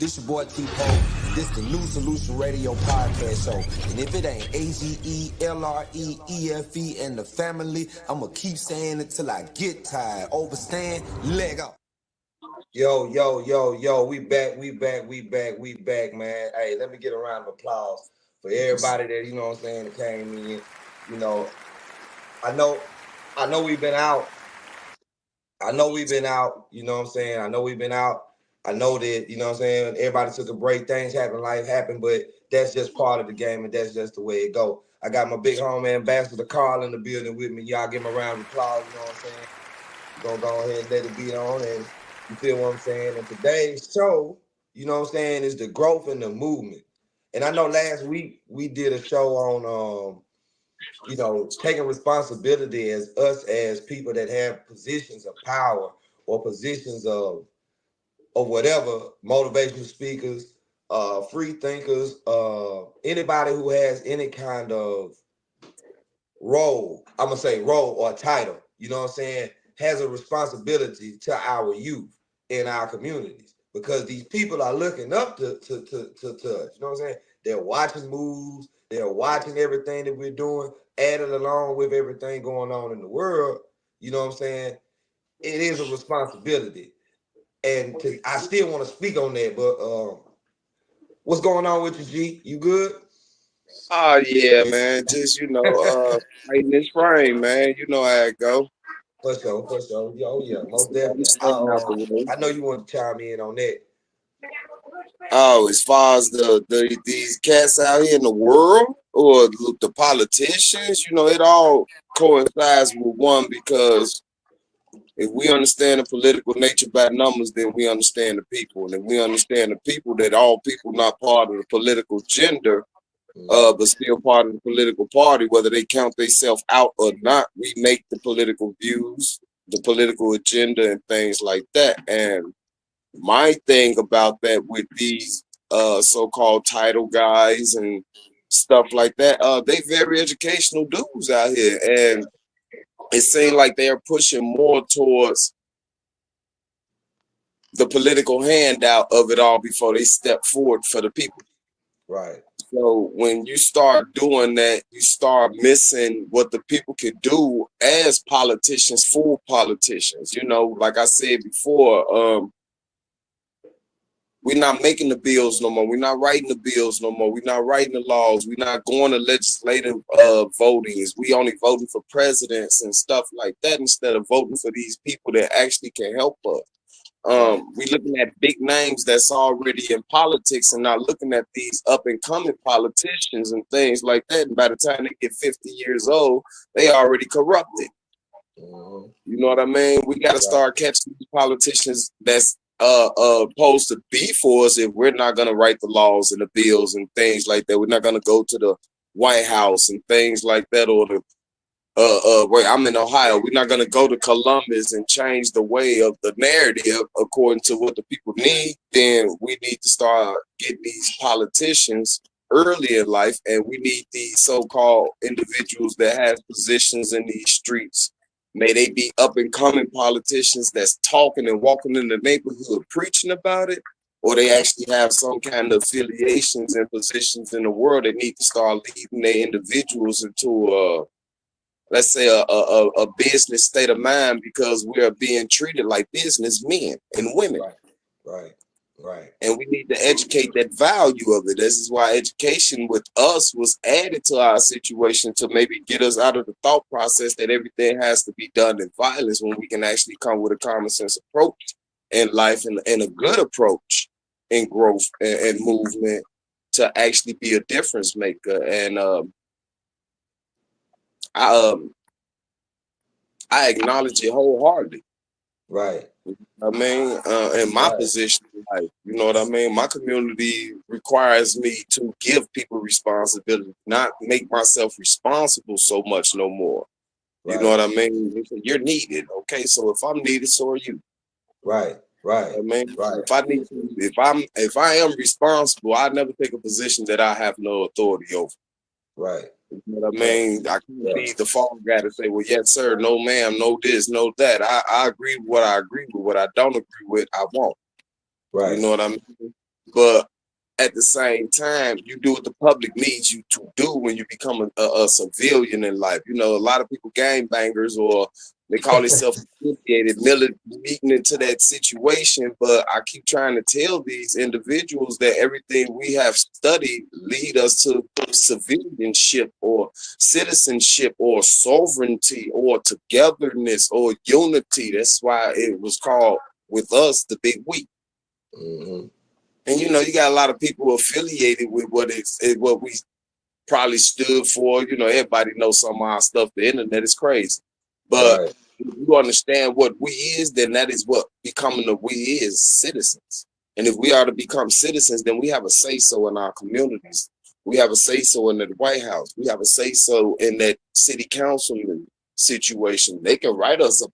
This your boy T-Poe. This the New Solution Radio podcast show. And if it ain't AGELREEFE and the family, I'ma keep saying it till I get tired. Overstand, leg up. Yo, we back, man. Hey, let me get a round of applause for everybody that, you know what I'm saying, that came in. You know, I know we've been out. You know what I'm saying? I know we've been out. I know that, you know what I'm saying, everybody took a break, things happen, life happened, but that's just part of the game, and that's just the way it go. I got my big homie Ambassador Carl in the building with me. Y'all give him a round of applause, you know what I'm saying? We're gonna go ahead and let it be on, and you feel what I'm saying? And today's show, you know what I'm saying, is the growth and the movement. And I know last week we did a show on you know, taking responsibility as us as people that have positions of power or positions of whatever, motivational speakers, free thinkers, anybody who has any kind of role, I'm gonna say role or title, you know what I'm saying, has a responsibility to our youth in our communities, because these people are looking up to us, you know what I'm saying? They're watching moves, they're watching everything that we're doing, added along with everything going on in the world, you know what I'm saying? It is a responsibility. And I still want to speak on that, but what's going on with you, G? You good? Oh yeah, man. Just fighting this frame, man. You know how it go. For sure. Oh yeah, most definitely. Just staying out the way. I know you want to chime in on that. Oh, as far as these cats out here in the world or the politicians, it all coincides with one, because if we understand the political nature by numbers, then we understand the people. And if we understand the people, that all people not part of the political gender, but still part of the political party, whether they count themselves out or not, we make the political views, the political agenda, and things like that. And my thing about that with these so-called title guys and stuff like that, they very educational dudes out here, and it seems like they are pushing more towards the political handout of it all before they step forward for the people. Right. So when you start doing that, you start missing what the people can do as politicians for politicians. Like I said before, we're not making the bills no more. We're not writing the bills no more. We're not writing the laws. We're not going to legislative votings. We only voting for presidents and stuff like that instead of voting for these people that actually can help us. We looking at big names that's already in politics and not looking at these up and coming politicians and things like that. And by the time they get 50 years old, they already corrupted. You know what I mean? We got to start catching these politicians that's supposed to be for us if we're not going to write the laws and the bills and things like that. We're not going to go to the White House and things like that, or the wait, I'm in Ohio. We're not gonna go to Columbus and change the way of the narrative according to what the people need. Then we need to start getting these politicians early in life, and we need these so-called individuals that have positions in these streets. May they be up and coming politicians that's talking and walking in the neighborhood preaching about it, or they actually have some kind of affiliations and positions in the world that need to start leading their individuals into let's say a business state of mind, because we are being treated like businessmen and women. Right. And we need to educate that value of it. This is why education with us was added to our situation, to maybe get us out of the thought process that everything has to be done in violence, when we can actually come with a common sense approach in life, and a good approach in growth and movement to actually be a difference maker. And I acknowledge it wholeheartedly. Right. I mean, in my position, like, you know what I mean? My community requires me to give people responsibility, not make myself responsible so much no more. You know what I mean? You're needed. Okay, so if I'm needed, so are you. Right. I mean, if I am responsible, I never take a position that I have no authority over. Right. You know what I mean? I can't be the fall guy to say, well, yes, sir, no, ma'am, no this, no that. I agree with what I agree with. What I don't agree with, I won't. Right. You know what I mean? But at the same time, you do what the public needs you to do when you become a civilian in life. You know, a lot of people gangbangers or they call themselves affiliated, meeting into that situation. But I keep trying to tell these individuals that everything we have studied lead us to civilianship or citizenship or sovereignty or togetherness or unity. That's why it was called with us the big we. Mm-hmm. And you know, you got a lot of people affiliated with what we probably stood for. You know, everybody knows some of our stuff. The internet is crazy. But Right. if you understand what we is, then that is what becoming the we is, citizens. And if we are to become citizens, then we have a say-so in our communities. We have a say-so in the White House. We have a say-so in that city councilman situation. They can write us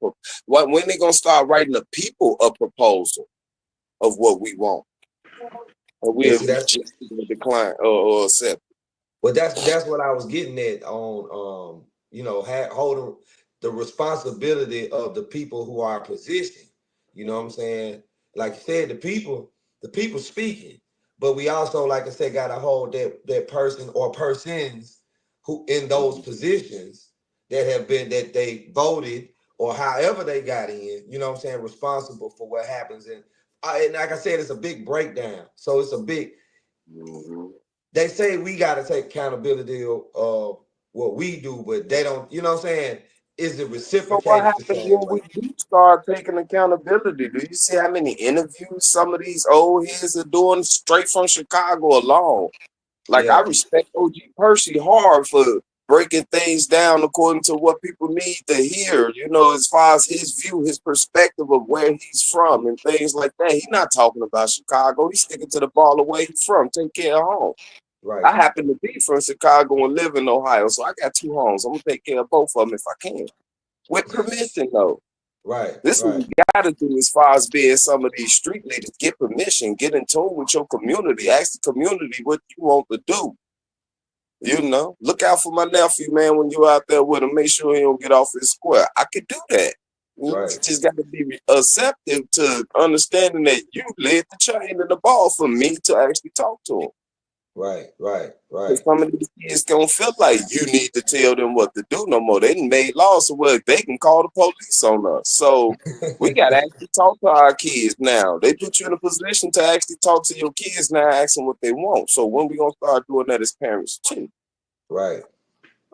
when they gonna start writing the people a proposal of what we want? Or we Yeah, have see that's rejected or declined or accept. but that's what I was getting at on you know, holding the responsibility of the people who are positioned. You know what I'm saying? Like you said, the people speaking, but we also, like I said, gotta hold that person or persons who in those positions that have been that they voted or however they got in, you know what I'm saying, responsible for what happens. And like I said, it's a big breakdown. So it's a big, Mhm. they say we got to take accountability of what we do, but they don't, you know what I'm saying? Is it So what reciprocated the happens same when way? we do start taking accountability? Do you see how many interviews some of these old heads are doing straight from Chicago alone? Like I Yeah, respect OG Percy hard for breaking things down according to what people need to hear, you know, as far as his view, his perspective of where he's from and things like that. He's not talking about Chicago. He's sticking to the ball of where he's from. Take care of home. right, I happen to be from Chicago and live in Ohio, so I got two homes. I'm gonna take care of both of them if I can. With permission though. right, This is what right, we gotta do as far as being some of these street leaders. Get permission, get in tune with your community, ask the community what you want to do. You know, look out for my nephew, man, when you out there with him. Make sure he don't get off his square. I could do that. You right, just got to be receptive to understanding that you led the chain and the ball for me to actually talk to him. right, right, Because right, some of these kids don't feel like you need to tell them what to do no more. They done made laws so well they can call the police on us. So we got to actually talk to our kids now. They put you in a position to actually talk to your kids now, ask them what they want. So when we gonna start doing that as parents too? right,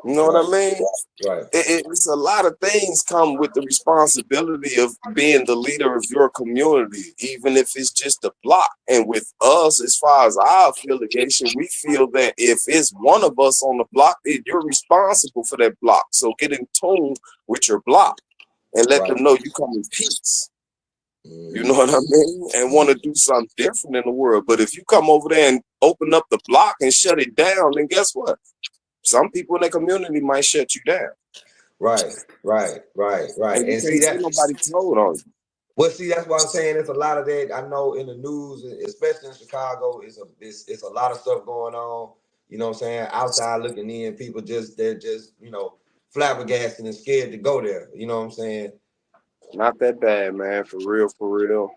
You know what I right, mean? right, It's a lot of things come with the responsibility of being the leader of your community, even if it's just a block. And with us, as far as our affiliation, we feel that if it's one of us on the block, then you're responsible for that block. So get in tune with your block and let right. them know you come in peace. You know Mhm. what I mean? And want to do something different in the world. But if you come over there and open up the block and shut it down, then guess what? Some people in the community might shut you down. Right, right, right, right. And you And see can't say that. nobody told on you. Well, see, that's what I'm saying. There's a lot of that. I know in the news, especially in Chicago, it's a lot of stuff going on. You know what I'm saying? Outside looking in, people they're just, you know, flabbergasted and scared to go there. You know what I'm saying? Not that bad, man. For real, for real.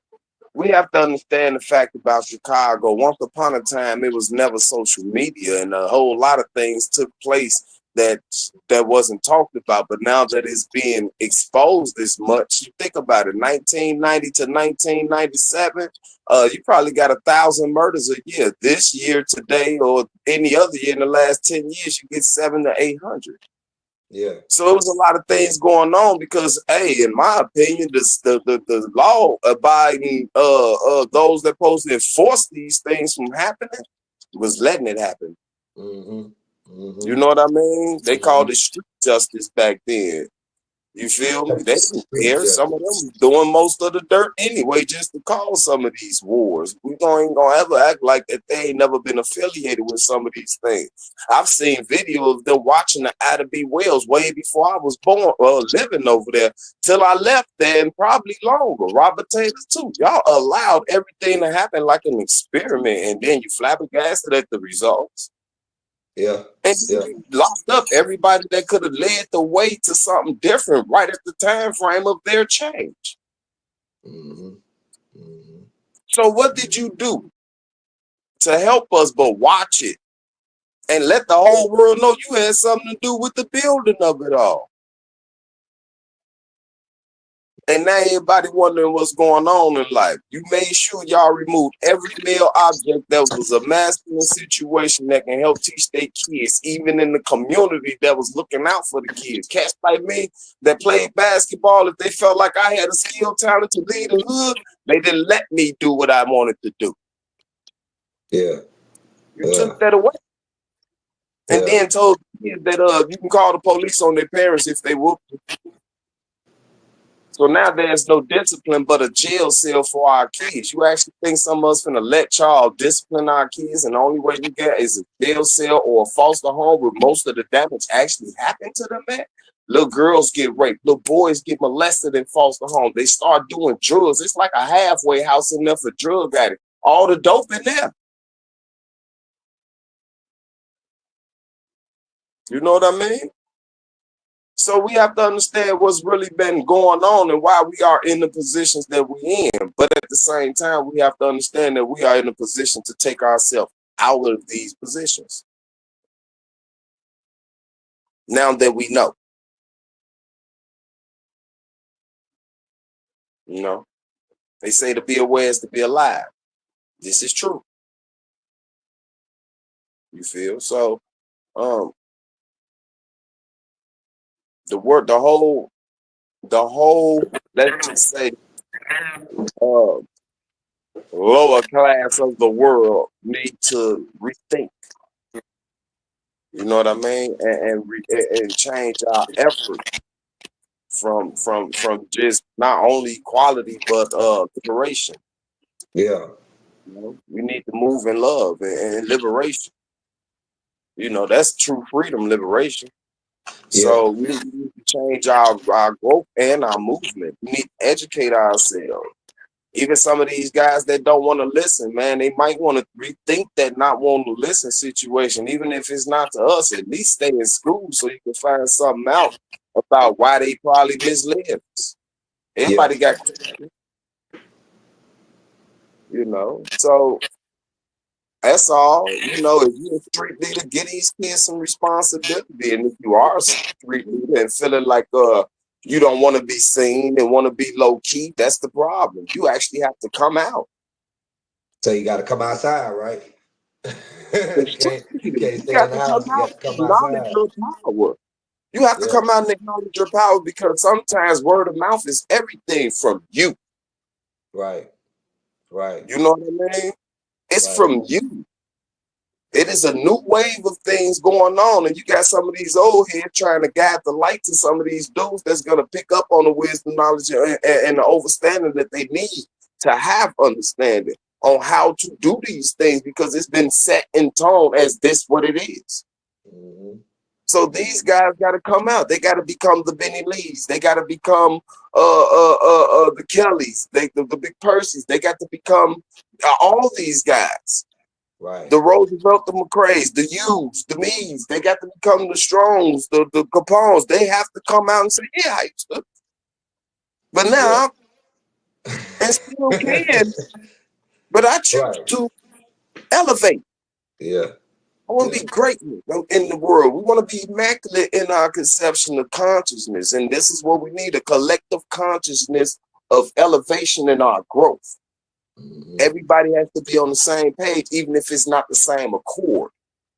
We have to understand the fact about Chicago. Once upon a time, it was never social media, and a whole lot of things took place that wasn't talked about. But now that it's being exposed this much, you think about it. 1990 to 1997, you probably got 1,000 murders a year. This year, today, or any other year in the last 10 years, you get 700 to 800. Yeah, So it was a lot of things going on because, hey, in my opinion, the law abiding those that supposed to enforce these things from happening was letting it happen. mm-hmm, You mm-hmm, know what I mean? They called mm-hmm. it street justice back then. You feel me? They didn't Street care. Some of them justice. was doing most of the dirt anyway, just to cause some of these wars. We ain't gonna ever act like that they ain't never been affiliated with some of these things. I've seen video of them watching the Ida B. Wells way before I was born, living over there, till I left there, and probably longer. Robert Taylor too. Y'all allowed everything to happen like an experiment, and then you flabbergasted at the results. Yeah, And yeah. you locked up everybody that could have led the way to something different right at the time frame of their change. Mm-hmm, mm-hmm, So what did you do? to help us, but watch it and let the whole world know you had something to do with the building of it all. And now everybody wondering what's going on in life. You made sure y'all removed every male object that was a masculine situation that can help teach their kids, even in the community that was looking out for the kids. Cats like me that played basketball, if they felt like I had a skill, talent to lead the hood, they didn't let me do what I wanted to do. Yeah. You took that away. And then told the kids that you can call the police on their parents if they whoop you. So now there's no discipline but a jail cell for our kids. You actually think some of us finna let y'all discipline our kids, and the only way you get is a jail cell or a foster home where most of the damage actually happened to them at? Little girls get raped, little boys get molested in foster homes. They start doing drugs. It's like a halfway house in there for drug addicts. All the dope in there. You know what I mean? So we have to understand what's really been going on and why we are in the positions that we're in. But at the same time, we have to understand that we are in a position to take ourselves out of these positions. Now that we know. You know, they say to be aware is to be alive. This is true. You feel? So the whole, let's just say lower class of the world need to rethink. You know what I mean? And change our effort from just not only equality but liberation. Yeah. You know, we need to move in love and liberation. You know, that's true freedom, liberation. Yeah. So we need to change our growth and our movement. We need to educate ourselves. Even some of these guys that don't want to listen, man, they might want to rethink that not wanting to listen situation. Even if it's not to us, at least stay in school so you can find something out about why they probably misled us. Everybody got, you know, so that's all. You know, if you're a street leader, get these kids some responsibility. And if you are a street leader and feeling like you don't want to be seen and want to be low key, that's the problem. You actually have to come out. So you got to come outside, right? you can't stay in the house. You got to come outside. Your power. You have to come out and acknowledge your power, because sometimes word of mouth is everything from you. Right. Right. You know what I mean? It's from you. It is a new wave of things going on, and you got some of these old heads trying to guide the light to some of these dudes that's going to pick up on the wisdom, knowledge, and the understanding that they need to have understanding on how to do these things, because it's been set in tone as this what it is. So these guys got to come out. They got to become the Benny Lees. They got to become the Kellys, the Big Percys. They got to become all these guys. Right. The Roosevelt, the McCrays, the Hughes, the Mees. They got to become the Strongs, the Capones. They have to come out and say, yeah, I used to. But now, and still can, but I choose to elevate. Yeah. I want to be great in the world. We want to be immaculate in our conception of consciousness. And this is what we need, a collective consciousness of elevation in our growth. Everybody has to be on the same page, even if it's not the same accord.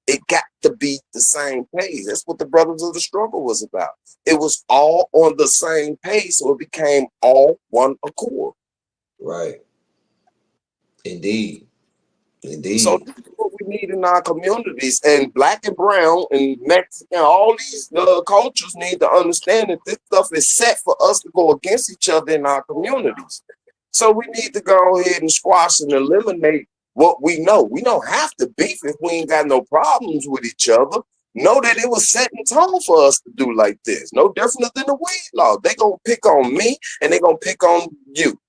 It got to be the same page. That's what the Brothers of the Struggle was about. It was all on the same page, so it became all one accord. Right. Indeed. Indeed. So this is what we need in our communities, and Black and brown and Mexican, all these cultures need to understand that this stuff is set for us to go against each other in our communities. So we need to go ahead and squash and eliminate what we know. We don't have to beef if we ain't got no problems with each other. Know that it was set in tone for us to do like this. No different than the weed law. They gonna pick on me and they gonna pick on you.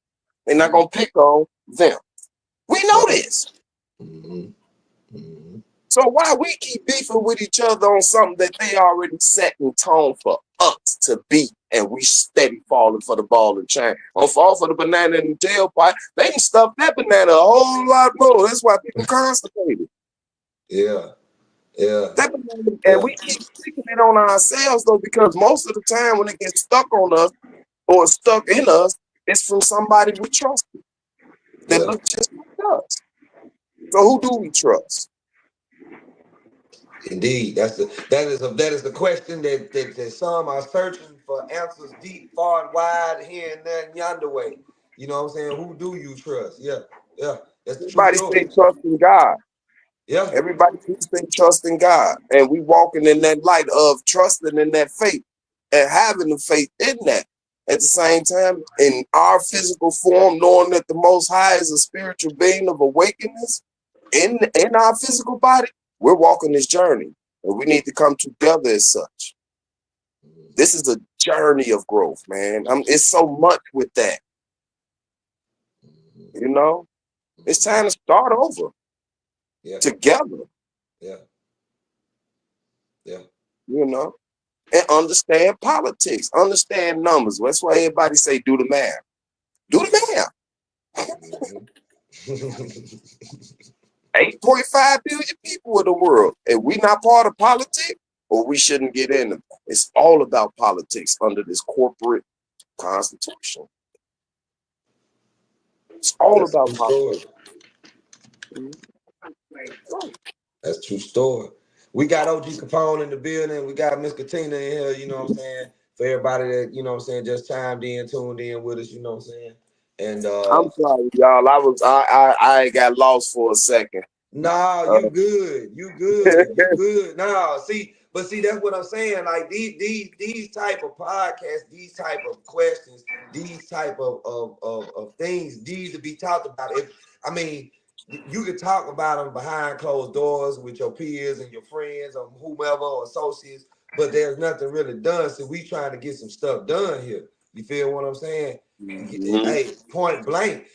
They're not gonna pick on them. We know this. So why we keep beefing with each other on something that they already set in tone for us to be and we steady falling for the ball and chain. Or fall for the banana in the tailpipe. They can stuff that banana a whole lot more. That's why people constipated. Yeah. Yeah. That banana, and we keep sticking it on ourselves though, because most of the time when it gets stuck on us or stuck in us, it's from somebody we trust that Yeah. look just like us. So who do we trust? Indeed, that is the question that some are searching for answers deep, far, and wide, here and there, and yonder way. You know what I'm saying? Who do you trust? Yeah, that's the true Everybody story. say trust in God. Yeah, Everybody keeps saying trust in God, and we walking in that light of trusting in that faith and having the faith in that. At the same time, in our physical form, knowing that the Most High is a spiritual being of awakeness in our physical body, we're walking this journey, and we need to come together as such. This is a journey of growth, man. It's so much with that. You know, it's time to start over together. Yeah. You know, and understand politics, understand numbers. That's why everybody say do the math. Do the math. 8.5 billion people in the world, and we not part of politics, or we shouldn't get in them. It's all about politics under this corporate constitution. It's all about politics. That's true story. We got OG Capone in the building. We got Miss Katina in here, you know what I'm saying? For everybody that, you know what I'm saying, just chimed in, tuned in with us, you know what I'm saying? And I'm sorry, y'all. I got lost for a second. Nah, you good. You good. You good. Nah, see, that's what I'm saying. Like these type of podcasts, these type of questions, these type of things need to be talked about. You can talk about them behind closed doors with your peers and your friends or whomever or associates, but there's nothing really done. So we trying to get some stuff done here. You feel what I'm saying? Mm-hmm. Hey, point blank.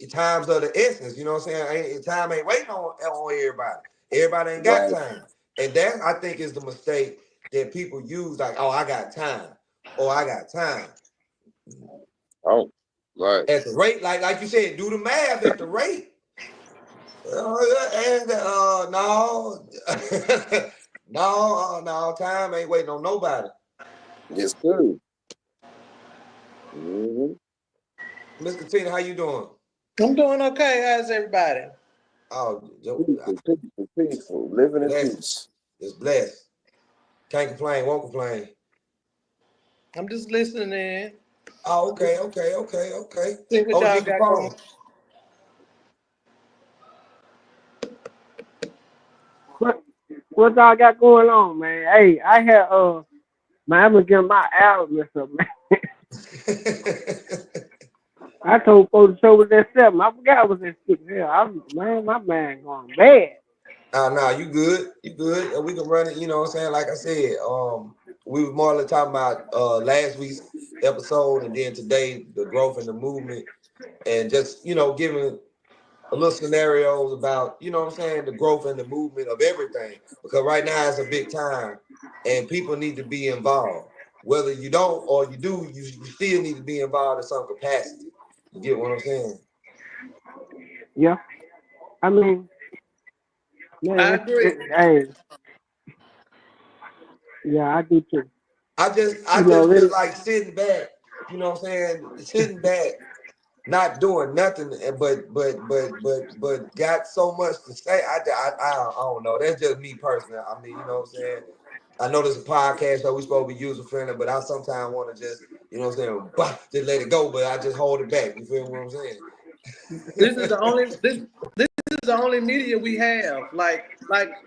Times of the essence, you know what I'm saying? Time ain't waiting on everybody. Everybody ain't got time. And that, I think, is the mistake that people use, like, oh, I got time. Or I got time. Oh, right. At the rate, like you said, do the math at the rate. No, time ain't waiting on nobody. Yes, sir. Mm-hmm. Miss Katina, how you doing? I'm doing okay. How's everybody? Oh, peaceful, living in peace. Just blessed. Can't complain, won't complain. I'm just listening in. Oh, okay. See what y'all got going. What y'all got going on, man? Hey, I had man, I'm gonna get my album or something, man. I told folks the show was at 7. I forgot it was at 6. Yeah, my man going bad. Nah, you good. You good. We can run it, you know what I'm saying? Like I said, we were more or less talking about last week's episode and then today, the growth and the movement, and just, you know, giving a little scenarios about, you know what I'm saying, the growth and the movement of everything. Because right now it's a big time and people need to be involved. Whether you don't or you do, you still need to be involved in some capacity. You get what I'm saying? Yeah. I mean, man, I agree. Hey. Yeah, I do too. I just feel like sitting back, you know what I'm saying? Sitting back, not doing nothing, but got so much to say. I don't know. That's just me personally. I mean, you know what I'm saying? I know there's a podcast, so we supposed to be user friendly, but I sometimes want to just, you know what I'm saying, just let it go, but I just hold it back. You feel what I'm saying? This is the only media we have. Like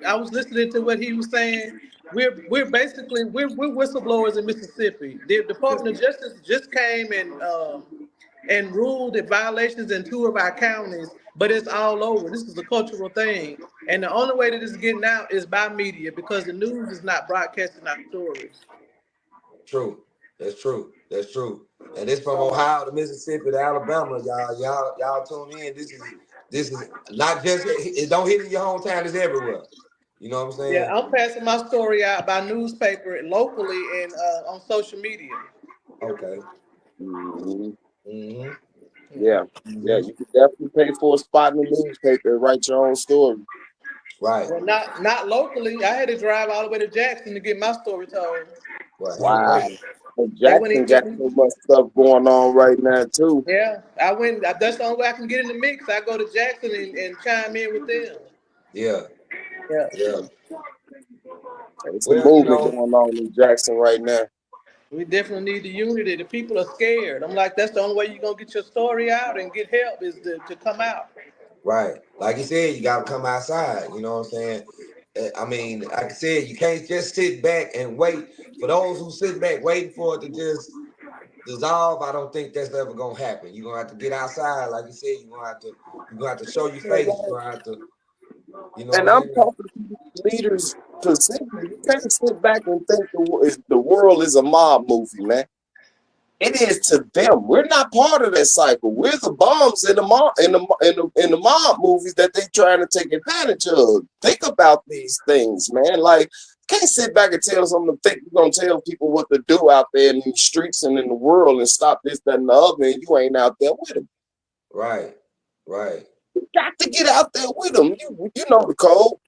I was listening to what he was saying. We're basically whistleblowers in Mississippi. The Department of Justice just came and ruled that violations in 2 of our counties, but it's all over. This is a cultural thing. And the only way that it's getting out is by media, because the news is not broadcasting our stories. True. That's true. And it's from Ohio to Mississippi to Alabama, y'all tune in. This is not just, it don't hit in your hometown, it's everywhere. You know what I'm saying? Yeah, I'm passing my story out by newspaper locally and on social media. Okay. Mhm. Mm-hmm. Yeah, yeah, you can definitely pay for a spot in the newspaper and write your own story. Right. Well, not locally. I had to drive all the way to Jackson to get my story told. Well, hell Wow. yeah. And They wouldn't Jackson even got give me. so much stuff going on right now too. Yeah, I went. That's the only way I can get in the mix. I go to Jackson and chime in with them. Yeah. Yeah. Yeah. There's some Well, you movement know, going on in Jackson right now. We definitely need the unity. The people are scared. I'm like, that's the only way you're gonna get your story out and get help is to come out. right. Like you said, you gotta come outside. You know what I'm saying? I mean, like I said, you can't just sit back and wait. For those who sit back waiting for it to just dissolve, I don't think that's ever gonna happen. You're gonna have to get outside, like you said, you're gonna have to show your face. You're gonna have to, you know what And I'm I'm saying? talking to these leaders specifically. You can't sit back and think the world is a mob movie, man. It is to them. We're not part of that cycle. We're the bombs in the mob in the mob movies that they trying to take advantage of. Think about these things, man. Like, can't sit back and tell someone to think you're gonna tell people what to do out there in these streets and in the world and stop this, that, and the other, and you ain't out there with them. Right. Right. You got to get out there with them. You know the code.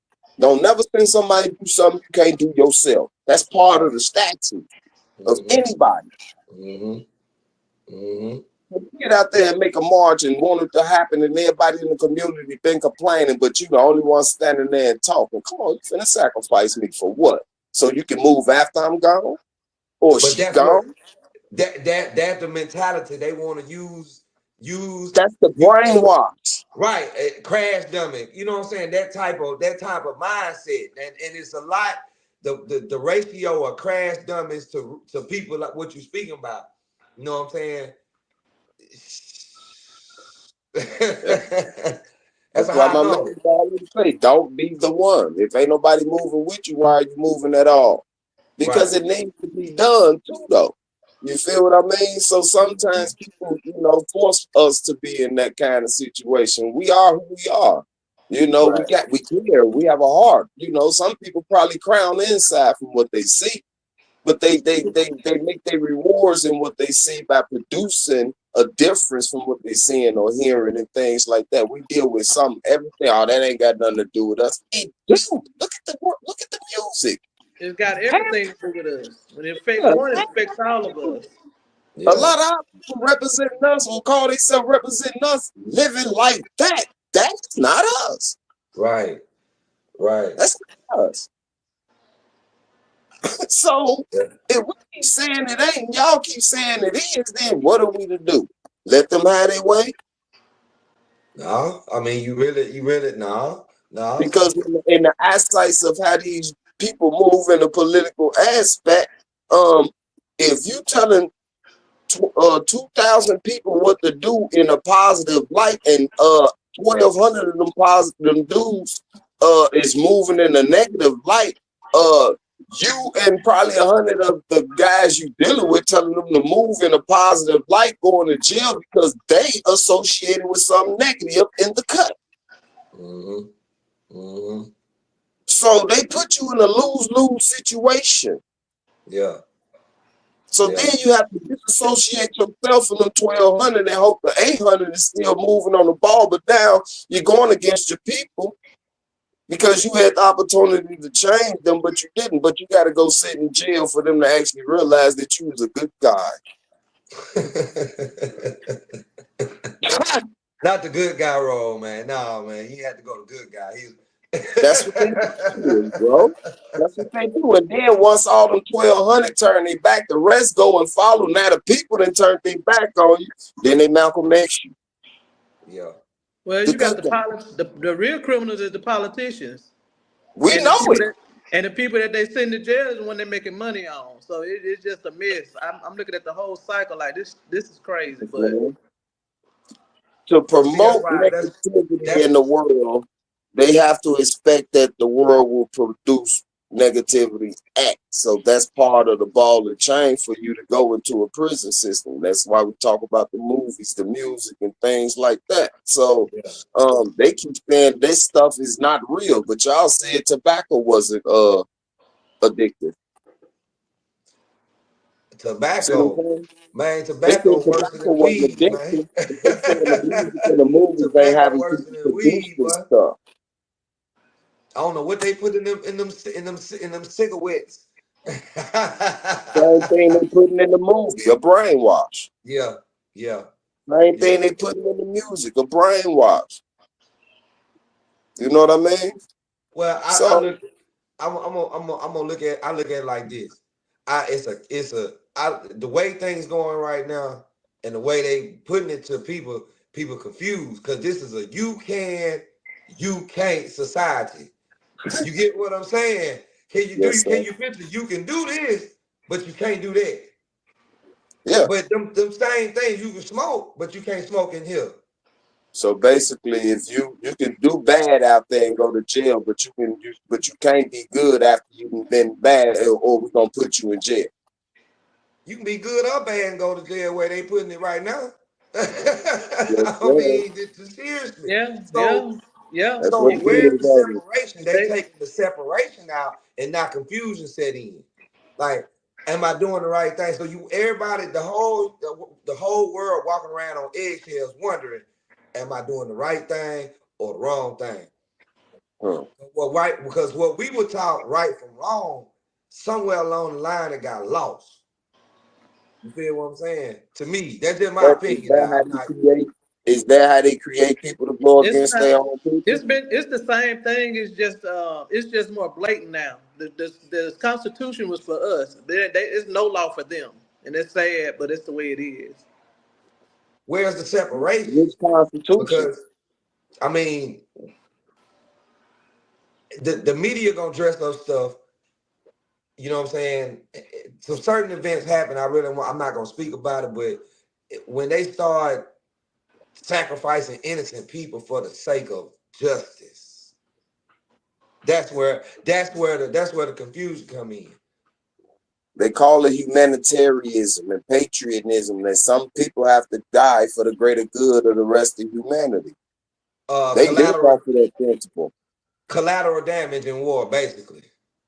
Don't never send somebody to do something you can't do yourself. That's part of the statute of anybody. Mm-hmm. Mm-hmm. Get out there and make a march and want it to happen, and everybody in the community been complaining, but you the only one standing there and talking. Come on, you finna sacrifice me for what? So you can move after I'm gone, or But she that's what gone? that the mentality they want to use That's the you brainwash. right, crash dummy. You know what I'm saying? That type of mindset, and it's a lot. The ratio of crash dummies to people like what you're speaking about. You know what I'm saying? That's That's why how I my man know. always say, don't be the one. If ain't nobody moving with you, why are you moving at all? Because Right. it needs to be done too, though. You feel what I mean? So sometimes people, force us to be in that kind of situation. We are who we are. Right. We care, we have a heart. Some people probably crown inside from what they see, but they make their rewards in what they see by producing a difference from what they're seeing or hearing and things like that. We deal with everything. Oh, that ain't got nothing to do with us. It do. Look at the music. It's got everything to do with us. When it affects Yeah, one, it affects all of us. a Yeah. lot of our people representing us will call themselves representing us living like that. That's not us. Right. Right. That's not us. So Yeah. if we keep saying it ain't, y'all keep saying it is, then what are we to do? Let them have their way? No, I mean you really no. Because in the eyesight of how these people move in the political aspect, if you telling 2,000 people what to do in a positive light, and 1,200 of them dudes is moving in a negative light, you and probably 100 of the guys you dealing with telling them to move in a positive light, going to jail because they associated with something negative in the cut. Mm-hmm. Mm-hmm. So they put you in a lose-lose situation. Yeah. So then you have to disassociate yourself from them 1,200 and hope the 800 is still moving on the ball, but now you're going against your people because you had the opportunity to change them, but you didn't. But you got to go sit in jail for them to actually realize that you was a good guy. Not the good guy role, man. No, man. You had to go to good guy. That's what they do, bro. That's what they do. And then once all them 1,200 turn their back, the rest go and follow. Now the people that turn their back on you, then they Malcolm X you. Yeah. Well, you got the real criminals is the politicians. We And know it. And the people that they send to jail is the one they're making money on. So it's just a mess. I'm looking at the whole cycle like this. This is crazy. But to promote that's negativity in the world, they have to expect that the world will produce negativity act. So that's part of the ball and chain for you to go into a prison system. That's why we talk about the movies, the music, and things like that. So they keep saying this stuff is not real, but y'all said tobacco wasn't addictive. See what I'm Tobacco, saying? man, They tobacco said worse tobacco than wasn't weed, man. addictive, but they saying the music and the movies ain't Tobacco having worse people than produce weed, this but stuff. I don't know what they put in them cigarettes. Same thing they putting in the movie, a brainwash. Yeah, yeah, Same yeah. thing they putting in the music, a brainwash. You know what I mean? Well, I So look. I'm gonna look at. I look at it like this. The way things going right now, and the way they putting it to people, people confused because this is a you can, you can't society. You get what I'm saying? yes, sir. Can you picture you can do this, but you can't do that. Yeah. But them same things you can smoke, but you can't smoke in here. So basically, if you can do bad out there and go to jail, but you can't be good after you've been bad, or we're gonna put you in jail. You can be good or bad and go to jail where they putting it right now. Yes, I sir. mean, seriously. Yeah, So, yeah, yeah. That's so what You it can. where's is, the baby. separation? They They, taking the separation out and not confusion set in. Like, am I doing the right thing? So everybody, the whole world walking around on eggshells, wondering, am I doing the right thing or the wrong thing? Huh. Well, right, because what we were taught right from wrong, somewhere along the line it got lost. You feel what I'm saying? To me, that's just my But is opinion. that Now, how I'm they not. create? Is that how they create people to go it's against not. their own people? It's the same thing. It's just more blatant now. The Constitution was for us. It's no law for them, and it's sad, but it's the way it is. Where's the separation? Which Constitution? Because I mean, the media gonna dress up stuff. You know what I'm saying? So certain events happen. I'm not gonna speak about it, but when they start sacrificing innocent people for the sake of justice, that's where the confusion come in. They call it humanitarianism and patriotism, that some people have to die for the greater good of the rest of humanity. They live Collateral off of that principle. damage in war, basically.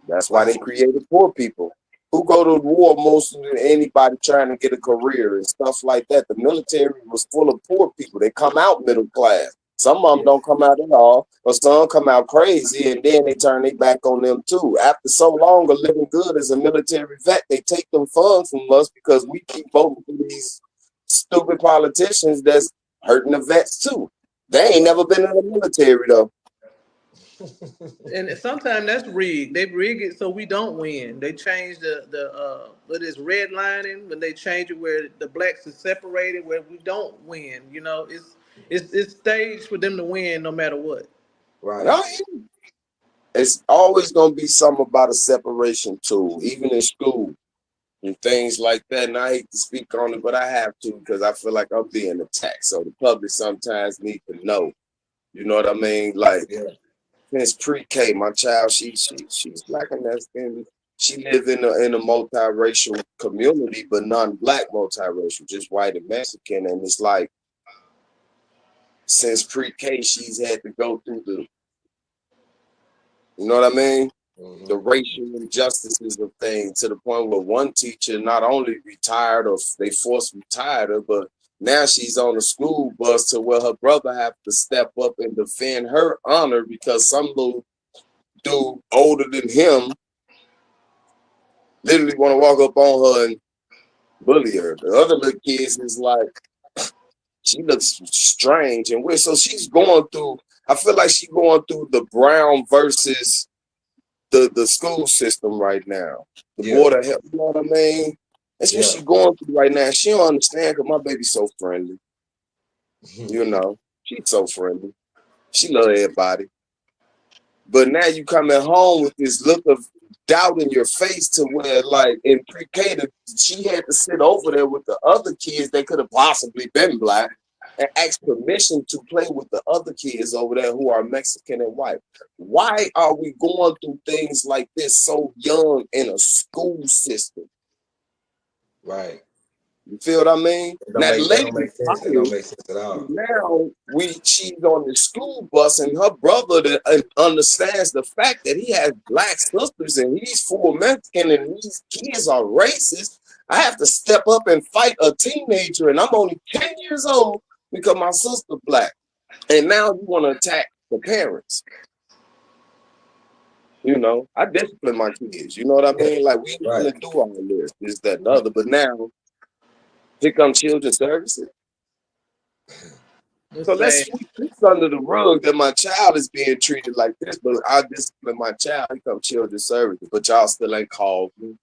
That's why they Like, created poor people who go to war most than anybody trying to get a career and stuff like that. The military was full of poor people. They come out middle class. Some of them don't come out at all, or some come out crazy, and then they turn their back on them too. After so long of living good as a military vet, they take them funds from us because we keep voting for these stupid politicians that's hurting the vets too. They ain't never been in the military though. And sometimes that's rigged. They rig it so we don't win. They change the what is redlining when they change it where the blacks is separated where we don't win. You know, it's staged for them to win no matter what. right. No, it's always going to be something about a separation tool, even in school and things like that. And I hate to speak on it, but I have to because I feel like I'm being attacked. So the public sometimes need to know. You know what I mean? Like Yeah. since pre-K, my child, she's black and that's been. She lives in a multiracial community, but non-black multiracial, just white and Mexican. And it's like since pre-K, she's had to go through you know what I mean? Mm-hmm. The racial injustices of things to the point where one teacher not only retired or they forced retired her, but now she's on a school bus to where her brother have to step up and defend her honor because some little dude older than him literally want to walk up on her and bully her. The other little kids is like, she looks strange and weird. So she's going through, I feel like she's going through the Brown versus the school system right now. The board of health, you know what I mean? That's what she's going through right now. She don't understand because my baby's so friendly. You know, she's so friendly. She love everybody. But now you coming home with this look of doubt in your face to where, like, in pre-K, she had to sit over there with the other kids that could have possibly been black and ask permission to play with the other kids over there who are Mexican and white. Why are we going through things like this so young in a school system? Right. You feel what I mean? That don't make sense. It don't make sense at all. Now she's on the school bus, and her brother that understands the fact that he has black sisters and he's full Mexican, and these kids are racist. I have to step up and fight a teenager, and I'm only 10 years old because my sister black. And now you want to attack the parents. You know, I discipline my kids. You know what I mean? Like, we ain't gonna do all this, that, and the other. But now, here come children's services. So let's sweep this under the rug that my child is being treated like this, but I discipline my child. Here come children's services, but y'all still ain't called me.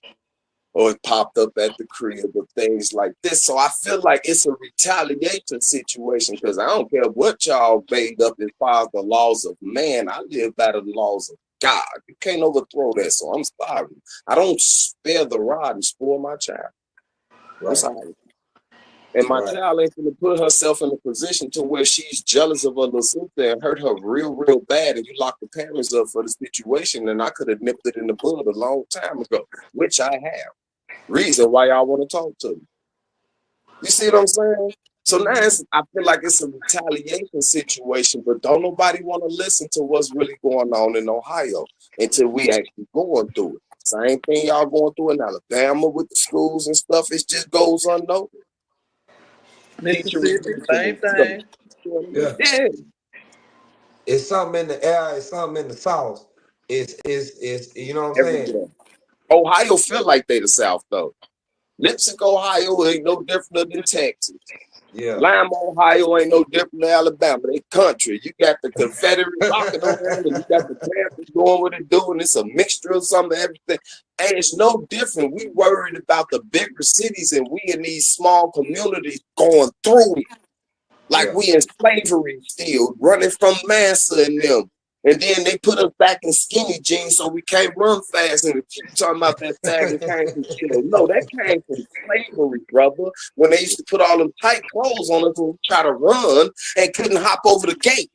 Or it popped up at the crib or things like this. So I feel like it's a retaliation situation because I don't care what y'all made up as far as the laws of man. I live by the laws of God. You can't overthrow that. So I'm sorry. I don't spare the rod and spoil my child. I'm sorry. And my child ain't gonna put herself in a position to where she's jealous of her little sister and hurt her real, real bad. And you lock the parents up for the situation. And I could have nipped it in the bud a long time ago, which I have. Reason why y'all want to talk to me. You see what I'm saying? So now I feel like it's a retaliation situation, but don't nobody want to listen to what's really going on in Ohio until we actually going through it. Same thing y'all going through in Alabama with the schools and stuff. It just goes unnoticed. Mississippi, same thing. Yeah. It's something in the air. It's something in the South. It's you know what I'm saying? Ohio feel like they the South though. Lipstick, Ohio ain't no different than Texas. Yeah. Lime, Ohio ain't no different than Alabama. They country. You got the Confederate rocking around, and you got the Panthers doing what they do, and it's a mixture of something, everything. And it's no different. We worried about the bigger cities, and we in these small communities going through it. Like we in slavery still, running from Massa and them. And then they put us back in skinny jeans so we can't run fast. And keep talking about that sagging came from jail. No, that came from slavery, brother. When they used to put all them tight clothes on us when we try to run and couldn't hop over the gate.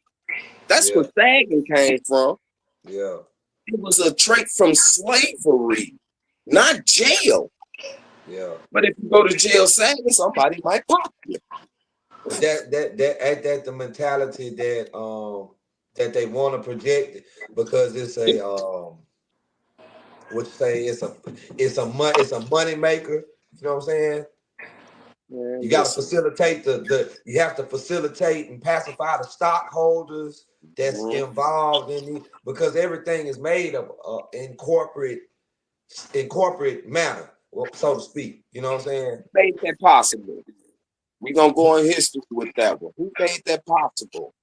That's where sagging came from. Yeah. It was a trait from slavery, not jail. Yeah. But if you go to jail sagging, somebody might pop you. That's the mentality that they want to project because it's a it's a money maker. You know what I'm saying? Man, you got to facilitate you have to facilitate and pacify the stockholders that's involved in the, because everything is made of in corporate matter, so to speak. You know what I'm saying? Made that possible. We're gonna go in history with that one. Who made that possible?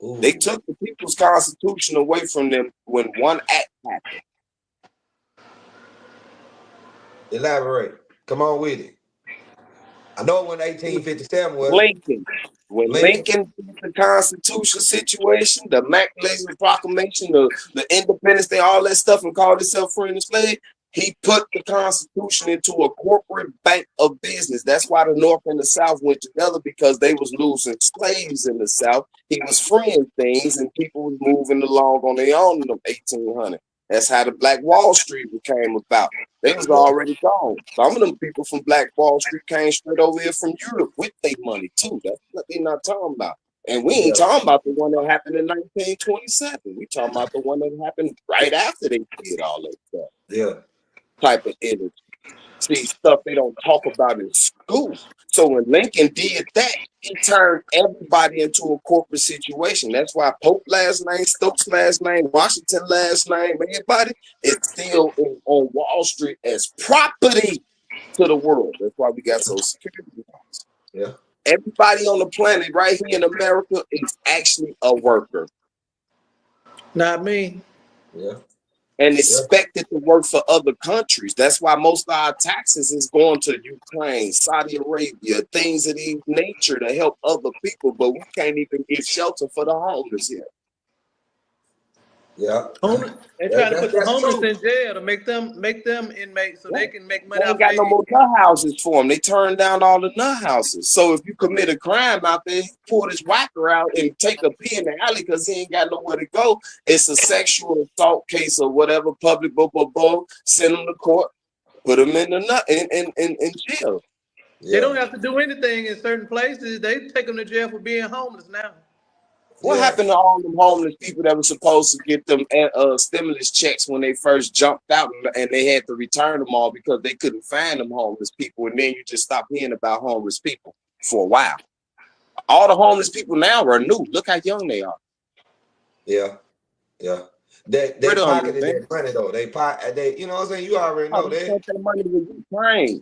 Ooh. They took the people's constitution away from them when one act happened. Elaborate. Come on with it. I know when 1857 was Lincoln. When Lincoln did the Constitution situation, the Immaculation Proclamation, the Independence Day, all that stuff, and called himself free and slave, he put the Constitution into a corporate bank of business. That's why the North and the South went together, because they was losing slaves in the South. He was freeing things, and people was moving along on their own in the 1800s. That's how the Black Wall Street became about. They was already gone. Some of them people from Black Wall Street came straight over here from Europe with their money too. That's what they're not talking about. And we ain't talking about the one that happened in 1927. We talking about the one that happened right after they did all that stuff. Yeah. Type of energy. See, stuff they don't talk about in school. So when Lincoln did that, he turned everybody into a corporate situation. That's why Pope last name, Stokes last name, Washington last name, everybody is still on Wall Street as property to the world. That's why we got Social Security. Yeah. Everybody on the planet right here in America is actually a worker. Not me. Yeah. And expected to work for other countries. That's why most of our taxes is going to Ukraine, Saudi Arabia, things of these nature to help other people, but we can't even give shelter for the homeless here. Yeah. They're trying to put the homeless in jail to make them inmates so they can make money. They ain't got no more nut houses for them. They turned down all the nut houses. So if you commit a crime out there, pull this whacker out and take a pee in the alley because he ain't got nowhere to go. It's a sexual assault case or whatever, public send them to court, put them in the jail. Yeah. They don't have to do anything in certain places. They take them to jail for being homeless now. What Yeah. happened to all them homeless people that were supposed to get them stimulus checks when they first jumped out and they had to return them all because they couldn't find them homeless people? And then you just stopped hearing about homeless people for a while. All the homeless people now are new. Look how young they are. Yeah. Yeah. They Pretty pocketed man. that money though. They you know what I'm saying? You already know They that. spent that money with Ukraine.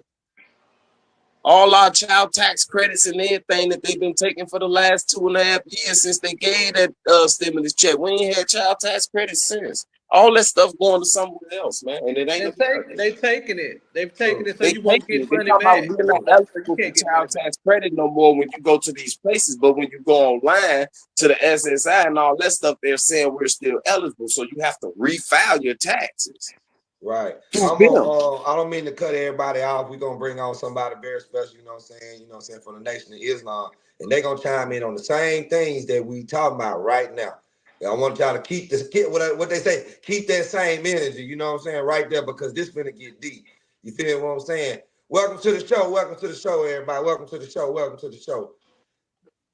All our child tax credits and everything that they've been taking for the last 2.5 years since they gave that stimulus check. We ain't had child tax credits since. All that stuff going to somewhere else, man. And it ain't They taking it. They've taken it so they you won't taking get it. They money talking about back. we're not You eligible for can't get money child back. tax credit no more when you go to these places. But when you go online to the SSI and all that stuff, they're saying we're still eligible. So you have to refile your taxes. Right. To them. I don't mean to cut everybody off. We're gonna bring on somebody very special, you know what I'm saying? You know what I'm saying, for the Nation of Islam. And they're gonna chime in on the same things that we talking about right now. And I want y'all to keep this what they say, keep that same energy, you know what I'm saying, right there, because this finna get deep. You feel what I'm saying? Welcome to the show, everybody. Welcome to the show.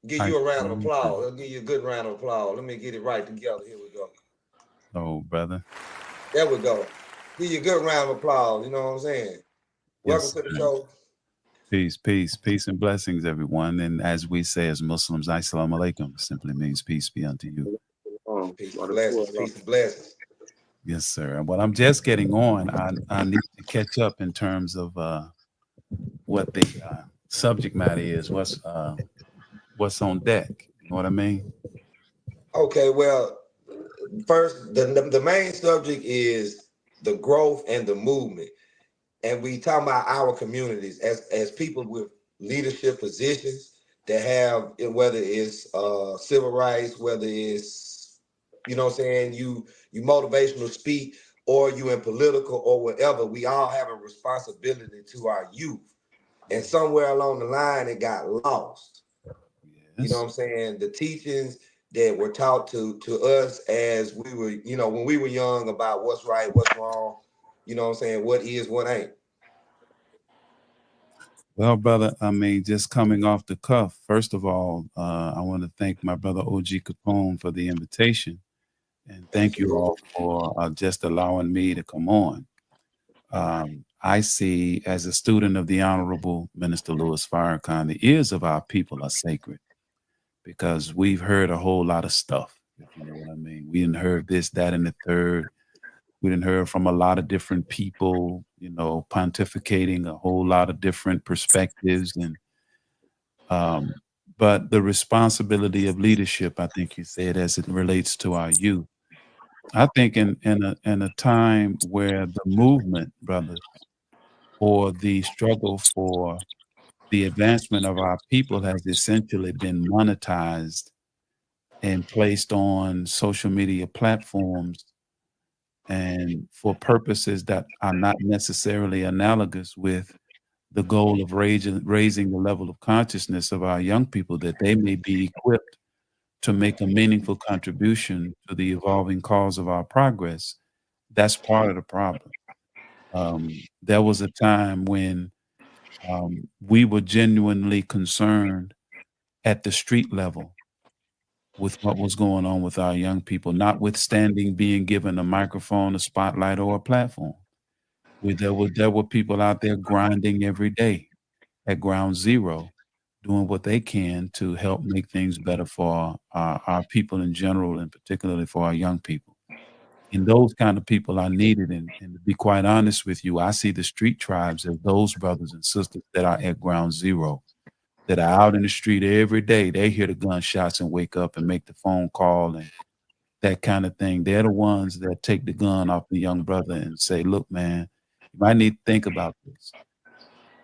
Give you a round of applause. I'll give you a good round of applause. Let me get it right together. Here we go. Oh, brother. There we go. Give you a good round of applause. You know what I'm saying? Welcome to the show. Peace and blessings, everyone. And as we say as Muslims, Assalamu alaikum simply means peace be unto you. Peace and blessings. Yes, sir. And what I'm just getting on, I need to catch up in terms of what the subject matter is. What's on deck? You know what I mean? Okay, well, first, the main subject is the growth and the movement. And we talk about our communities as people with leadership positions that have, whether it's civil rights, whether it's, you know what I'm saying, you motivational speak, or you in political or whatever, we all have a responsibility to our youth. And somewhere along the line, it got lost. Yes. You know what I'm saying? The teachings that were taught to us as we were, you know, when we were young about what's right, what's wrong, you know what I'm saying, what is, what ain't. Well, brother, I mean, just coming off the cuff, first of all, I want to thank my brother OG Capone for the invitation. And thank you all for just allowing me to come on. I see, as a student of the Honorable Minister Louis Farrakhan, the ears of our people are sacred because we've heard a whole lot of stuff, if you know what I mean. We didn't heard this, that, and the third. We didn't hear from a lot of different people, you know, pontificating a whole lot of different perspectives. And but the responsibility of leadership, I think you said, as it relates to our youth. I think in a time where the movement, brothers, or the struggle for the advancement of our people has essentially been monetized and placed on social media platforms and for purposes that are not necessarily analogous with the goal of raising the level of consciousness of our young people, that they may be equipped to make a meaningful contribution to the evolving cause of our progress. That's part of the problem. There was a time when we were genuinely concerned at the street level with what was going on with our young people, notwithstanding being given a microphone, a spotlight, or a platform. There were people out there grinding every day at ground zero, doing what they can to help make things better for our people in general, and particularly for our young people. And those kind of people are needed. And to be quite honest with you, I see the street tribes as those brothers and sisters that are at ground zero, that are out in the street every day. They hear the gunshots and wake up and make the phone call and that kind of thing. They're the ones that take the gun off the young brother and say, look, man, you might need to think about this.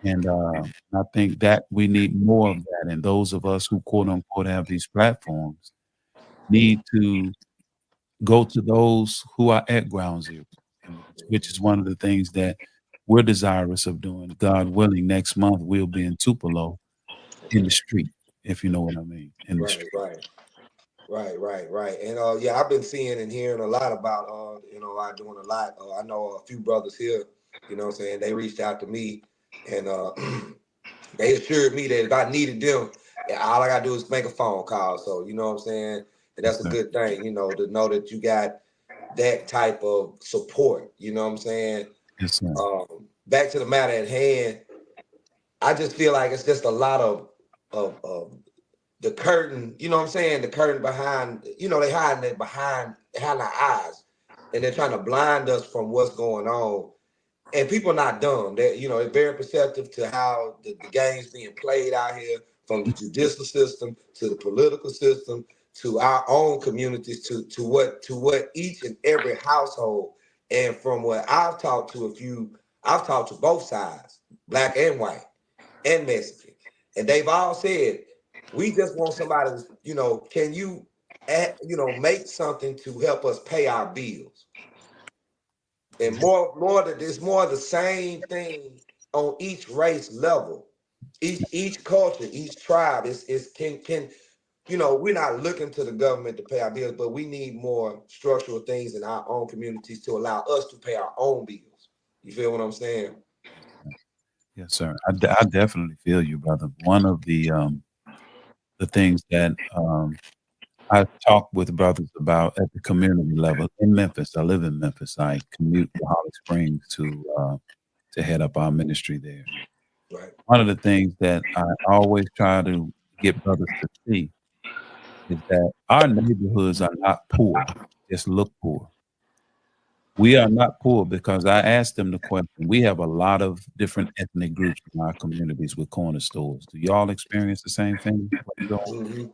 And I think that we need more of that. And those of us who, quote unquote, have these platforms need to go to those who are at ground zero, which is one of the things that we're desirous of doing. God willing, next month we'll be in Tupelo in the street, if you know what I mean. In the street. Right. And yeah, I've been seeing and hearing a lot about you know, I'm doing a lot. I know a few brothers here, you know what I'm saying, they reached out to me and they assured me that if I needed them, all I gotta do is make a phone call. So, you know what I'm saying? And that's a good thing, you know, to know that you got that type of support. You know what I'm saying? Yes, sir. Back to the matter at hand, I just feel like it's just a lot of the curtain, you know what I'm saying? The curtain behind, you know, they hiding it behind our eyes, and they're trying to blind us from what's going on. And people are not dumb. They're, you know, they're very perceptive to how the game's being played out here, from the judicial system to the political system to our own communities, to what each and every household. And from what I've talked to both sides, black and white and Mexican, and they've all said, we just want somebody, you know, can you, make something to help us pay our bills? And more that there's more of the same thing on each race level, each culture, each tribe can, you know, we're not looking to the government to pay our bills, but we need more structural things in our own communities to allow us to pay our own bills. You feel what I'm saying? Yes, sir. I definitely feel you, brother. One of the things that I talk with brothers about at the community level in Memphis. I live in Memphis. I commute to Holly Springs to head up our ministry there. Right. One of the things that I always try to get brothers to see is that our neighborhoods are not poor, just look poor. We are not poor because I asked them the question. We have a lot of different ethnic groups in our communities with corner stores. Do y'all experience the same thing? Mm-hmm.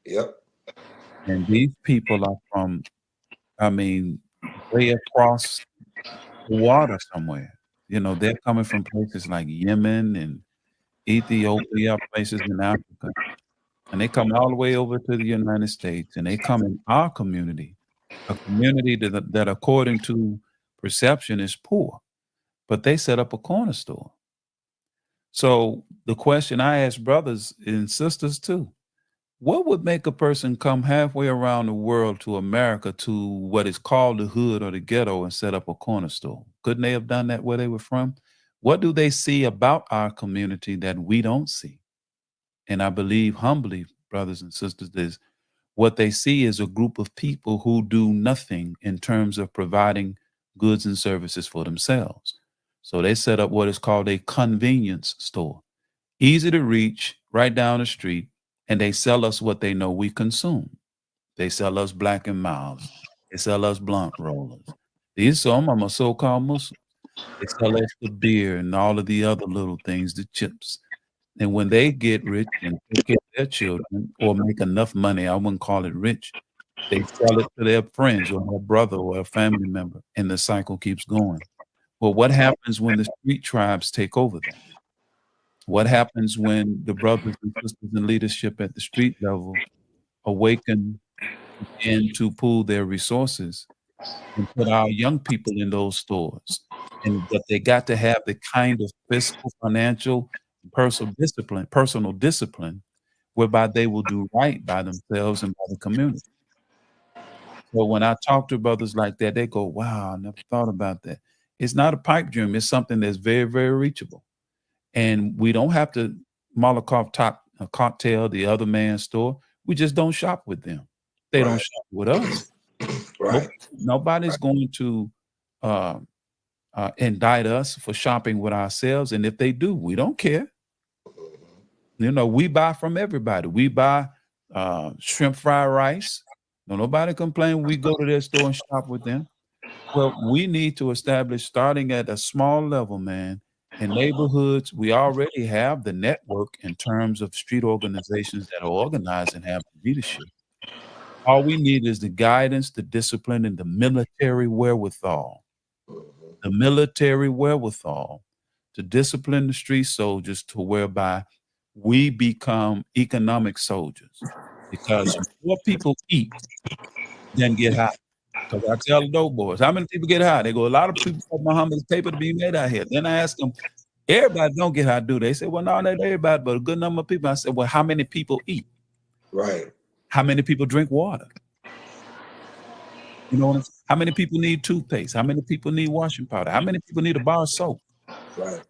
Yep. And these people are from, I mean, way across the water somewhere. You know, they're coming from places like Yemen and Ethiopia, places in Africa. And they come all the way over to the United States, and they come in our community, a community that according to perception is poor, but they set up a corner store. So the question I ask brothers and sisters too, what would make a person come halfway around the world to America, to what is called the hood or the ghetto, and set up a corner store? Couldn't they have done that where they were from? What do they see about our community that we don't see? And I believe humbly, brothers and sisters, is what they see is a group of people who do nothing in terms of providing goods and services for themselves. So they set up what is called a convenience store, easy to reach, right down the street, and they sell us what they know we consume. They sell us Black and Milds. They sell us blunt rollers. Some of them are so-called Muslims. They sell us the beer and all of the other little things, the chips. And when they get rich and take care of their children or make enough money, I wouldn't call it rich, they sell it to their friends or their brother or a family member, and the cycle keeps going. Well, what happens when the street tribes take over that? What happens when the brothers and sisters in leadership at the street level awaken and to pool their resources and put our young people in those stores? And that they got to have the kind of fiscal, financial, personal discipline whereby they will do right by themselves and by the community. So when I talk to brothers like that, they go, wow, I never thought about that. It's not a pipe dream. It's something that's very, very reachable. And we don't have to Molotov top a cocktail, the other man's store. We just don't shop with them. They don't shop with us. Right. Nobody's going to indict us for shopping with ourselves. And if they do, we don't care. You know, we buy from everybody. We buy shrimp fried rice. No, nobody complain. We go to their store and shop with them. Well, we need to establish, starting at a small level, man, in neighborhoods. We already have the network in terms of street organizations that are organized and have leadership. All we need is the guidance, the discipline, and the military wherewithal. The military wherewithal to discipline the street soldiers to whereby we become economic soldiers. Because more people eat than get high. Because I tell the dope boys, how many people get high? They go, a lot of people want Muhammad's paper to be made out here. Then I ask them, everybody don't get high, do they? They say, well, no, not everybody, but a good number of people. I said, well, how many people eat? Right. How many people drink water? You know what I'm saying? How many people need toothpaste? How many people need washing powder? How many people need a bar of soap? Right.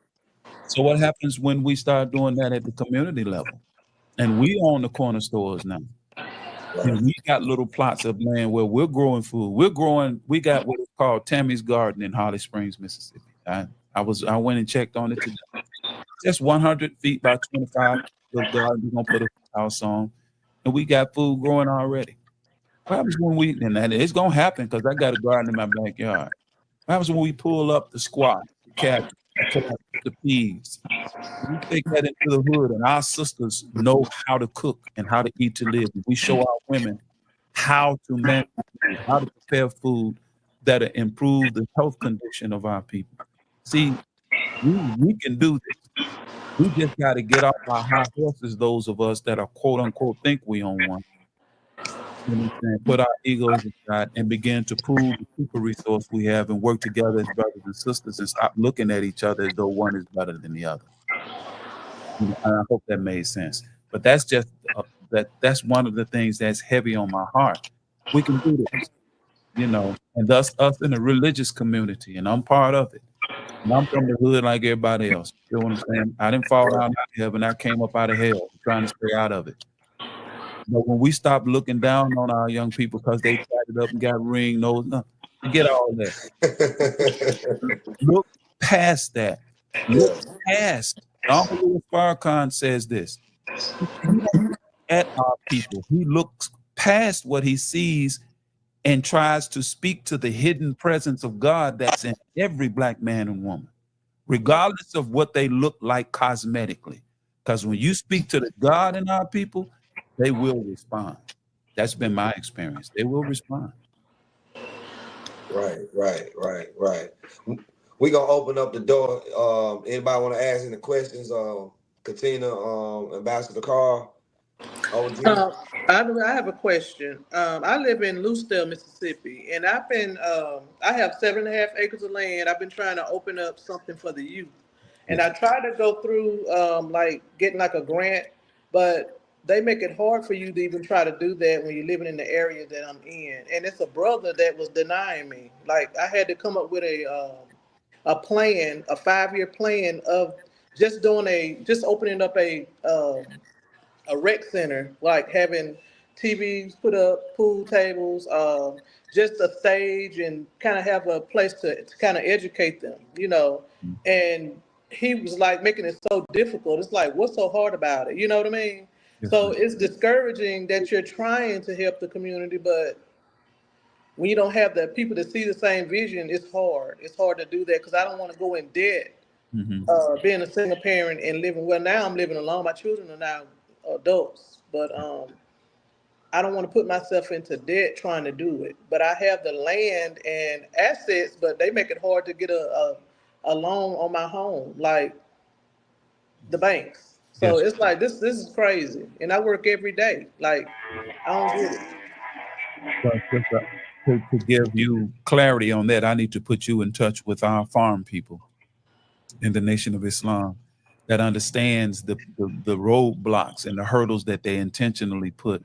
So what happens when we start doing that at the community level? And we own the corner stores now. And we got little plots of land where we're growing food. We got what is called Tammy's Garden in Holly Springs, Mississippi. I went and checked on it today. Just 100 feet by 25. Little garden we're gonna put a house on, and we got food growing already. What happens when and it's gonna happen because I got a garden in my backyard. What happens when we pull up the squash, the cabbage, the peas? We take that into the hood, and our sisters know how to cook and how to eat to live. We show our women how to manage food, how to prepare food that'll improve the health condition of our people. See, we can do this. We just got to get off our high horses, those of us that are quote unquote think we own one. You know what I'm saying? Put our egos aside and begin to prove the super resource we have and work together as brothers and sisters and stop looking at each other as though one is better than the other. You know, and I hope that made sense. But that's just that's one of the things that's heavy on my heart. We can do this, you know, and thus us in the religious community, and I'm part of it. And I'm from the hood like everybody else. You know what I'm saying? I didn't fall down out of heaven. I came up out of hell trying to stay out of it. But when we stop looking down on our young people because they tied it up and got ring nose, forget all that. Look past that. Look past. Honorable Farrakhan says this. At our people, he looks past what he sees and tries to speak to the hidden presence of God that's in every black man and woman, regardless of what they look like cosmetically. Because when you speak to the God in our people, they will respond. That's been my experience. They will respond. Right. We're gonna open up the door. Anybody want to ask any questions? Katina, Ambassador Carl, OG. I have a question. I live in Lucedale, Mississippi, and I have 7.5 acres of land. I've been trying to open up something for the youth, and I try to go through like getting like a grant, but they make it hard for you to even try to do that when you're living in the area that I'm in. And it's a brother that was denying me. Like I had to come up with a plan, a 5-year plan of just opening up a rec center, like having TVs put up, pool tables, just a stage, and kind of have a place to kind of educate them, you know. And he was like making it so difficult. It's like, what's so hard about it? You know what I mean? Yes, So sir. it's discouraging that you're trying to help the community, but when you don't have the people to see the same vision, it's hard. It's hard to do that because I don't want to go in debt. Being a single parent and living well, now I'm living alone. My children are now adults, but I don't want to put myself into debt trying to do it. But I have the land and assets, but they make it hard to get a loan on my home, like the banks. So Yes. it's like this is crazy, and I work every day. Like I don't get it. Well, to give you clarity on that, I need to put you in touch with our farm people in the Nation of Islam that understands the roadblocks and the hurdles that they intentionally put,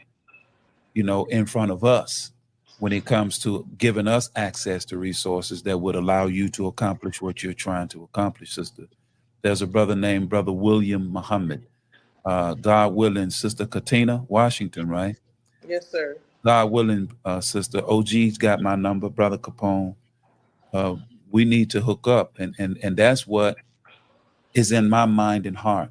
you know, in front of us when it comes to giving us access to resources that would allow you to accomplish what you're trying to accomplish, sister. There's a brother named Brother William Muhammad. God willing, Sister Katina Washington, right? Yes, sir. God willing, Sister OG's got my number, Brother Capone. We need to hook up, and that's what is in my mind and heart.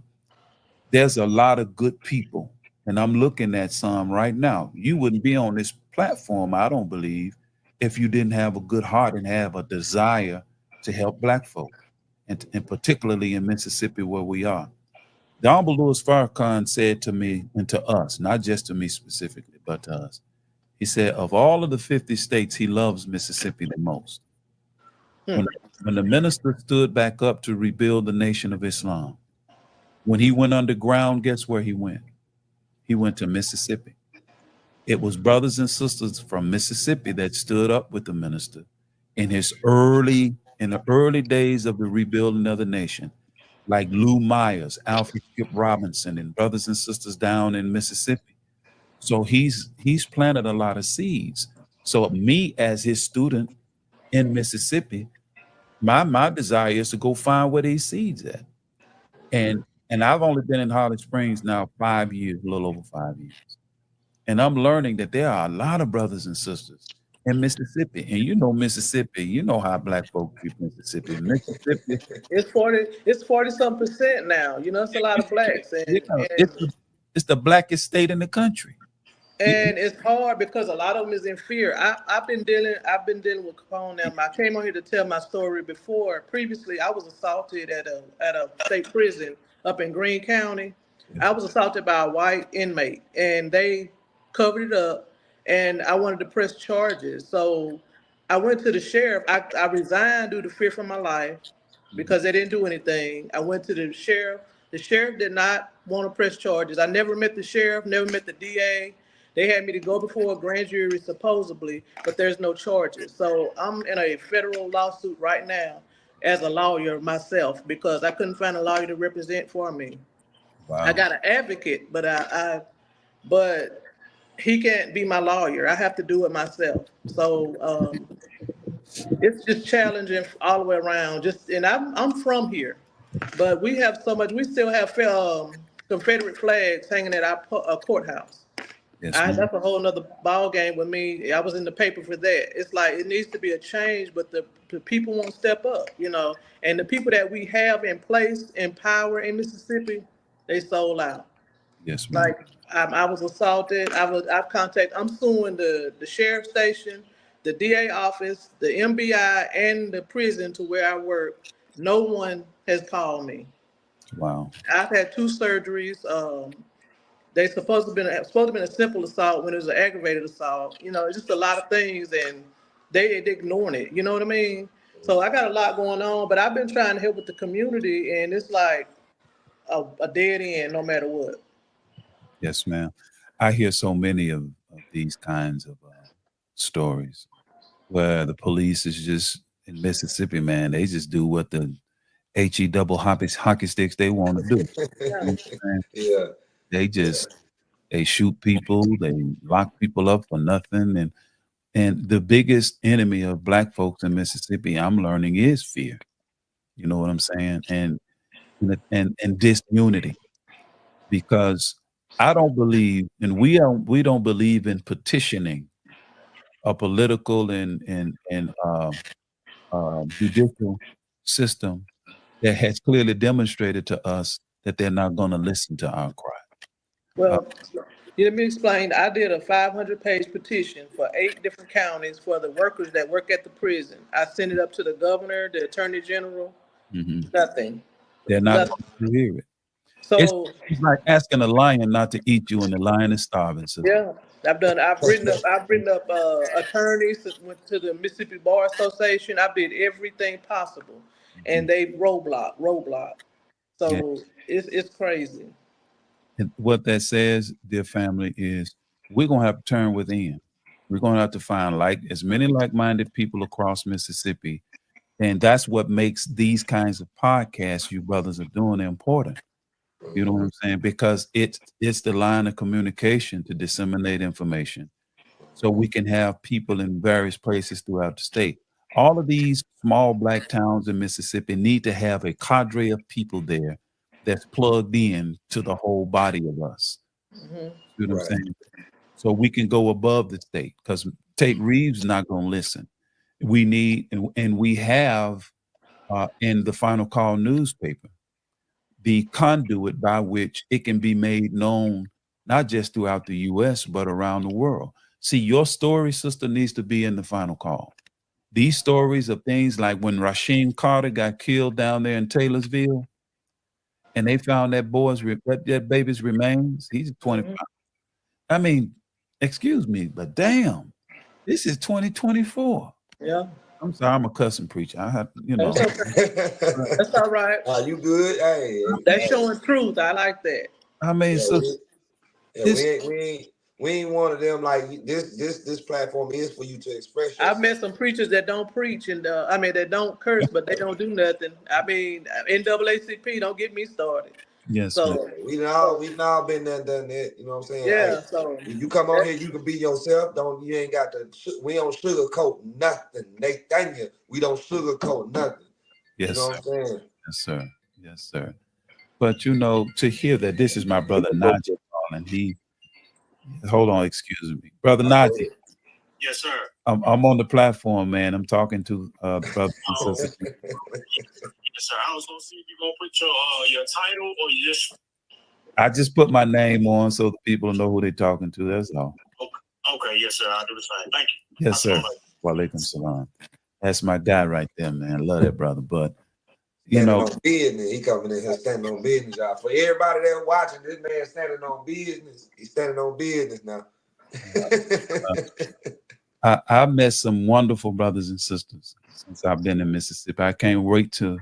There's a lot of good people, and I'm looking at some right now. You wouldn't be on this platform, I don't believe, if you didn't have a good heart and have a desire to help Black folk, and particularly in Mississippi where we are. The Honorable Louis Farrakhan said to me and to us, not just to me specifically, but to us, he said, of all of the 50 states, he loves Mississippi the most. When the minister stood back up to rebuild the Nation of Islam, when he went underground, guess where he went? He went to Mississippi. It was brothers and sisters from Mississippi that stood up with the minister in the early days of the rebuilding of the nation, like Lou Myers, Alfred Skip Robinson, and brothers and sisters down in Mississippi. So he's planted a lot of seeds. So me as his student in Mississippi, my desire is to go find where these seeds at. And I've only been in Holly Springs now 5 years, a little over 5 years. And I'm learning that there are a lot of brothers and sisters in Mississippi. And you know Mississippi, you know how black folk treat Mississippi. Mississippi, It's 40-some% now. You know, it's a lot of blacks, yeah, and it's the blackest state in the country. and it's hard because a lot of them is in fear. I've been dealing with Capone now. I came on here to tell my story before. Previously, I was assaulted at a state prison up in Greene County. I was assaulted by a white inmate, and they covered it up, and I wanted to press charges. So I went to the sheriff. I resigned due to fear for my life because they didn't do anything. I went to the sheriff. The sheriff did not want to press charges. I never met the sheriff, never met the DA. They had me to go before a grand jury supposedly, but there's no charges. So I'm in a federal lawsuit right now as a lawyer myself because I couldn't find a lawyer to represent for me. Wow. I got an advocate, but he can't be my lawyer. I have to do it myself. So it's just challenging all the way around. And I'm from here, but we have so much. We still have Confederate flags hanging at our courthouse. Yes, That's a whole nother ball game with me. I was in the paper for that. It's like it needs to be a change, but the people won't step up, you know. And the people that we have in place, in power in Mississippi, they sold out. yes, ma'am. Like I was assaulted. I'm suing the sheriff station, the DA office, the MBI, and the prison to where I work. No one has called me. Wow. I've had 2 surgeries. They supposed to have been a simple assault when it was an aggravated assault. You know, it's just a lot of things, and they ignoring it. You know what I mean? So I got a lot going on, but I've been trying to help with the community, and it's like a dead end no matter what. Yes, ma'am. I hear so many of these kinds of stories where the police is just in Mississippi, man. They just do what the HE double hockey sticks they want to do. You know what I'm saying? Yeah. They shoot people, they lock people up for nothing. And the biggest enemy of black folks in Mississippi, I'm learning, is fear. You know what I'm saying? And disunity. Because I don't believe, and we don't believe in petitioning a political and judicial system that has clearly demonstrated to us that they're not going to listen to our cry. Well, let me explain. I did a 500-page petition for 8 different counties for the workers that work at the prison. I sent it up to the governor, the attorney general. Mm-hmm. Nothing. They're not going to hear it. So it's like asking a lion not to eat you, and the lion is starving. So. yeah, I've written up attorneys, went to the Mississippi Bar Association. I did everything possible, and they roadblock. So yeah. It's crazy. And what that says, dear family, is we're gonna have to turn within. We're gonna have to find as many like-minded people across Mississippi, and that's what makes these kinds of podcasts you brothers are doing important. You know what I'm saying? Because it's the line of communication to disseminate information, so we can have people in various places throughout the state. All of these small black towns in Mississippi need to have a cadre of people there that's plugged in to the whole body of us. Mm-hmm. You know what I'm saying? So we can go above the state, because Tate Reeves is not going to listen. We need, and we have in the Final Call newspaper, the conduit by which it can be made known, not just throughout the U.S., but around the world. See, your story, sister, needs to be in the Final Call. These stories of things like when Rasheem Carter got killed down there in Taylorsville, and they found that baby's remains. He's 25. I mean, excuse me, but damn, this is 2024. Yeah. I'm sorry, I'm a cussing preacher. I have, you know. That's all right. Are you good? Hey, that's showing truth. I like that. I mean, we ain't one of them. Like this platform is for you to express yourself. I've met some preachers that don't preach, and that don't curse, but they don't do nothing. I mean, NAACP, don't get me started. Yes. So we've all been there, done that. You know what I'm saying? Yeah. Hey, so if you come on here, you can be yourself. You ain't got to. We don't sugarcoat nothing, Nathaniel. We don't sugarcoat nothing. Yes. You know what I'm saying? Yes, sir. Yes, sir. But to hear that this is my brother Najee, and Hold on, excuse me, brother Najee. Yes, sir. I'm on the platform, man. I'm talking to brothers and sisters. Yes, sir. I was gonna see if you're gonna put your title or you just. I just put my name on so the people know who they're talking to. That's all. Okay, yes, sir. I'll do the same. Thank you. Yes, sir. Walaikum salam. That's my guy right there, man. Love that brother. But you know, on business. He coming in here standing on business, y'all. For everybody that watching, this man standing on business. He's standing on business now. I met some wonderful brothers and sisters since I've been in Mississippi. I can't wait to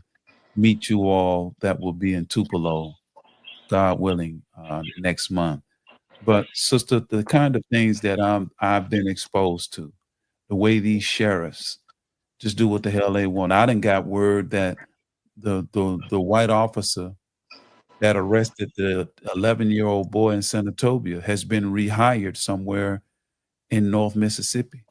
meet you all that will be in Tupelo, God willing, next month. But sister, the kind of things that I've been exposed to, the way these sheriffs just do what the hell they want. I done got word that the white officer that arrested the 11-year-old boy in Senatobia has been rehired somewhere in North Mississippi.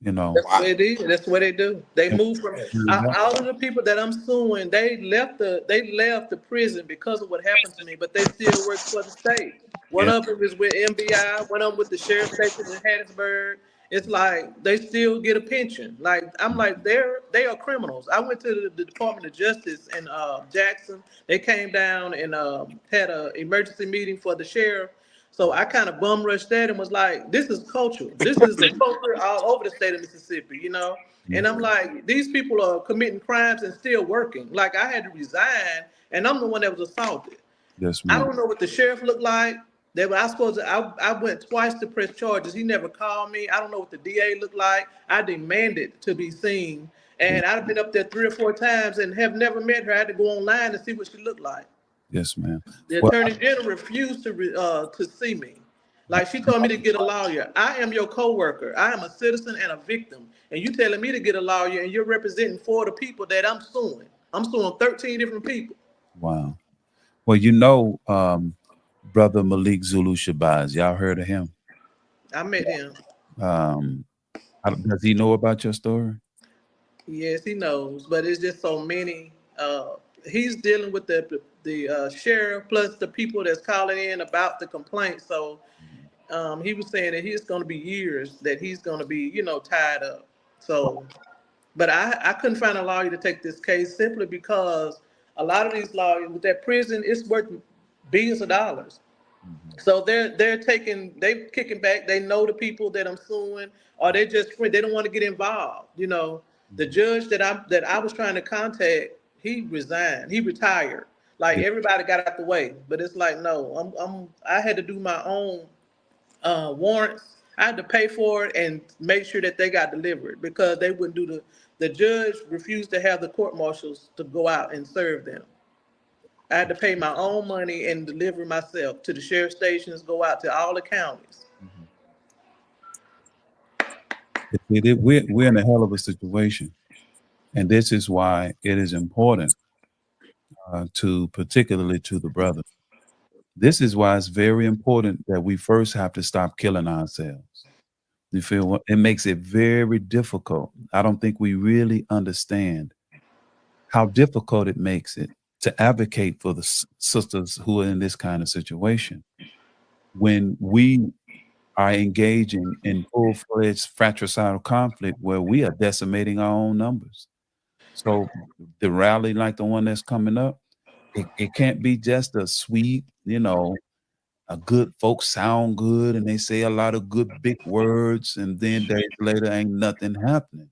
You know, That's what they do. That's what they do. They move from all of the people that I'm suing. They left the prison because of what happened to me, but they still work for the state. One of them is with MBI. One of them with the sheriff's station in Hattiesburg. It's like they still get a pension. Like I'm like they are criminals. I went to the Department of Justice in Jackson. They came down and had an emergency meeting for the sheriff. So I kind of bum rushed that and was like, this is culture. This is the culture all over the state of Mississippi, you know? And I'm like, these people are committing crimes and still working. Like I had to resign and I'm the one that was assaulted. Yes, I don't know what the sheriff looked like. I went twice to press charges. He never called me. I don't know what the DA looked like. I demanded to be seen. And I've been up there 3 or 4 times and have never met her. I had to go online and see what she looked like. Yes, ma'am. The attorney general refused to see me. Like she told me to get a lawyer. I am your coworker. I am a citizen and a victim. And you telling me to get a lawyer and you're representing 4 of the people that I'm suing. I'm suing 13 different people. Wow. Well, you know, brother Malik Zulu Shabazz, y'all heard of him? I met him. Does he know about your story? Yes, he knows, but it's just so many. He's dealing with the sheriff plus the people that's calling in about the complaint. So he was saying that it's going to be years that he's going to be, tied up. So, but I couldn't find a lawyer to take this case simply because a lot of these lawyers with that prison, it's worth billions of dollars. So they're kicking back. They know the people that I'm suing, or they don't want to get involved. The judge that I was trying to contact, he resigned. He retired. Like everybody got out the way, but it's like no. I had to do my own warrants. I had to pay for it and make sure that they got delivered because they wouldn't do the judge refused to have the court marshals to go out and serve them. I had to pay my own money and deliver myself to the sheriff stations, go out to all the counties. We're in a hell of a situation. And this is why it is important particularly to the brothers. This is why it's very important that we first have to stop killing ourselves. You feel what? It makes it very difficult. I don't think we really understand how difficult it makes it to advocate for the sisters who are in this kind of situation. When we are engaging in full-fledged fratricidal conflict where we are decimating our own numbers. So the rally like the one that's coming up, it can't be just a sweet, a good folks sound good and they say a lot of good big words and then days later ain't nothing happening.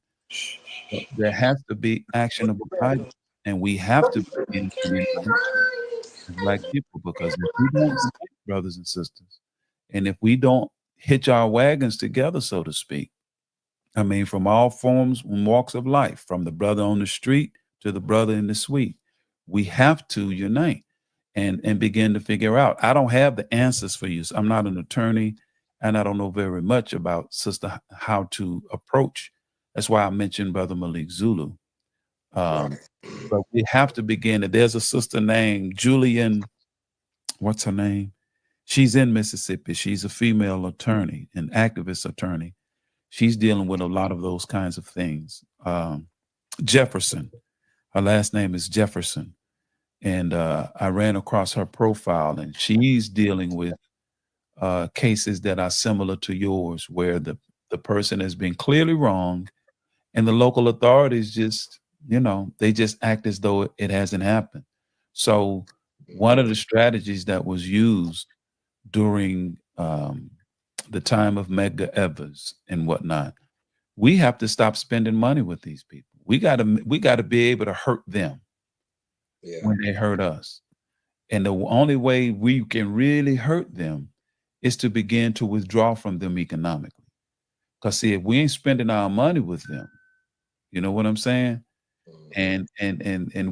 But there has to be actionable items and we have to begin to as Black people because if we don't speak, brothers and sisters, and if we don't hitch our wagons together, so to speak, I mean, from all forms and walks of life, from the brother on the street to the brother in the suite, we have to unite and begin to figure out. I don't have the answers for you. I'm not an attorney, and I don't know very much about sister how to approach. That's why I mentioned Brother Malik Zulu. But we have to begin. There's a sister named Julian. What's her name? She's in Mississippi. She's a female attorney, an activist attorney. She's dealing with a lot of those kinds of things. Jefferson. Her last name is Jefferson. And I ran across her profile and she's dealing with cases that are similar to yours, where the person has been clearly wrong, and the local authorities just, they just act as though it hasn't happened. So one of the strategies that was used during the time of Medgar Evers and whatnot, we have to stop spending money with these people. We got to be able to hurt them when they hurt us. And the only way we can really hurt them is to begin to withdraw from them economically. Because see, if we ain't spending our money with them, you know what I'm saying? And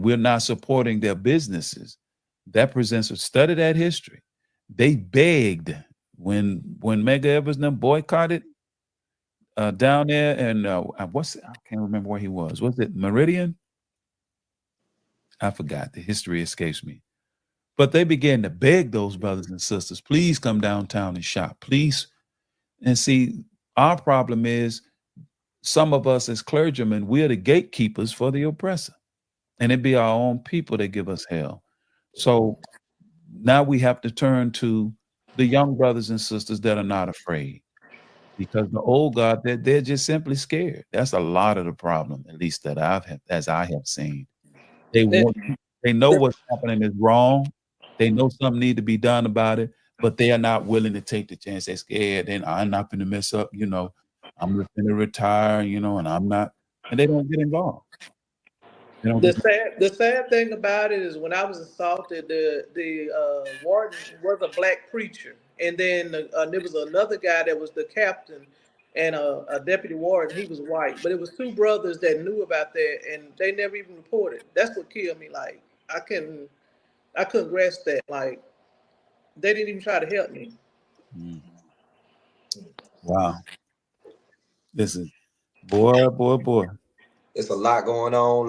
we're not supporting their businesses, that presents a study that history. They begged when Medgar Evers and them boycotted down there, and I can't remember where he was. Was it Meridian? I forgot. The history escapes me. But they began to beg those brothers and sisters, please come downtown and shop, please. And see, our problem is some of us as clergymen, we're the gatekeepers for the oppressor. And it be our own people that give us hell. So now we have to turn to the young brothers and sisters that are not afraid. Because the old God, they're just simply scared. That's a lot of the problem, at least that I have seen. They know what's happening is wrong. They know something need to be done about it, but they are not willing to take the chance. They're scared. Then I'm not going to mess up. I'm going to retire. And I'm not. And they don't get involved. The sad thing about it is when I was assaulted, the warden was a black preacher, and then there was another guy that was the captain, and a deputy warden. He was white, but it was two brothers that knew about that, and they never even reported. That's what killed me. Like I couldn't grasp that. Like they didn't even try to help me. Wow. Listen, boy. It's a lot going on.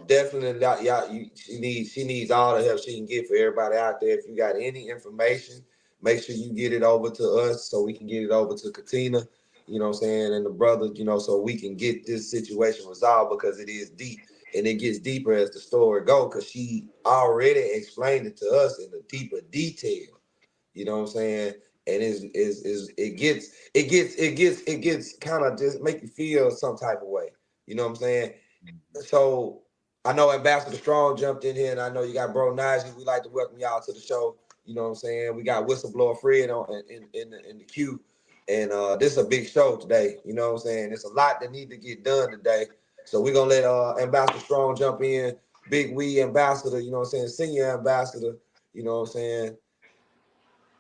Definitely, she needs all the help she can get for everybody out there. If you got any information, make sure you get it over to us so we can get it over to Katina, you know what I'm saying, and the brothers, so we can get this situation resolved, because it is deep, and it gets deeper as the story goes, because she already explained it to us in a deeper detail, you know what I'm saying. And it gets kind of just make you feel some type of way. You know what I'm saying? So I know Ambassador Strong jumped in here, and I know you got Bro Najee. We'd like to welcome y'all to the show. You know what I'm saying? We got Whistleblower Fred on in the queue. And this is a big show today. You know what I'm saying? It's a lot that need to get done today. So we're gonna let Ambassador Strong jump in. Big Wee Ambassador, you know what I'm saying? Senior Ambassador, you know what I'm saying?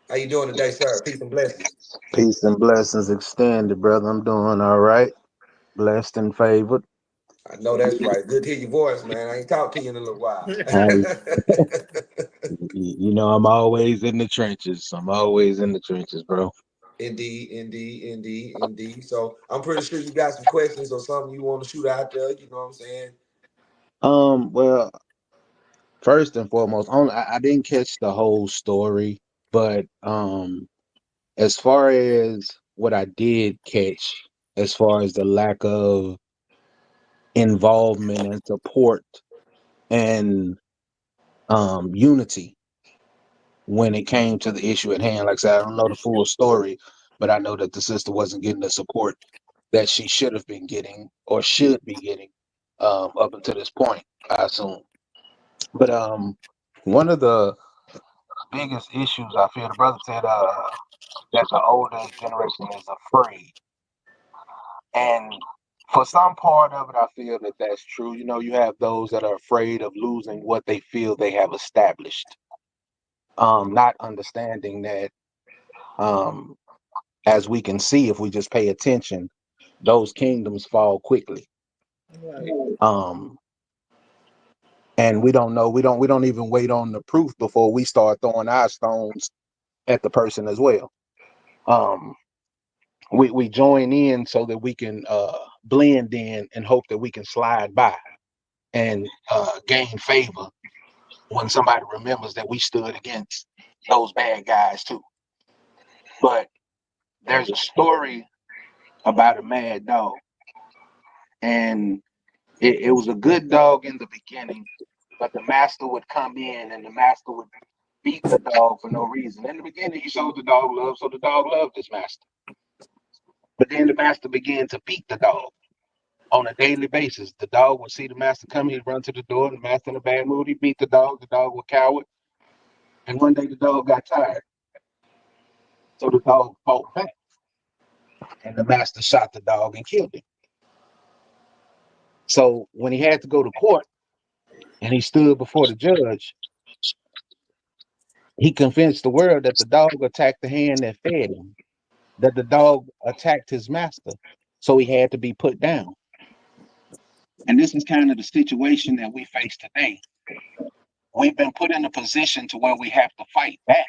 How you doing today, sir? Peace and blessings. Peace and blessings extended, brother. I'm doing all right. Blessed and favored. I know that's right. Good to hear your voice, man. I ain't talked to you in a little while. I'm always in the trenches. Bro. Indeed. So I'm pretty sure you got some questions or something you want to shoot out there. You know what I'm saying? Well, first and foremost, I didn't catch the whole story, but as far as what I did catch, as far as the lack of involvement and support and unity when it came to the issue at hand. Like I said, I don't know the full story, but I know that the sister wasn't getting the support that she should have been getting or should be getting up until this point, I assume. But one of the biggest issues I feel, the brother said that the older generation is afraid. And for some part of it, I feel that that's true. You have those that are afraid of losing what they feel they have established. Not understanding that, as we can see, if we just pay attention, those kingdoms fall quickly. Right. And we don't know. We don't even wait on the proof before we start throwing our stones at the person as well. We join in so that we can blend in and hope that we can slide by and gain favor when somebody remembers that we stood against those bad guys too. But there's a story about a mad dog, and it was a good dog in the beginning, but the master would come in and the master would beat the dog for no reason. In the beginning, he showed the dog love, so the dog loved his master. But then the master began to beat the dog on a daily basis. The dog would see the master come, he'd run to the door, the master in a bad mood, he'd beat the dog would cower. And one day the dog got tired. So the dog fought back. And the master shot the dog and killed him. So when he had to go to court and he stood before the judge, he convinced the world that the dog attacked the hand that fed him, that the dog attacked his master. So he had to be put down. And this is kind of the situation that we face today. We've been put in a position to where we have to fight back.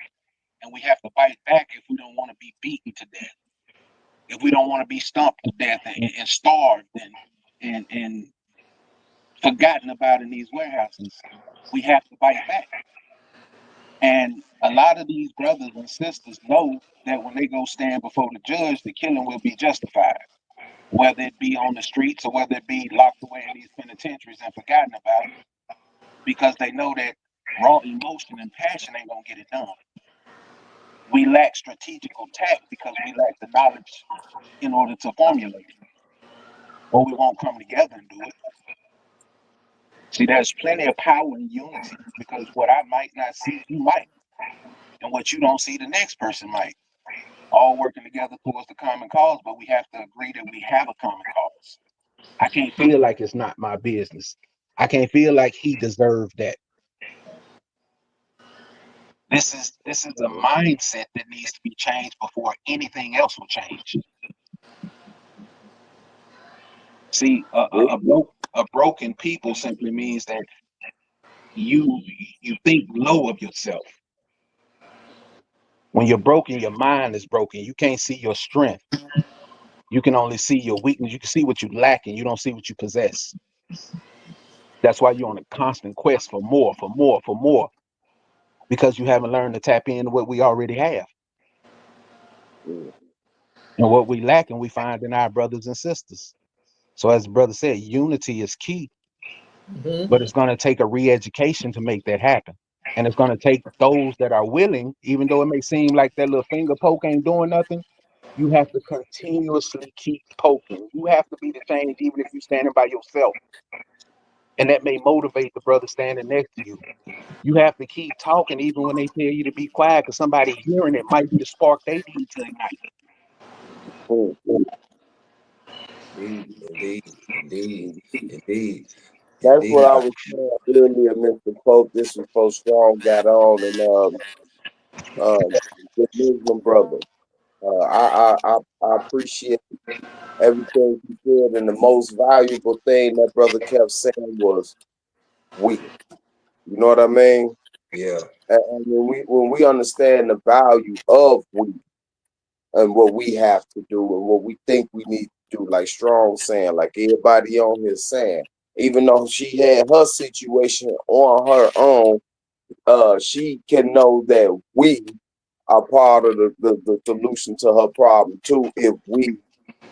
And we have to fight back if we don't want to be beaten to death. If we don't want to be stomped to death and starved and forgotten about in these warehouses, we have to fight back. And a lot of these brothers and sisters know that when they go stand before the judge, the killing will be justified, whether it be on the streets or whether it be locked away in these penitentiaries and forgotten about, because they know that raw emotion and passion ain't gonna get it done. We lack strategical tact because we lack the knowledge in order to formulate it, or we won't come together and do it. See, there's plenty of power in unity, because what I might not see, you might, and what you don't see, the next person might. All working together towards the common cause, but we have to agree that we have a common cause. I can't feel like it's not my business. I can't feel like he deserved that. This is a mindset that needs to be changed before anything else will change. See, a broken people simply means that you think low of yourself. When you're broken, your mind is broken. You can't see your strength. You can only see your weakness. You can see what you lack, and you don't see what you possess. That's why you're on a constant quest for more, because you haven't learned to tap into what we already have. And what we lack, and we find in our brothers and sisters. So as the brother said, unity is key, but it's going to take a re-education to make that happen. And it's going to take those that are willing, even though it may seem like that little finger poke ain't doing nothing, you have to continuously keep poking. You have to be the change, even if you're standing by yourself. And that may motivate the brother standing next to you. You have to keep talking, even when they tell you to be quiet, because somebody hearing it might be the spark they need to ignite. Indeed. That's what I was saying earlier, Mr. Pope. This was before Strong got on, and the Muslim brother. I appreciate everything he said, and the most valuable thing that brother kept saying was we. You know what I mean? Yeah. And when we understand the value of we and what we have to do and what we think we need to do, like Strong saying, like everybody on here saying, even though she had her situation on her own, she can know that we are part of the solution to her problem too, if we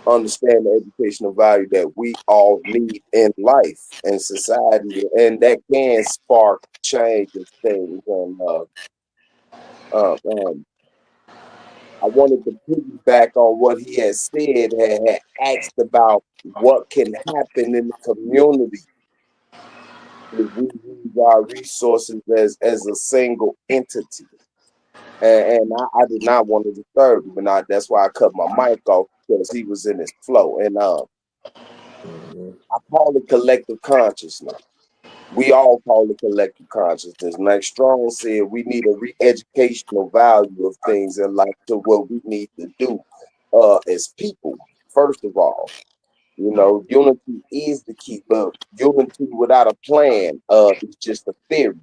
understand the educational value that we all need in life and society, and that can spark change and things. And I wanted to piggyback on what he had said, had asked about what can happen in the community if we use our resources as a single entity. And I did not want to disturb him, and that's why I cut my mic off, because he was in his flow. And I call it collective consciousness. We all call it collective consciousness. Like Strong said, we need a re-educational value of things in life to what we need to do as people. First of all, you know, unity is the key, but unity without a plan is just a theory.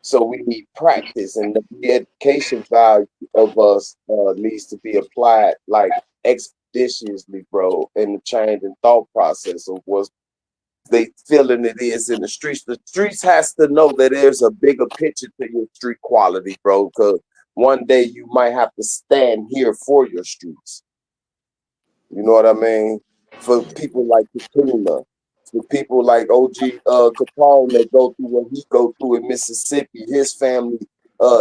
So we need practice, and the education value of us needs to be applied like expeditiously, bro, in the change in thought process of what's they feeling it is in the streets. The streets has to know that there's a bigger picture to your street quality, bro, because one day you might have to stand here for your streets. You know what I mean? For people like Katrina, for people like OG Capone that go through what he go through in Mississippi, his family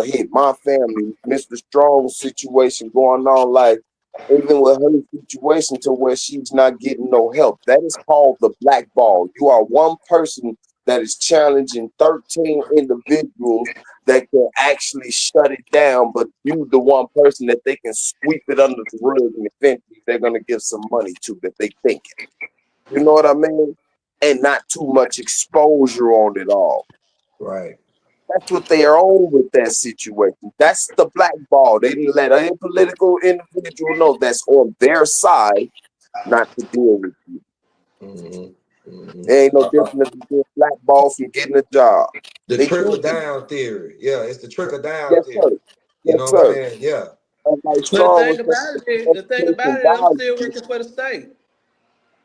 hit my family. Mr. Strong's situation going on, like even with her situation to where she's not getting no help. That is called the blackball. You are one person that is challenging 13 individuals that can actually shut it down, but you the one person that they can sweep it under the rug and eventually they're gonna give some money to that they think. You know what I mean? And not too much exposure on it all. Right. That's what they are on with that situation. That's the blackball. They didn't let any political individual know that's on their side not to deal with you. There ain't no difference between blackball from getting a job. The They trickle use it. down theory. Yeah, it's the trickle down Yes, theory. sir. You Yes, know what I'm sir. saying? Yeah. And like But the Strong was thing about it, I'm still working for the state.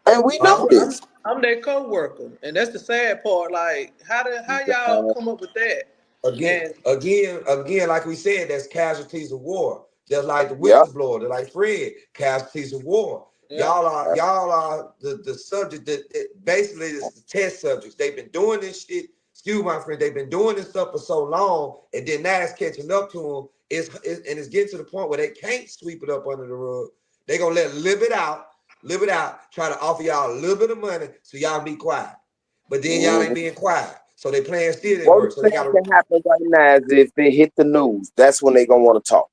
and we know this. I'm their co-worker, and that's the sad part. Like, how y'all come up with that? Again, like we said, that's casualties of war. Just like the Yeah. whistleblower, just like Fred, casualties of war. Yeah. Y'all are the subject that basically is the test subjects. They've been doing this shit. Excuse my friend, they've been doing this stuff for so long, and then now it's catching up to them. It's getting to the point where they can't sweep it up under the rug. They're gonna live it out, try to offer y'all a little bit of money so y'all be quiet. But then y'all ain't being quiet. So they playing still at work. Worst So they thing gotta can happen right now is if they hit the news. That's when they gonna want to talk.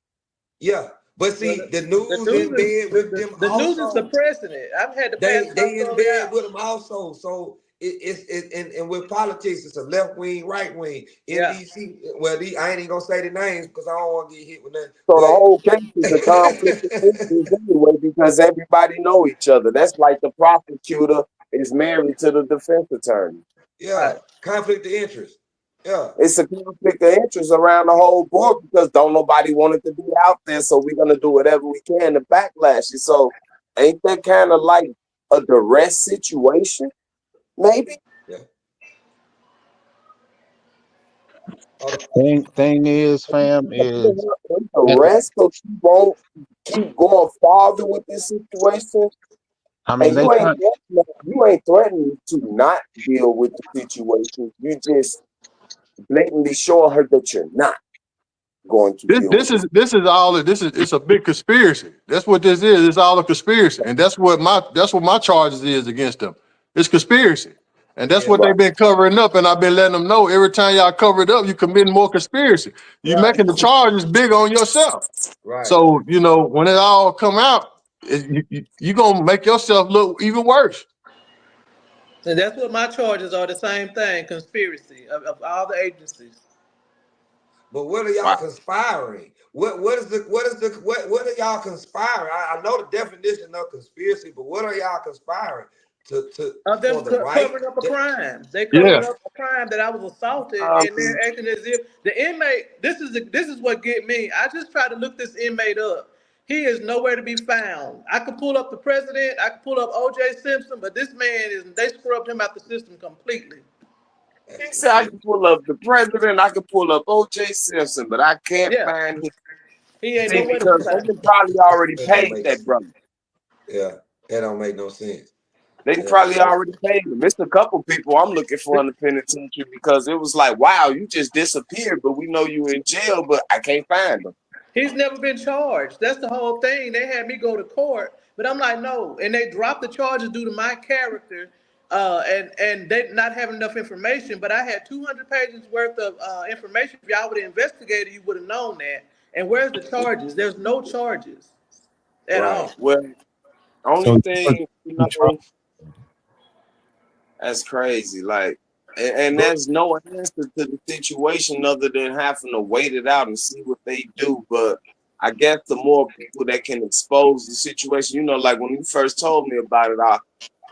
Yeah. But see, the news in bed with them the also. news is suppressing it. I've had to pass They in bed out. with them also. So and with politics, it's a left wing, right wing. NDC, well, I ain't even gonna say the names because I don't want to get hit with that. So the whole case is a conflict of interest anyway because everybody know each other. That's like the prosecutor is married to the defense attorney. Yeah, conflict of interest. Yeah. It's a conflict of interest around the whole board because don't nobody want it to be out there. So we're gonna do whatever we can to backlash it. So ain't that kind of like a duress situation? Maybe. Yeah. Thing is, fam, is duress so she won't keep going farther with this situation. I mean, and you ain't threatening to not deal with the situation. You just blatantly showing her that you're not going to deal with it. It's a big conspiracy. That's what this is. It's all a conspiracy, and that's what my charges is against them. It's conspiracy, and that's what they've been covering up. And I've been letting them know every time y'all cover it up, you committing more conspiracy. You making the charges big on yourself. Right. So when it all come out, you gonna make yourself look even worse. And that's what my charges are. The same thing, conspiracy of all the agencies. But what are y'all conspiring? What are y'all conspiring? I know the definition of conspiracy, but what are y'all conspiring to them covering up a crime? They covered up a crime that I was assaulted, and they're acting as if the inmate. This is what get me. I just tried to look this inmate up. He is nowhere to be found. I could pull up the president. I could pull up O.J. Simpson, but this man they scrubbed him out the system completely. He said I can pull up the president, I can pull up O.J. Simpson, but I can't find him. He ain't nowhere to because they probably already paid that brother. Yeah, that don't make no sense. They probably already paid him. It's a couple people I'm looking for in the penitentiary because it was like, wow, you just disappeared, but we know you in jail, but I can't find him. He's never been charged. That's the whole thing. They had me go to court, but I'm like, no. And they dropped the charges due to my character and they not having enough information. But I had 200 pages worth of information. If y'all would have investigated, you would have known that. And where's the charges? There's no charges at all. Well, only thing, that's crazy. Like, and there's no answer to the situation other than having to wait it out and see what they do. But I guess the more people that can expose the situation, like when you first told me about it, I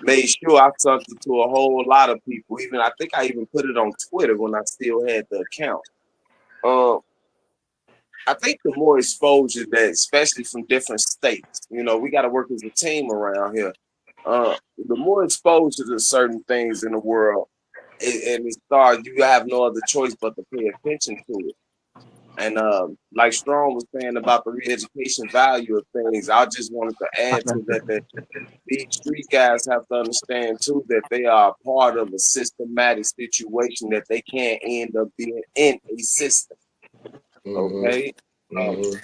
made sure I sent it to a whole lot of people. I think I even put it on Twitter when I still had the account. I think the more exposure that, especially from different states, we got to work as a team around here. The more exposure to certain things in the world, and you have no other choice but to pay attention to it. And like Strong was saying about the re-education value of things, I just wanted to add to that these street guys have to understand too that they are part of a systematic situation that they can't end up being in a system. Okay, Mhm.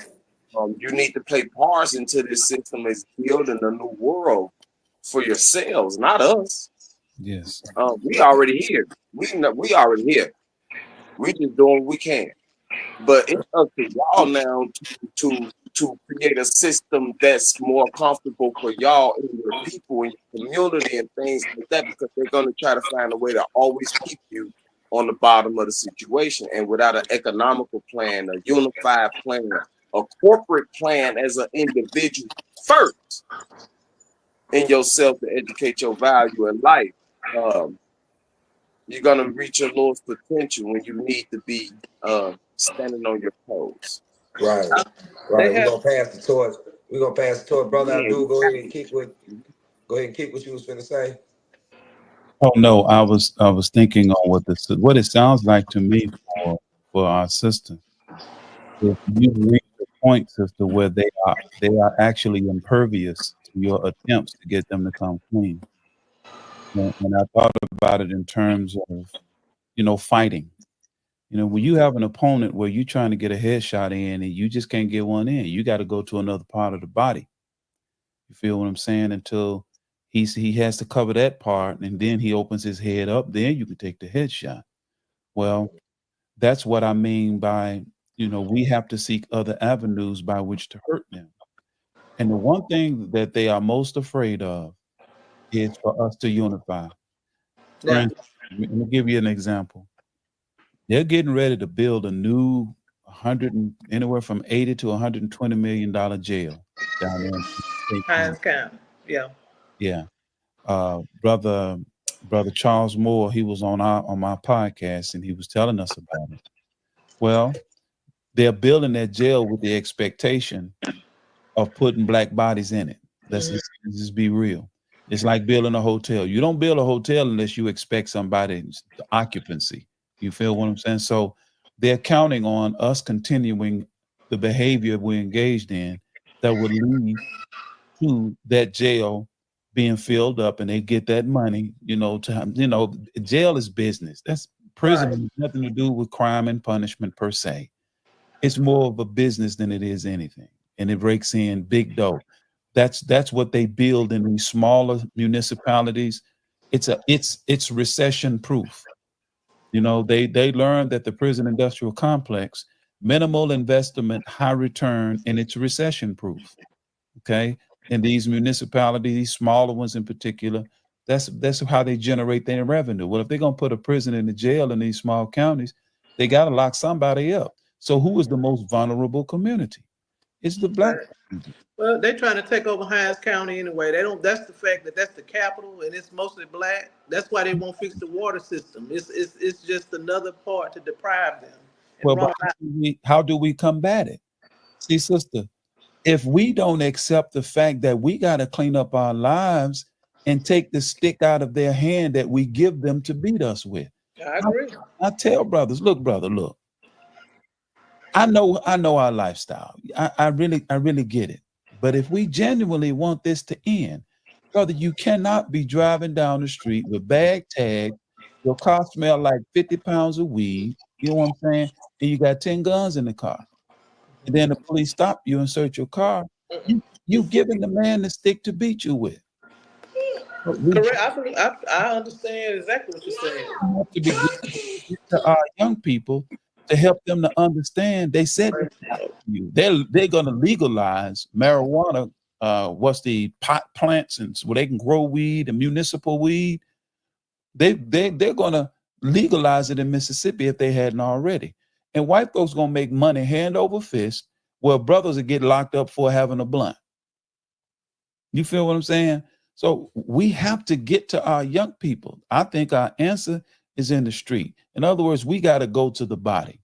you need to play parts into this system as building a new world for yourselves, not us. Yes. We already here. We already here. We just doing what we can. But it's up to y'all now to create a system that's more comfortable for y'all and your people and your community and things like that, because they're gonna try to find a way to always keep you on the bottom of the situation. And without an economical plan, a unified plan, a corporate plan as an individual first in yourself to educate your value in life, you're gonna reach your lowest potential when you need to be standing on your toes. Right. They Right. We're have gonna pass the torch. We're gonna pass the torch, brother. Yeah, Abdul, go ahead and kick what you was finna say. Oh no, I was thinking on what it sounds like to me for our sister. If you reach a point, sister, where they are actually impervious to your attempts to get them to come clean. And I thought about it in terms of, fighting. When you have an opponent where you're trying to get a headshot in and you just can't get one in, you got to go to another part of the body. You feel what I'm saying? Until he has to cover that part, and then he opens his head up, then you can take the headshot. Well, that's what I mean by, we have to seek other avenues by which to hurt them. And the one thing that they are most afraid of is for us to unify. For yeah. instance, let me give you an example. They're getting ready to build a new anywhere from 80 to $120 million jail down there in State County. Hines County. Yeah. Yeah. Brother Charles Moore, he was on my podcast and he was telling us about it. Well, they're building that jail with the expectation of putting black bodies in it. Let's just be real. It's like building a hotel. You don't build a hotel unless you expect somebody's occupancy. You feel what I'm saying? So they're counting on us continuing the behavior we're engaged in that would lead to that jail being filled up, and they get that money, jail is business. That's prison has nothing to do with crime and punishment per se. It's more of a business than it is anything. And it breaks in big dough. That's what they build in these smaller municipalities. It's recession proof. They learned that the prison industrial complex, minimal investment, high return, and it's recession proof. Okay. In these municipalities, these smaller ones in particular, that's how they generate their revenue. Well, if they're gonna put a prison in the jail in these small counties, they gotta lock somebody up. So who is the most vulnerable community? It's the black community. Well, they're trying to take over Hines County anyway. They don't. That's the fact that that's the capital and it's mostly black. That's why they won't fix the water system. It's just another part to deprive them. And Well, but run out. how do we combat it? See, sister, if we don't accept the fact that we got to clean up our lives and take the stick out of their hand that we give them to beat us with. I agree. I tell brothers, look, brother, look. I know our lifestyle. I really get it. But if we genuinely want this to end, brother, you cannot be driving down the street with bag tags, your car smell like 50 pounds of weed, you know what I'm saying? And you got 10 guns in the car. And then the police stop you and search your car. You giving the man the stick to beat you with. Correct. I understand exactly what you're saying. We have to be good to our young people to help them to understand. They said you. They're going to legalize marijuana. What's the pot plants and where they can grow weed and municipal weed. They're going to legalize it in Mississippi if they hadn't already. And white folks going to make money hand over fist, where brothers will get locked up for having a blunt. You feel what I'm saying? So we have to get to our young people. I think our answer is in the street. In other words, we got to go to the body.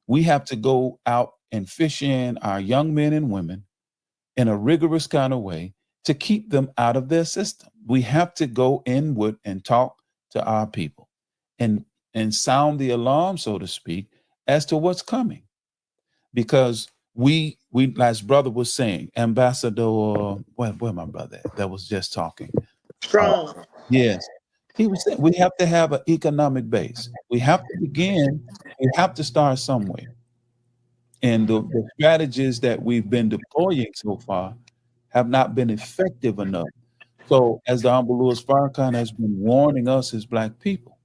We have to go out and fish in our young men and women in a rigorous kind of way to keep them out of their system. We have to go inward and talk to our people and sound the alarm, so to speak, as to what's coming. Because we as brother was saying, Ambassador, where my brother that was just talking? Strong. Yes. He was saying we have to have an economic base. We have to begin, we have to start somewhere. And the strategies that we've been deploying so far have not been effective enough. So, as the Honorable Louis Farrakhan has been warning us as Black people,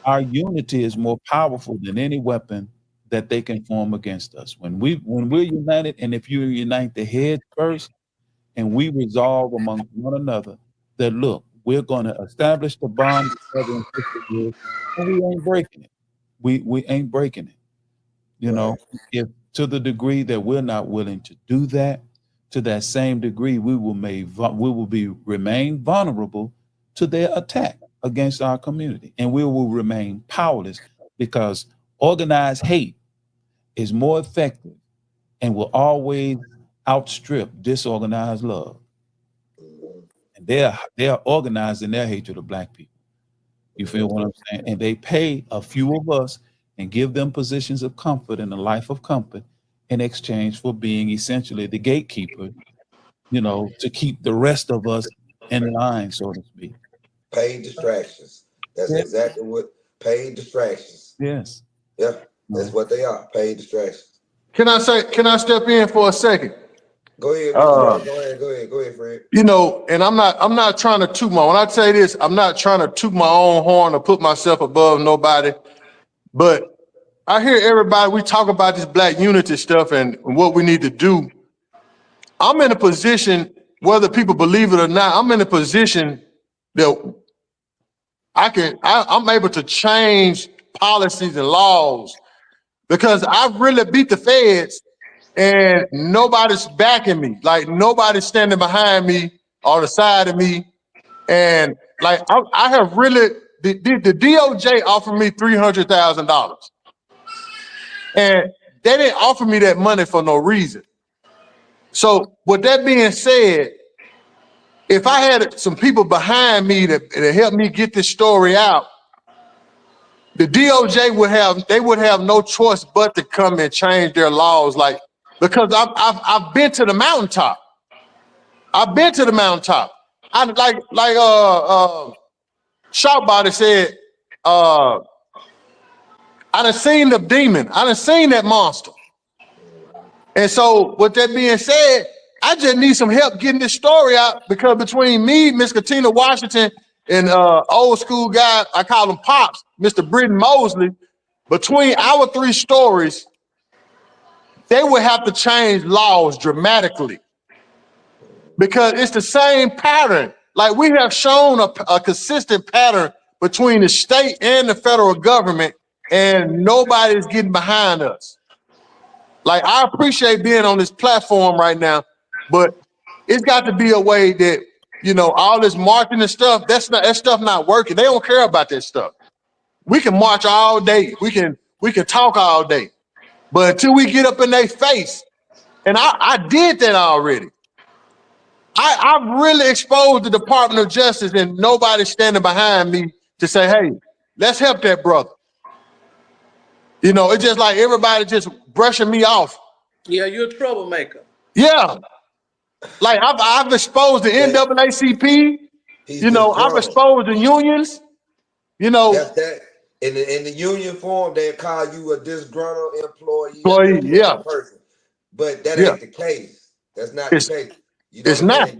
our unity is more powerful than any weapon that they can form against us. When we're united, and if you unite the head first, and we resolve among one another that look, we're going to establish the bond of brother and sisterhood, and we ain't breaking it. We ain't breaking it. You know, if to the degree that we're not willing to do that, to that same degree, we will remain vulnerable to their attack against our community, and we will remain powerless because organized hate is more effective and will always outstrip disorganized love. And they're organized in their hatred of Black people. You feel what I'm saying? And they pay a few of us and give them positions of comfort and a life of comfort in exchange for being essentially the gatekeeper, you know, to keep the rest of us in line, so to speak. Paid distractions. That's exactly what paid distractions. Yes. Yeah, that's what they are. Paid distractions. Can I step in for a second? Go ahead, go ahead, Fred. You know, and I'm not trying to toot when I say this, I'm not trying to toot my own horn or put myself above nobody, but I hear everybody, we talk about this Black unity stuff and what we need to do. I'm in a position, whether people believe it or not, I'm in a position that I'm able to change policies and laws because I really beat the feds and nobody's backing me. Like nobody's standing behind me or the side of me. And like, I have really, the DOJ offered me $300,000. And they didn't offer me that money for no reason. So with that being said, if I had some people behind me that help me get this story out, the DOJ would have no choice but to come and change their laws. Like, because I've been to the mountaintop. I've been to the mountaintop. I like Shotbody said, I done seen the demon. I done seen that monster. And so with that being said, I just need some help getting this story out because between me, Miss Katina Washington, and old school guy, I call him Pops, Mr. Britton Mosley, between our three stories, they would have to change laws dramatically because it's the same pattern. Like we have shown a consistent pattern between the state and the federal government and nobody's getting behind us. Like I appreciate being on this platform right now, but it's got to be a way that, you know, all this marching and stuff, that stuff not working. They don't care about that stuff. We can march all day. We can talk all day. But until we get up in their face, and I did that already. I've really exposed the Department of Justice and nobody's standing behind me to say, hey, let's help that brother. You know, it's just like everybody just brushing me off. Yeah, you're a troublemaker. Yeah. Like I've exposed the NAACP, you know, I've exposed the unions, you know. That's that. In the union form, they call you a disgruntled employee yeah. person. But that ain't the case. That's not the case. You know it's not.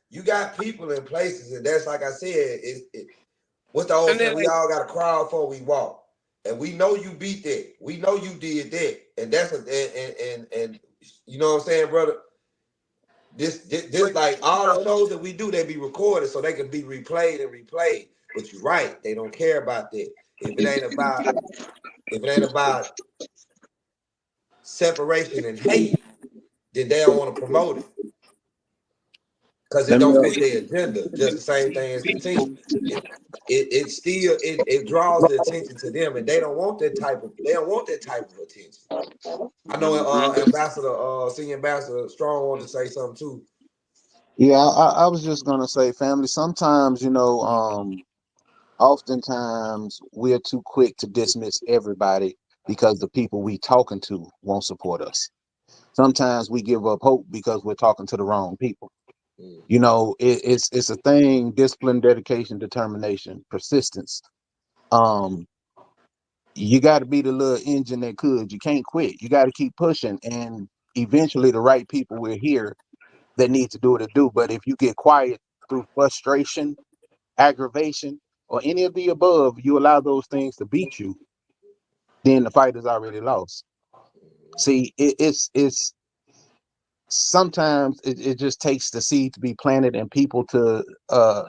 You got people in places, and that's like I said, what's the old saying? We all got a crowd before we walk. And we know you beat that. We know you did that. And that's and you know what I'm saying, brother? This like all the shows that we do, they be recorded so they can be replayed and replayed. But you're right, they don't care about that. If it ain't about separation and hate, then they don't want to promote it. Because it don't fit their agenda. Just the same thing as the team. It draws the attention to them, and they don't want that type of attention. I know Senior Ambassador Strong wanted to say something too. Yeah, I was just gonna say, family, sometimes, you know, oftentimes we're too quick to dismiss everybody because the people we talking to won't support us. Sometimes we give up hope because we're talking to the wrong people. You know, it's a thing: discipline, dedication, determination, persistence. you got to be the little engine that could. You can't quit. You got to keep pushing, and eventually the right people will hear that need to do what it do. But if you get quiet through frustration, aggravation, or any of the above, you allow those things to beat you, then the fight is already lost. See, it's sometimes it just takes the seed to be planted and people to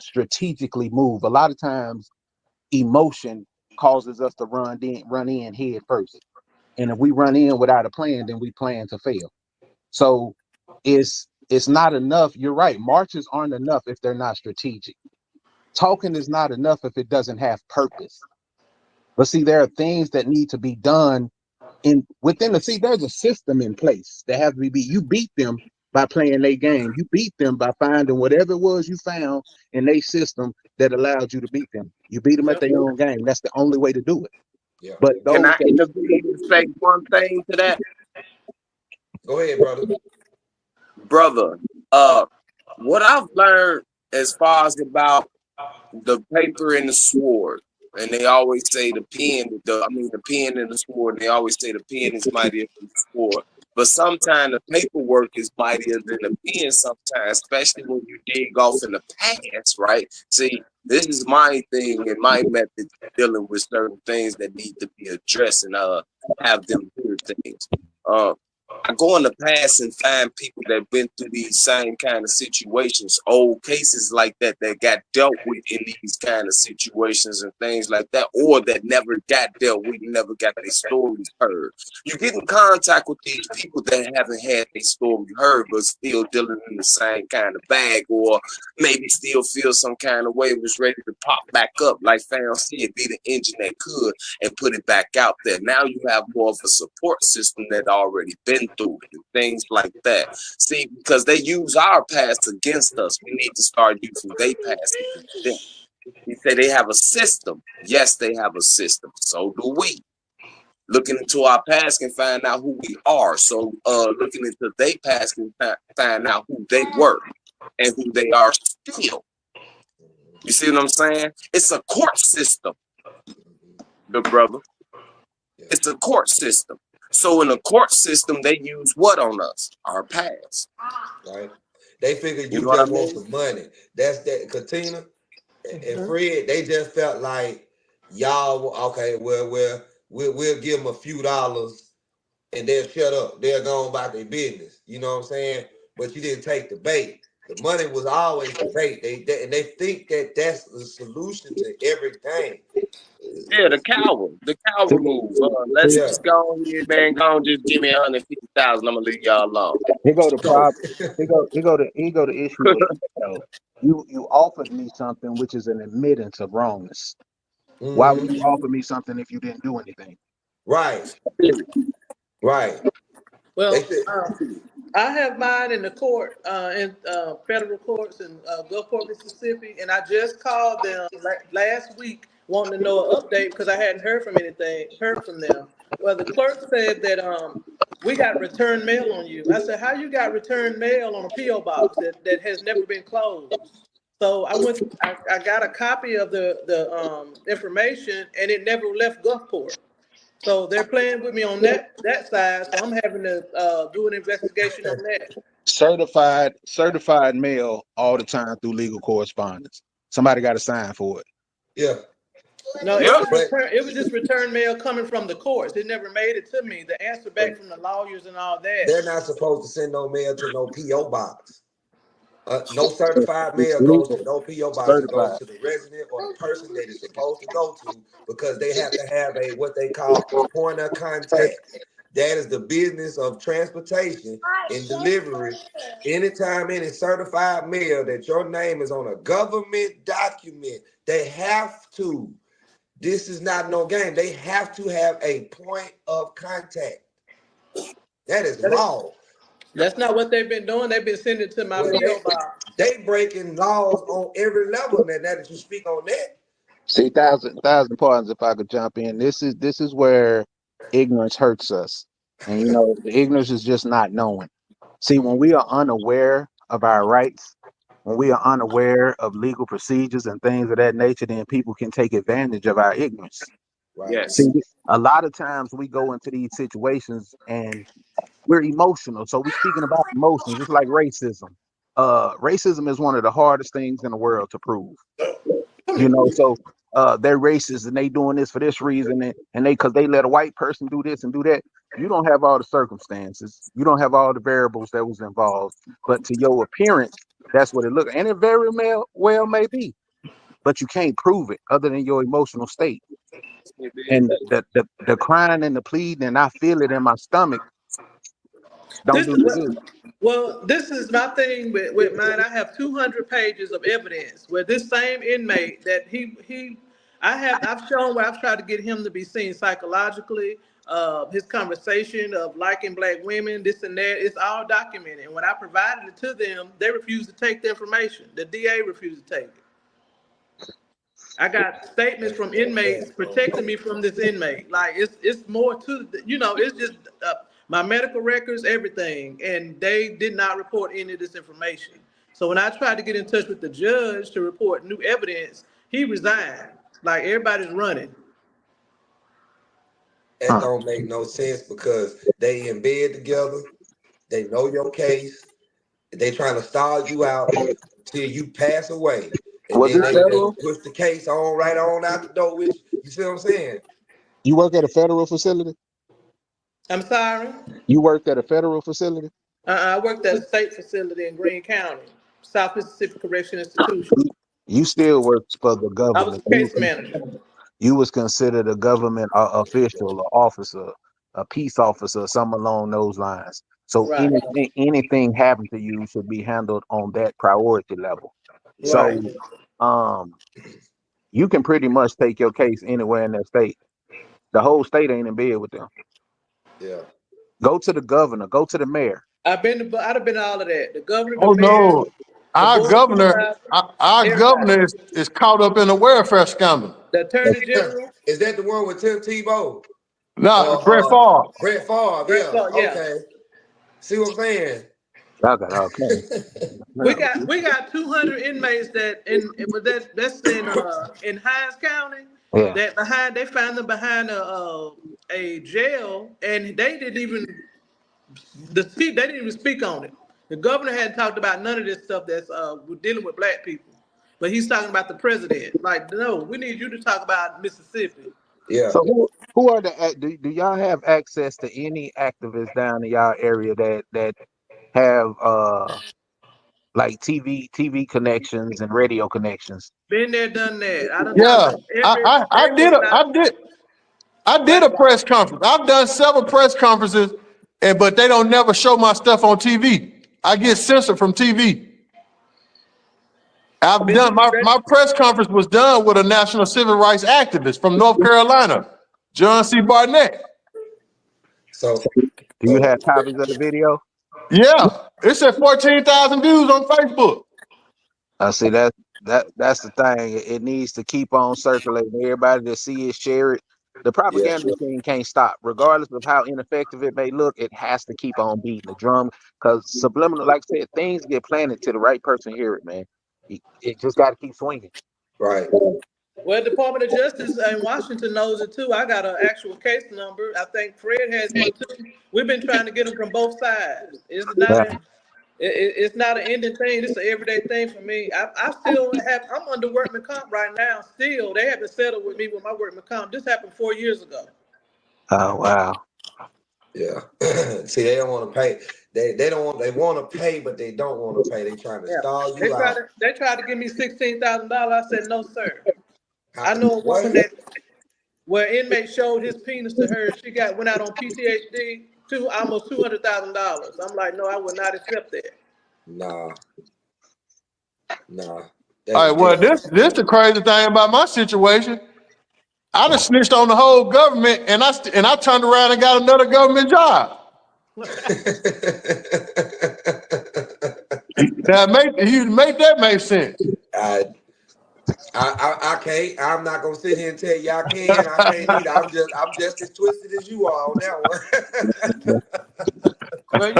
strategically move. A lot of times emotion causes us to run in head first. And if we run in without a plan, then we plan to fail. So it's not enough. You're right. Marches aren't enough if they're not strategic. Talking is not enough if it doesn't have purpose. But see, there are things that need to be done within there's a system in place that has to be. You beat them by playing their game. You beat them by finding whatever it was you found in their system that allowed you to beat them. You beat them at their own game. That's the only way to do it. Yeah. But those Can I intervene and say one thing to that? Go ahead, brother. Brother, what I've learned as far as about the paper and the sword, and they always say the pen and the sword, and they always say the pen is mightier than the sword. But sometimes the paperwork is mightier than the pen sometimes, especially when you dig off in the past, right? See, this is my thing and my method dealing with certain things that need to be addressed and have them hear things. I go in the past and find people that been through these same kind of situations, old cases like that got dealt with in these kind of situations and things like that, or that never got dealt with, never got their stories heard. You get in contact with these people that haven't had their story heard, but still dealing in the same kind of bag, or maybe still feel some kind of way, was ready to pop back up, like Fam said, be the engine that could and put it back out there. Now you have more of a support system that already been through it and things like that. See, because they use our past against us, we need to start using their past against them. You say they have a system. Yes, they have a system. So do we. Looking into our past can find out who we are. So looking into their past can find out who they were and who they are still. You see what I'm saying? It's a court system, good brother. It's a court system. So in a court system, they use what on us? Our past. Right. They figured you You know what just I want mean? some money. That's that. Katina and Fred, they just felt like y'all, okay, well, we'll give them a few dollars and they'll shut up. They'll go on about their business. You know what I'm saying? But you didn't take the bait. The money was always the bait. And they think that that's the solution to everything. Yeah, the coward move. Let's Yeah. just go on here, man. Go on, just give me 150,000. I'm gonna leave y'all alone. Here go the So, problem. Here go the issue with ego. You offered me something which is an admittance of wrongness. Why would you offer me something if you didn't do anything? right. Right. Well, They said, I have mine in the court, in federal courts in Gulfport, Mississippi, and I just called them last week wanting to know an update because I hadn't heard from them. Well, the clerk said that we got return mail on you. I said, how you got return mail on a P.O. box that has never been closed? So I got a copy of the information, and it never left Gulfport. So they're playing with me on that side. So I'm having to do an investigation on that. Certified mail all the time through legal correspondence. Somebody got to sign for it. yeah. No, Yeah. it was just return mail coming from the courts. It never made it to me. The answer back from the lawyers and all They're that. not supposed to send no mail to no P.O. box. No certified mail It's goes to legal. no P.O. box. It goes Certified. to the resident or the person that is supposed to go to because they have to have a what they call a point of contact. That is the business of transportation and delivery. Anytime any certified mail that your name is on a government document, they have to. This is not no game. They have to have a point of contact. That is law. That's not what they've been doing. They've been sending it to my Well, P.O. box. they breaking laws on every level. Now that you speak on that, See, thousand pardons if I could jump in. This is where ignorance hurts us, and the ignorance is just not knowing. See, when we are unaware of our rights, when we are unaware of legal procedures and things of that nature, then people can take advantage of our ignorance. Right. Yes. See, a lot of times we go into these situations and we're emotional. So we're speaking about emotions. It's like racism. Racism is one of the hardest things in the world to prove. You know, so they're racist and they doing this for this reason, and they because they let a white person do this and do that. You don't have all the circumstances. You don't have all the variables that was involved. But to your appearance, that's what it looks. And it very well may be, but you can't prove it other than your emotional state. And the crying and the pleading, and I feel it in my stomach. Don't This do is you what, good. well, this is my thing with mine. I have 200 pages of evidence where this same inmate that I've shown where I've tried to get him to be seen psychologically. His conversation of liking black women, this and that, it's all documented. And when I provided it to them, they refused to take the information. The DA refused to take it. I got statements from inmates protecting me from this inmate. Like it's more to it's just my medical records, everything, and they did not report any of this information. So when I tried to get in touch with the judge to report new evidence, he resigned. Like everybody's running. That don't make no sense because they in bed together. They know your case. They trying to stall you out till you pass away. And Was then this they federal? just push the case on right on out the door with you. You see what I'm saying? You work at a federal facility? I'm sorry. You worked at a federal facility? I worked at a state facility in Greene County, South Mississippi Correction Institution. You still work for the I was government. the case manager. You was considered a government official, or officer, a peace officer, something along those lines. So Right. anything happen to you should be handled on that priority level. Right. So you can pretty much take your case anywhere in that state. The whole state ain't in bed with them. Yeah. Go to the governor, go to the mayor. I'd have been to all of that. The governor, Oh the mayor, no, our board governor, supervisor, our everybody. governor is caught up in a welfare scandal. The attorney general. Is that the one with Tim Tebow? No, Brett Favre. Brett Favre, Brett yeah. Favre, yeah. Okay. See what I'm saying? Y'all got all kinds. We got 200 inmates that's in Hines County. Yeah. They found them behind a jail, and they didn't even speak on it. The governor hadn't talked about none of this stuff that's we're dealing with black people, but he's talking about the president. Like, no, we need you to talk about Mississippi. Yeah. So who are the do y'all have access to any activists down in y'all area that have like TV connections and radio connections? Been there, done that. I did a press conference. I've done several press conferences, but they don't never show my stuff on TV. I get censored from TV. I've done my press conference was done with a national civil rights activist from North Carolina, John C. Barnett. So Do you have copies of the video? Yeah, it's at 14,000 views on Facebook. I see that's the thing. It needs to keep on circulating. Everybody to see it, share it. The propaganda machine can't stop, regardless of how ineffective it may look. It has to keep on beating the drum because subliminal, like I said, things get planted to the right person hear it, man. It just got to keep swinging. right. Well, the Department of Justice in Washington knows it too. I got an actual case number. I think Fred has one too. We've been trying to get them from both sides. It's not an ending thing. It's an everyday thing for me. I'm under workman comp right now. Still, they haven't settled with me with my workman comp. This happened 4 years ago. Oh wow. Yeah. See, they don't want to pay. They want to pay, but they don't want to pay. They trying to stall you out. They tried to give me $16,000. I said, no, sir. I know a woman where an inmate showed his penis to her. She went out on PTSD to almost $200,000. I'm like, no, I would not accept that. Nah. All right, well, this the crazy thing about my situation. I done snitched on the whole government, and I turned around and got another government job. Now, make that make sense. I can't. I'm not gonna sit here and tell you I can. I can't either. I'm just as twisted as you are on that one. Well,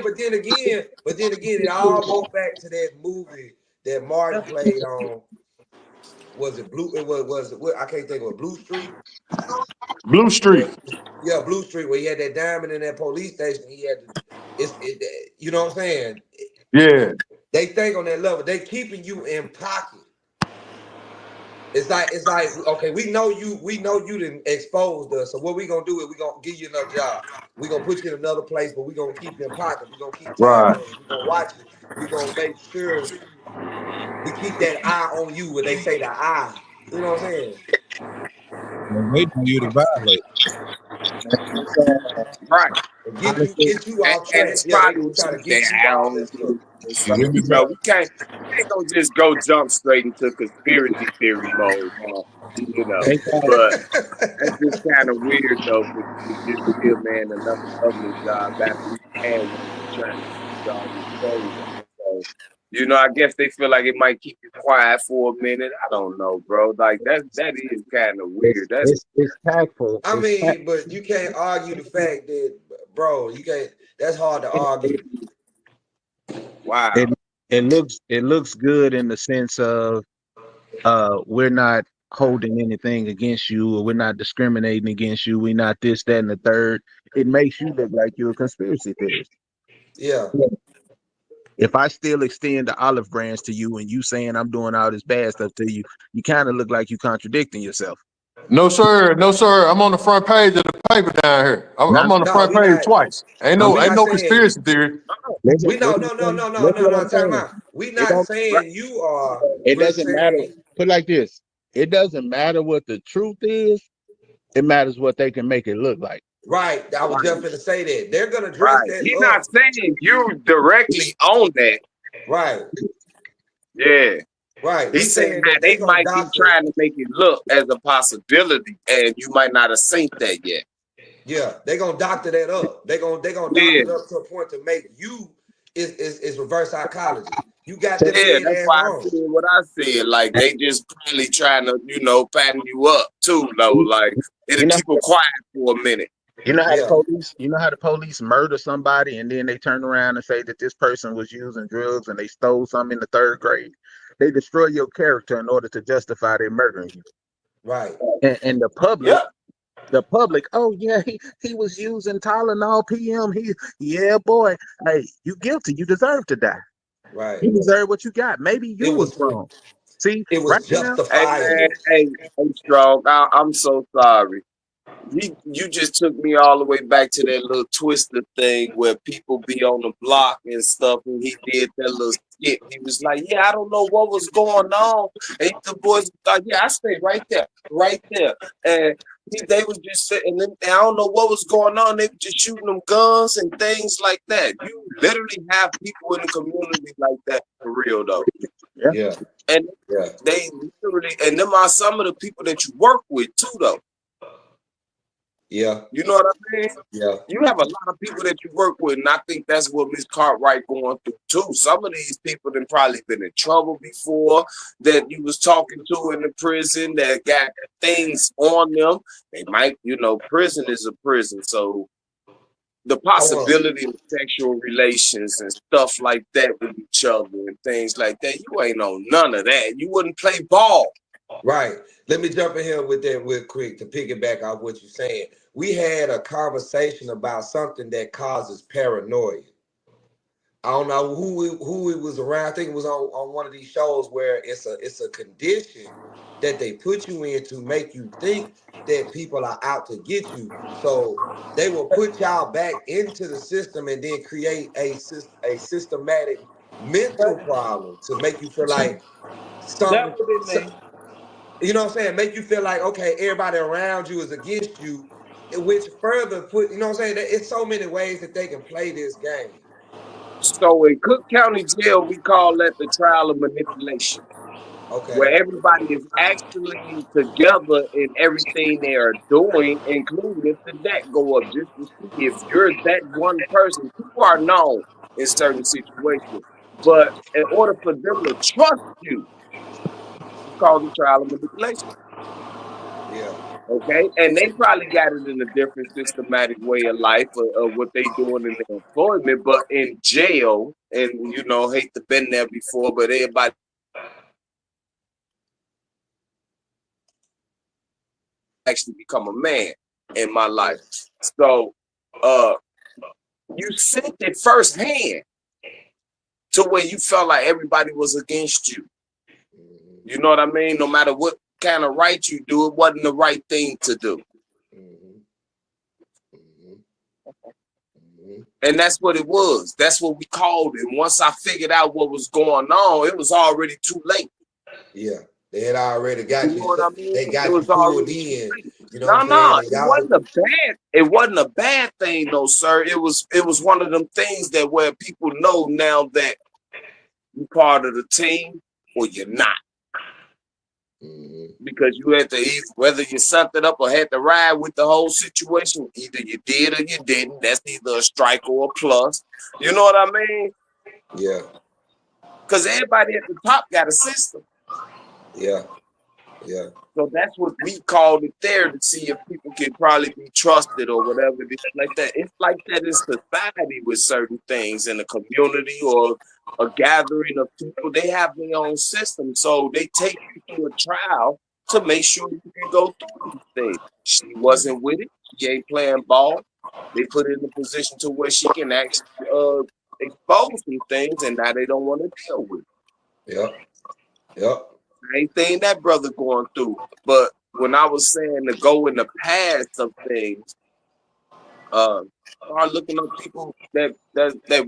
but then again, it all goes back to that movie that Martin played on. was it Blue? It was I can't think of it, Blue Street. Blue Street. Yeah, Blue Street, where he had that diamond in that police station. He had you know what I'm saying? Yeah. They think on that level. They keeping you in pocket. It's like okay, we know you didn't expose us. So what we gonna do is we gonna give you another job. We gonna put you in another place, but we gonna keep you in pocket. We gonna keep tabs Right. on you. We gonna watch you. We gonna make sure we keep that eye on you. When they say the eye, you know what I'm saying? They're waiting on you to violate. Right. Get Honestly, you off And track. it's Yeah, they probably gonna try to what they get you all that stuff. You hear me, you know, we can't just go jump straight into conspiracy theory mode, you know. they got But that's just kind of weird though to give Bill Man another government job after he had one trying to keep all these shows on. So, you know, I guess they feel like it might keep you quiet for a minute. I don't know, bro. Like that is kind of weird. it's tactful. I mean, but you can't argue the fact that, bro, you can't. That's hard to argue. Wow. It looks good in the sense of we're not holding anything against you, or we're not discriminating against you, we're not this, that, and the third. It makes you look like you're a conspiracy theorist. Yeah. If I still extend the olive branch to you and you saying I'm doing all this bad stuff to you, you kind of look like you contradicting yourself. No, sir. No, sir. I'm on the front page of the paper down here. I'm on the No, front we page not. twice. Ain't No, no we ain't not no saying- conspiracy theory. We no. Time out. We not saying you are. It We're doesn't matter. saying- Put it like this. It doesn't matter what the truth is. It matters what they can make it look like. Right. I was just going to say that. They're going to dress Right. that He's up. not saying you directly own that. Right. Yeah. Right. He's saying that they might be trying to make it look as a possibility, and you might not have seen that yet. Yeah, they're gonna doctor that up. They're gonna doctor it up to a point to make you is reverse psychology. You got that Yeah, that's why I wrong. said what I said. Like they just probably trying to, fatten you up too, though. Like it'll keep them quiet for a minute. You know how the police murder somebody and then they turn around and say that this person was using drugs and they stole something in the third grade. They destroy your character in order to justify their murdering you. Right. And the public, oh yeah, he was using Tylenol PM. Yeah, boy. Hey, you guilty. You deserve to die. Right. You deserve what you got. Maybe you was wrong. See, it was justifiable. Hey, Strong, I'm so sorry. You just took me all the way back to that little Twister thing where people be on the block and stuff, and he did that little skit. He was like, "Yeah, I don't know what was going on," and the boys thought, "Yeah, I stayed right there, and they was just sitting, and I don't know what was going on. They were just shooting them guns and things like that. You literally have people in the community like that for real, though. Yeah. And they literally, and them are some of the people that you work with too, though. Yeah. You know what I mean? Yeah. You have a lot of people that you work with, and I think that's what Ms. Cartwright going through too. Some of these people have probably been in trouble before that you was talking to in the prison that got things on them. They might, prison is a prison, so the possibility of sexual relations and stuff like that with each other and things like that, you ain't on none of that. You wouldn't play ball. Right. Let me jump in here with that real quick to piggyback off what you're saying. We had a conversation about something that causes paranoia. I don't know who it was around. I think it was on one of these shows where it's a condition that they put you in to make you think that people are out to get you. So they will put y'all back into the system and then create a systematic mental problem to make you feel like something. You know what I'm saying? Make you feel like, okay, everybody around you is against you, which further put, you know what I'm saying? It's so many ways that they can play this game. So in Cook County Jail, we call that the trial of manipulation. Okay. Where everybody is actually together in everything they are doing, including if the debt go up, just to see if you're that one person. People are known in certain situations. But in order for them to trust you, it's called the trial of manipulation. Yeah. Okay, and they probably got it in a different systematic way of life of what they doing in their employment, but in jail, and hate to been there before, but everybody actually become a man in my life. So you sent it firsthand to where you felt like everybody was against you. You know what I mean? No matter what kind of right you do, it wasn't the right thing to do. And that's what it was. That's what we called it. And once I figured out what was going on, it was already too late. Yeah, they had already got You know what I mean? They got It you was pulled already in. You know No, what I'm saying? it wasn't a bad. It wasn't a bad thing, though, sir. It was one of them things that where people know now that you're part of the team or you're not, because you had to either, whether you sucked it up or had to ride with the whole situation. Either you did or you didn't. That's either a strike or a plus. You know what I mean? Yeah, Because everybody at the top got a system. yeah, yeah. So that's what we called it there, to see if people can probably be trusted or whatever. It's like that. It's like that in society with certain things in a community or a gathering of people. They have their own system. So they take you through a trial to make sure you can go through these things. She wasn't with it. She ain't playing ball. They put her in a position to where she can actually expose some things, and now they don't want to deal with it. Yep. Yep. I ain't seen that brother going through. But when I was saying to go in the past of things, start looking up people that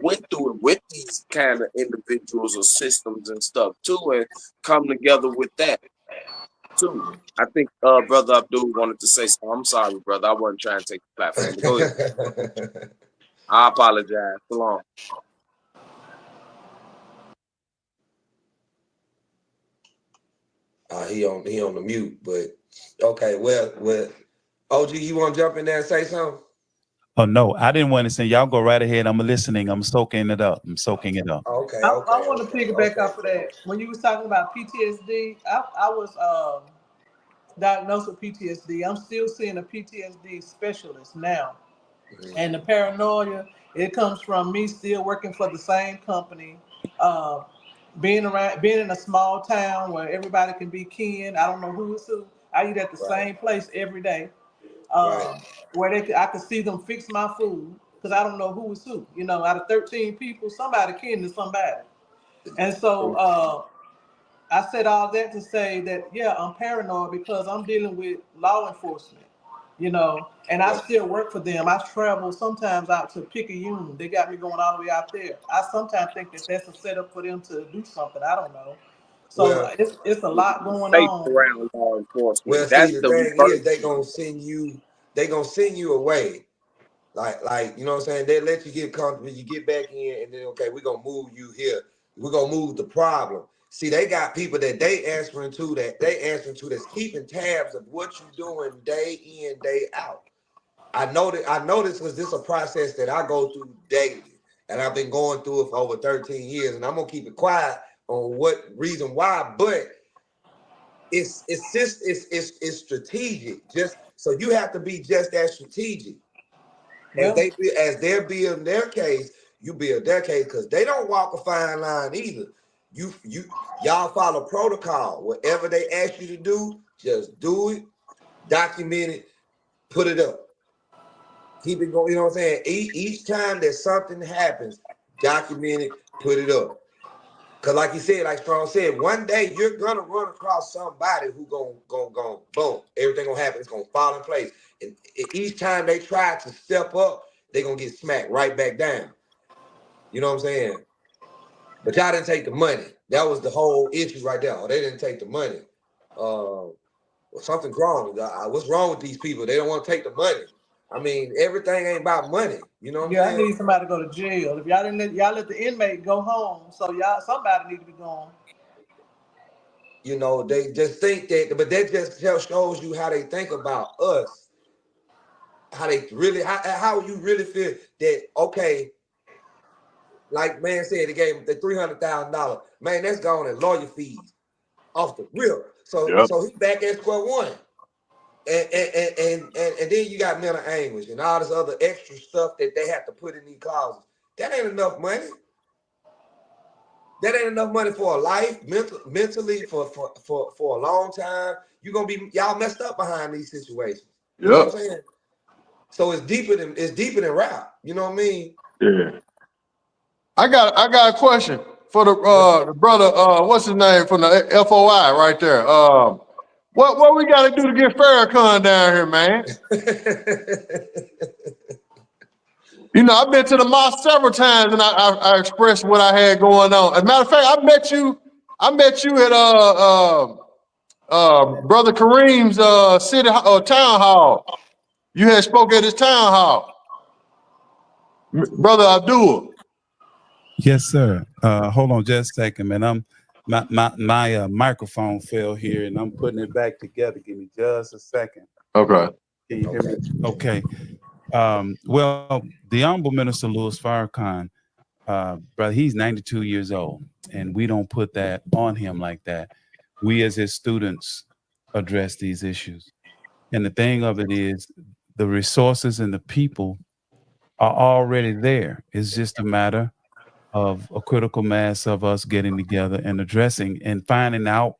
went through it with these kind of individuals or systems and stuff too, and come together with that too. I think Brother Abdul wanted to say something. I'm sorry, brother. I wasn't trying to take the platform. Go ahead. I apologize. So long. He on the mute, but okay. Well, OG, you want to jump in there and say something? Oh no, I didn't want to say. Y'all go right ahead. I'm listening. I'm soaking it up. Okay. I want to piggyback off of that. When you was talking about PTSD, I was diagnosed with PTSD. I'm still seeing a PTSD specialist now. And the paranoia, it comes from me still working for the same company, being in a small town where everybody can be kin. I don't know who is who. I eat at the same place every day, where I can see them fix my food because I don't know who is who. You know, out of 13 people, somebody kin to somebody. And so I said all that to say that, yeah, I'm paranoid because I'm dealing with law enforcement, you know, and I still work for them. I travel sometimes out to Picayune. They got me going all the way out there. I sometimes think that that's a setup for them to do something. I don't know. So it's a lot going on. Around law enforcement. Well, That's see, the the thing reverse. is, they gonna send you away. Like you know what I'm saying? They let you get comfortable, you get back in, and then okay, we're gonna move you here. We're gonna move the problem. See, they got people that they answering to that's keeping tabs of what you're doing day in, day out. I know this was a process that I go through daily, and I've been going through it for over 13 years, and I'm gonna keep it quiet on what reason why, but it's strategic. Just so you have to be just as strategic. As they're building their case, you build their case, because they don't walk a fine line either. Y'all follow protocol. Whatever they ask you to do, just do it, document it, put it up. Keep it going, you know what I'm saying? Each time that something happens, document it, put it up. Because like you said, like Strong said, one day you're gonna run across somebody who gonna boom, everything gonna happen. It's gonna fall in place. And each time they try to step up, they're gonna get smacked right back down. You know what I'm saying? But y'all didn't take the money. That was the whole issue right there. They didn't take the money. Well, something's wrong. What's wrong with these people? They don't want to take the money. I mean, everything ain't about money. You know what I'm saying? I need somebody to go to jail. If y'all didn't let the inmate go home, so somebody need to be gone. You know, they just think that, but that just shows you how they think about us. How they really, how you really feel that, okay, like man said, they gave him the $300,000. Man, that's gone in lawyer fees off the rip. So he's back at square one. And then you got mental anguish and all this other extra stuff that they have to put in these clauses. That ain't enough money. that ain't enough money for a life, mentally for a long time. You're gonna be y'all messed up behind these situations. You know what I'm saying? So it's deeper than rap. You know what I mean? Yeah. I got a question for the brother. What's his name from the FOI right there? What we got to do to get Farrakhan down here, man? You know, I've been to the mosque several times, and I expressed what I had going on. As a matter of fact, I met you at Brother Kareem's town hall. You had spoke at his town hall, Brother Abdul. Yes, sir. Hold on just a second, man. My microphone fell here, and I'm putting it back together. Give me just a second. Okay. Can you hear me? Okay. Well, the Honorable Minister Louis Farrakhan, brother, he's 92 years old, and we don't put that on him like that. We as his students address these issues. And the thing of it is, the resources and the people are already there. It's just a matter of a critical mass of us getting together and addressing and finding out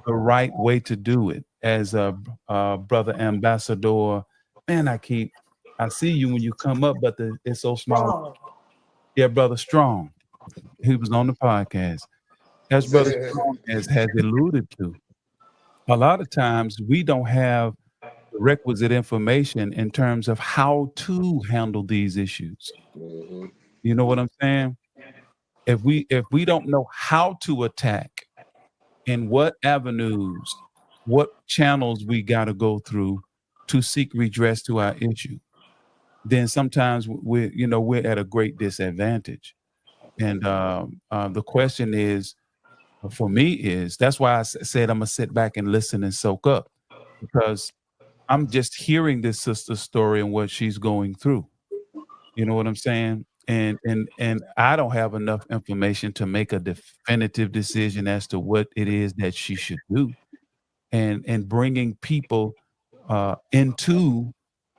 the right way to do it. As Brother Ambassador, man, I see you when you come up, but it's so small. Yeah, Brother Strong. He was on the podcast. As Brother Strong has alluded to, a lot of times we don't have the requisite information in terms of how to handle these issues. You know what I'm saying? If we don't know how to attack and what avenues, what channels we got to go through to seek redress to our issue, then sometimes we're at a great disadvantage. And the question is, for me, that's why I said I'm gonna sit back and listen and soak up, because I'm just hearing this sister's story and what she's going through. You know what I'm saying? And I don't have enough information to make a definitive decision as to what it is that she should do. And bringing people into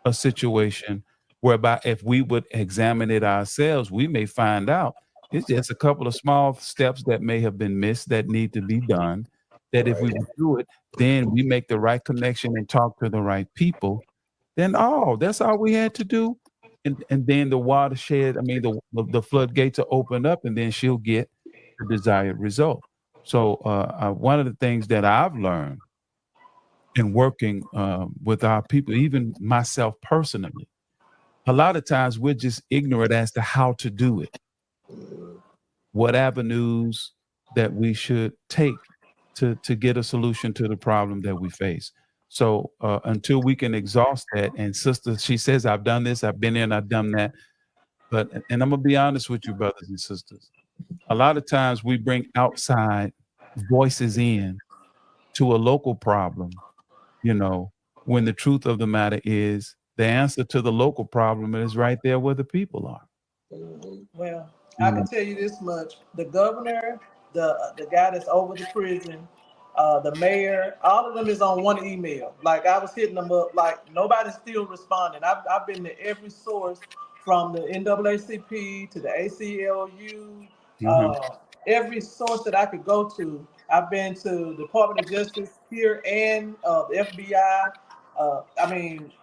a situation whereby if we would examine it ourselves, we may find out it's just a couple of small steps that may have been missed that need to be done, that if we would do it, then we make the right connection and talk to the right people, then that's all we had to do. And then the watershed, the floodgates are opened up, and then she'll get the desired result. So one of the things that I've learned in working with our people, even myself personally, a lot of times we're just ignorant as to how to do it, what avenues that we should take to get a solution to the problem that we face. So until we can exhaust that, and sister, she says, I've done this, I've been there and I've done that. And I'm gonna be honest with you, brothers and sisters. A lot of times we bring outside voices in to a local problem, when the truth of the matter is the answer to the local problem is right there where the people are. Well, I can tell you this much. The governor, the guy that's over the prison, the mayor, all of them is on one email. Like, I was hitting them up, like nobody's still responding. I've been to every source, from the NAACP to the ACLU, every source that I could go to. I've been to the Department of Justice here and the FBI.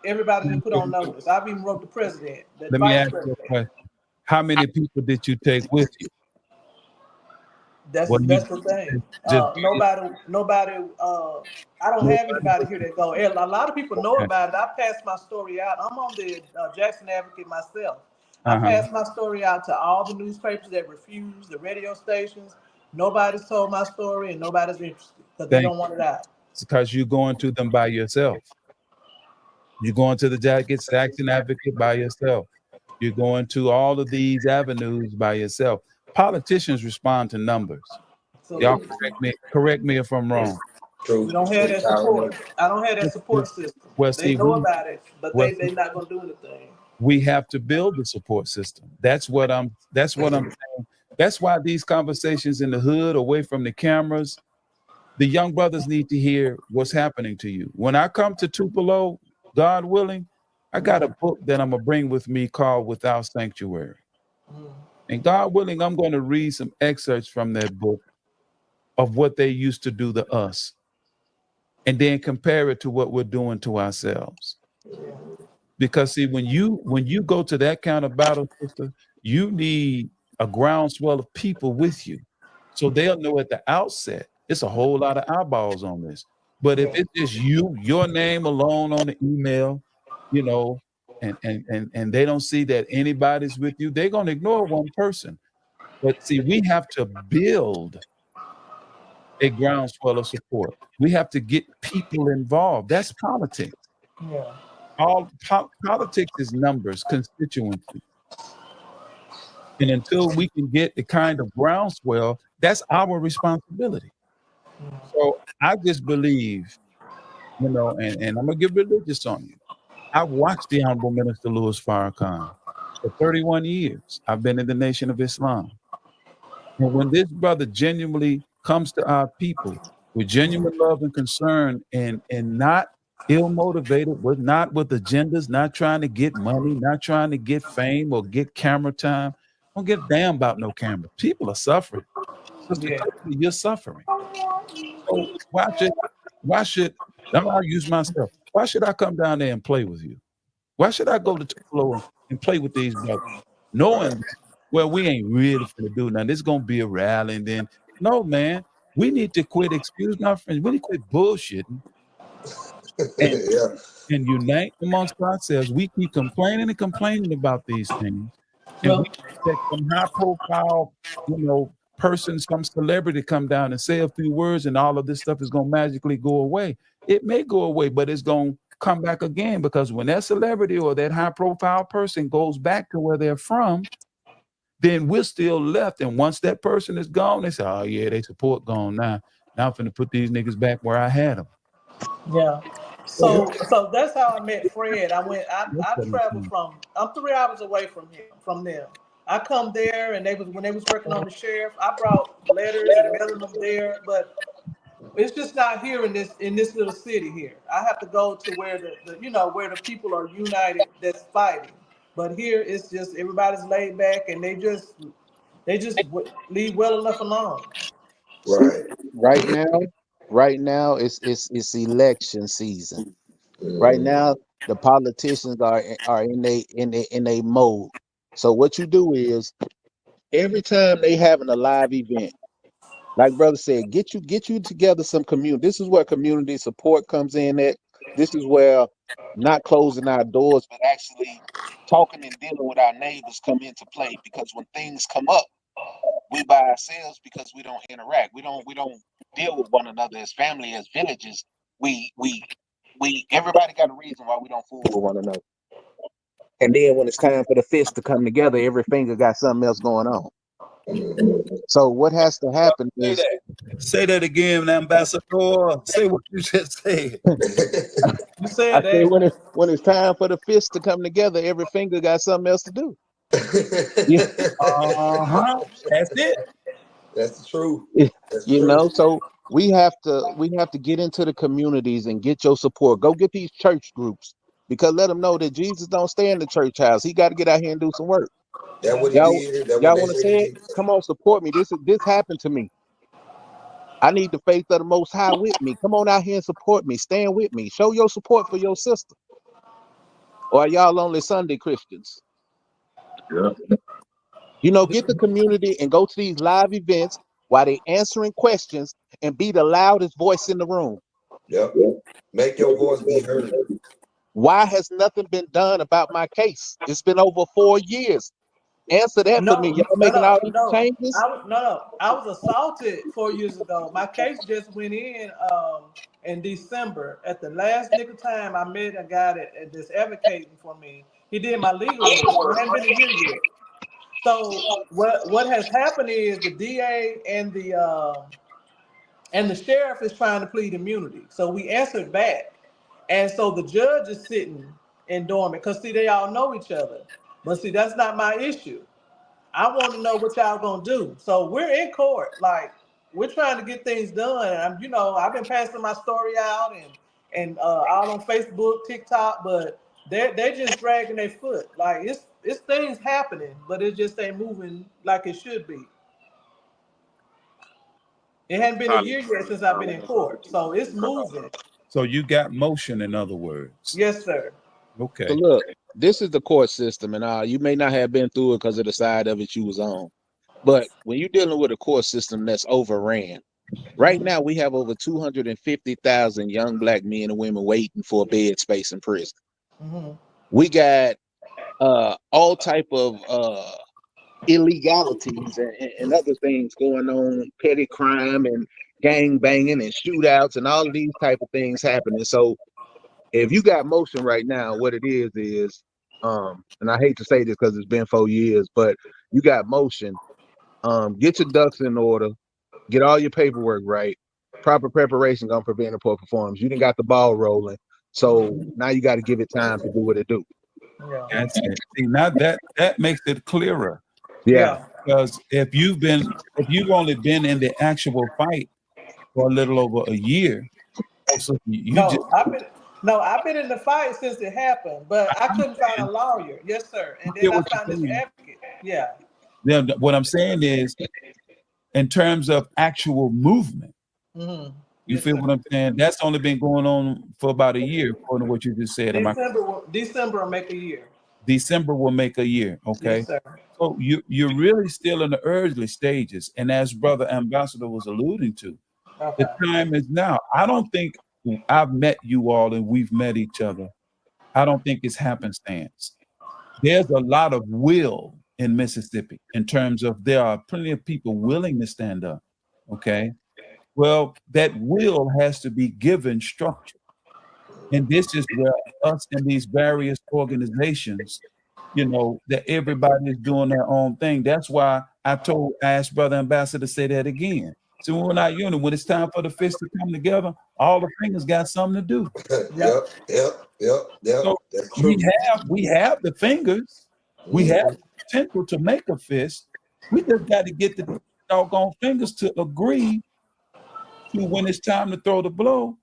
Everybody been put on notice. I've even wrote the president. Let me ask you a question. How many people did you take with you? That's the thing. Nobody. I don't have anybody here that go. A lot of people know about it. I passed my story out. I'm on the Jackson Advocate myself. I passed my story out to all the newspapers that refused, the radio stations. Nobody's told my story, and nobody's interested because they don't want it out. It's because you're going to them by yourself. You're going to the Jackson Advocate by yourself. You're going to all of these avenues by yourself. Politicians respond to numbers. Y'all correct me if I'm wrong. We don't have that support. I don't have that support system. Well, they know about it, but they're not going to do anything. We have to build the support system. That's what I'm saying. That's why these conversations in the hood, away from the cameras, the young brothers need to hear what's happening to you. When I come to Tupelo, God willing, I got a book that I'm gonna bring with me called Without Sanctuary. And God willing, I'm going to read some excerpts from that book of what they used to do to us, and then compare it to what we're doing to ourselves. Because see, when you go to that kind of battle, sister, you need a groundswell of people with you, so they'll know at the outset it's a whole lot of eyeballs on this. But if it's just you, your name alone on the email, you know, and they don't see that anybody's with you, they're gonna ignore one person. But see, we have to build a groundswell of support. We have to get people involved. That's politics. Yeah. All politics is numbers, constituency. And until we can get the kind of groundswell, that's our responsibility. So I just believe, and I'm gonna get religious on you. I've watched the Honorable Minister Louis Farrakhan for 31 years. I've been in the Nation of Islam. And when this brother genuinely comes to our people with genuine love and concern, and not ill-motivated, not with agendas, not trying to get money, not trying to get fame or get camera time. Don't give a damn about no camera. People are suffering. Sister Tiffany, you're suffering. So why should I'll use myself. Why should I come down there and play with you? Why should I go to Tupelo and play with these brothers? Knowing, well, we ain't really gonna do nothing. This is gonna be a rally, and then no, man, we need to quit, excuse my friends, we need to quit bullshitting and unite amongst ourselves. We keep complaining and complaining about these things. And we expect some high profile, person, some celebrity come down and say a few words, and all of this stuff is gonna magically go away. It may go away, but it's gonna come back again, because when that celebrity or that high profile person goes back to where they're from, then we're still left. And once that person is gone, they say, oh yeah, they support gone now. Now I'm finna put these niggas back where I had them. Yeah. So that's how I met Fred. I traveled I'm 3 hours away from them. I come there, and when they was working on the sheriff, I brought letters and mailing them there, but it's just not here in this little city here. I have to go to where where the people are united that's fighting. But here it's just everybody's laid back, and they just leave well enough alone. Right now it's election season. Right now the politicians are in a mode. So what you do is, every time they having a live event, like brother said, get you together some community. This is where community support comes in at. This is where not closing our doors, but actually talking and dealing with our neighbors come into play. Because when things come up, we by ourselves, because we don't interact. We don't deal with one another as family, as villages. We everybody got a reason why we don't fool with one another. And then when it's time for the fist to come together, every finger got something else going on. So what has to happen is, say that again, Ambassador. Say what you just said. You said that when it's time for the fist to come together, every finger got something else to do. That's it. That's the truth. So we have to get into the communities and get your support. Go get these church groups, because let them know that Jesus don't stay in the church house. He got to get out here and do some work. That's what he did. Y'all want to say it? Come on, support me. This happened to me. I need the faith of the Most High with me. Come on out here and support me. Stand with me. Show your support for your sister. Or are y'all only Sunday Christians? Yeah. Get the community and go to these live events while they answering questions, and be the loudest voice in the room. Yep. Make your voice be heard. Why has nothing been done about my case? It's been over 4 years. Answer that for me. Y'all making all these changes? I was assaulted 4 years ago. My case just went in December. At the last nick of time, I met a guy that's advocating for me. He did my legal work. It hadn't been a year yet. So what has happened is the DA and the sheriff is trying to plead immunity. So we answered back. And so the judge is sitting in dormant, because see, they all know each other. But see, that's not my issue. I want to know what y'all gonna do. So we're in court, like we're trying to get things done. And I've been passing my story out and all on Facebook, TikTok, but they're just dragging their foot. Like it's things happening, but it just ain't moving like it should be. It hadn't been a year yet since I've been in court, so it's moving. So you got motion, in other words. Yes, sir. Okay. So look, this is the court system, and you may not have been through it because of the side of it you was on. But when you're dealing with a court system that's overran, right now we have over 250,000 young black men and women waiting for a bed space in prison. Mm-hmm. We got all type of illegalities and other things going on, petty crime and gang banging and shootouts and all of these type of things happening. So if you got motion right now, what it is, and I hate to say this because it's been 4 years, but you got motion. Get your ducks in order, get all your paperwork right. Proper preparation gonna prevent a poor performance. You didn't got the ball rolling, so now you got to give it time to do what it do. Yeah. That's it. See, now that makes it clearer. Yeah. Because if you've only been in the actual fight for a little over a year, so I've been in the fight since it happened, but I couldn't find a lawyer. Yes, sir. And then I found this advocate. Yeah. Now, what I'm saying is, in terms of actual movement, Mm-hmm. you feel what I'm saying? That's only been going on for about a year, according to what you just said. December will make a year. December will make a year. Okay. Yes, sir. So you're really still in the early stages, and as Brother Ambassador was alluding to, the time is now. I don't think I've met you all and we've met each other. I don't think it's happenstance. There's a lot of will in Mississippi in terms of there are plenty of people willing to stand up. Okay. Well, that will has to be given structure. And this is where us and these various organizations, that everybody is doing their own thing. That's why I asked Brother Ambassador to say that again. So we're not unit. When it's time for the fist to come together, all the fingers got something to do. Yep. So That's true. we have the fingers. We have the potential to make a fist. We just got to get the doggone fingers to agree to when it's time to throw the blow,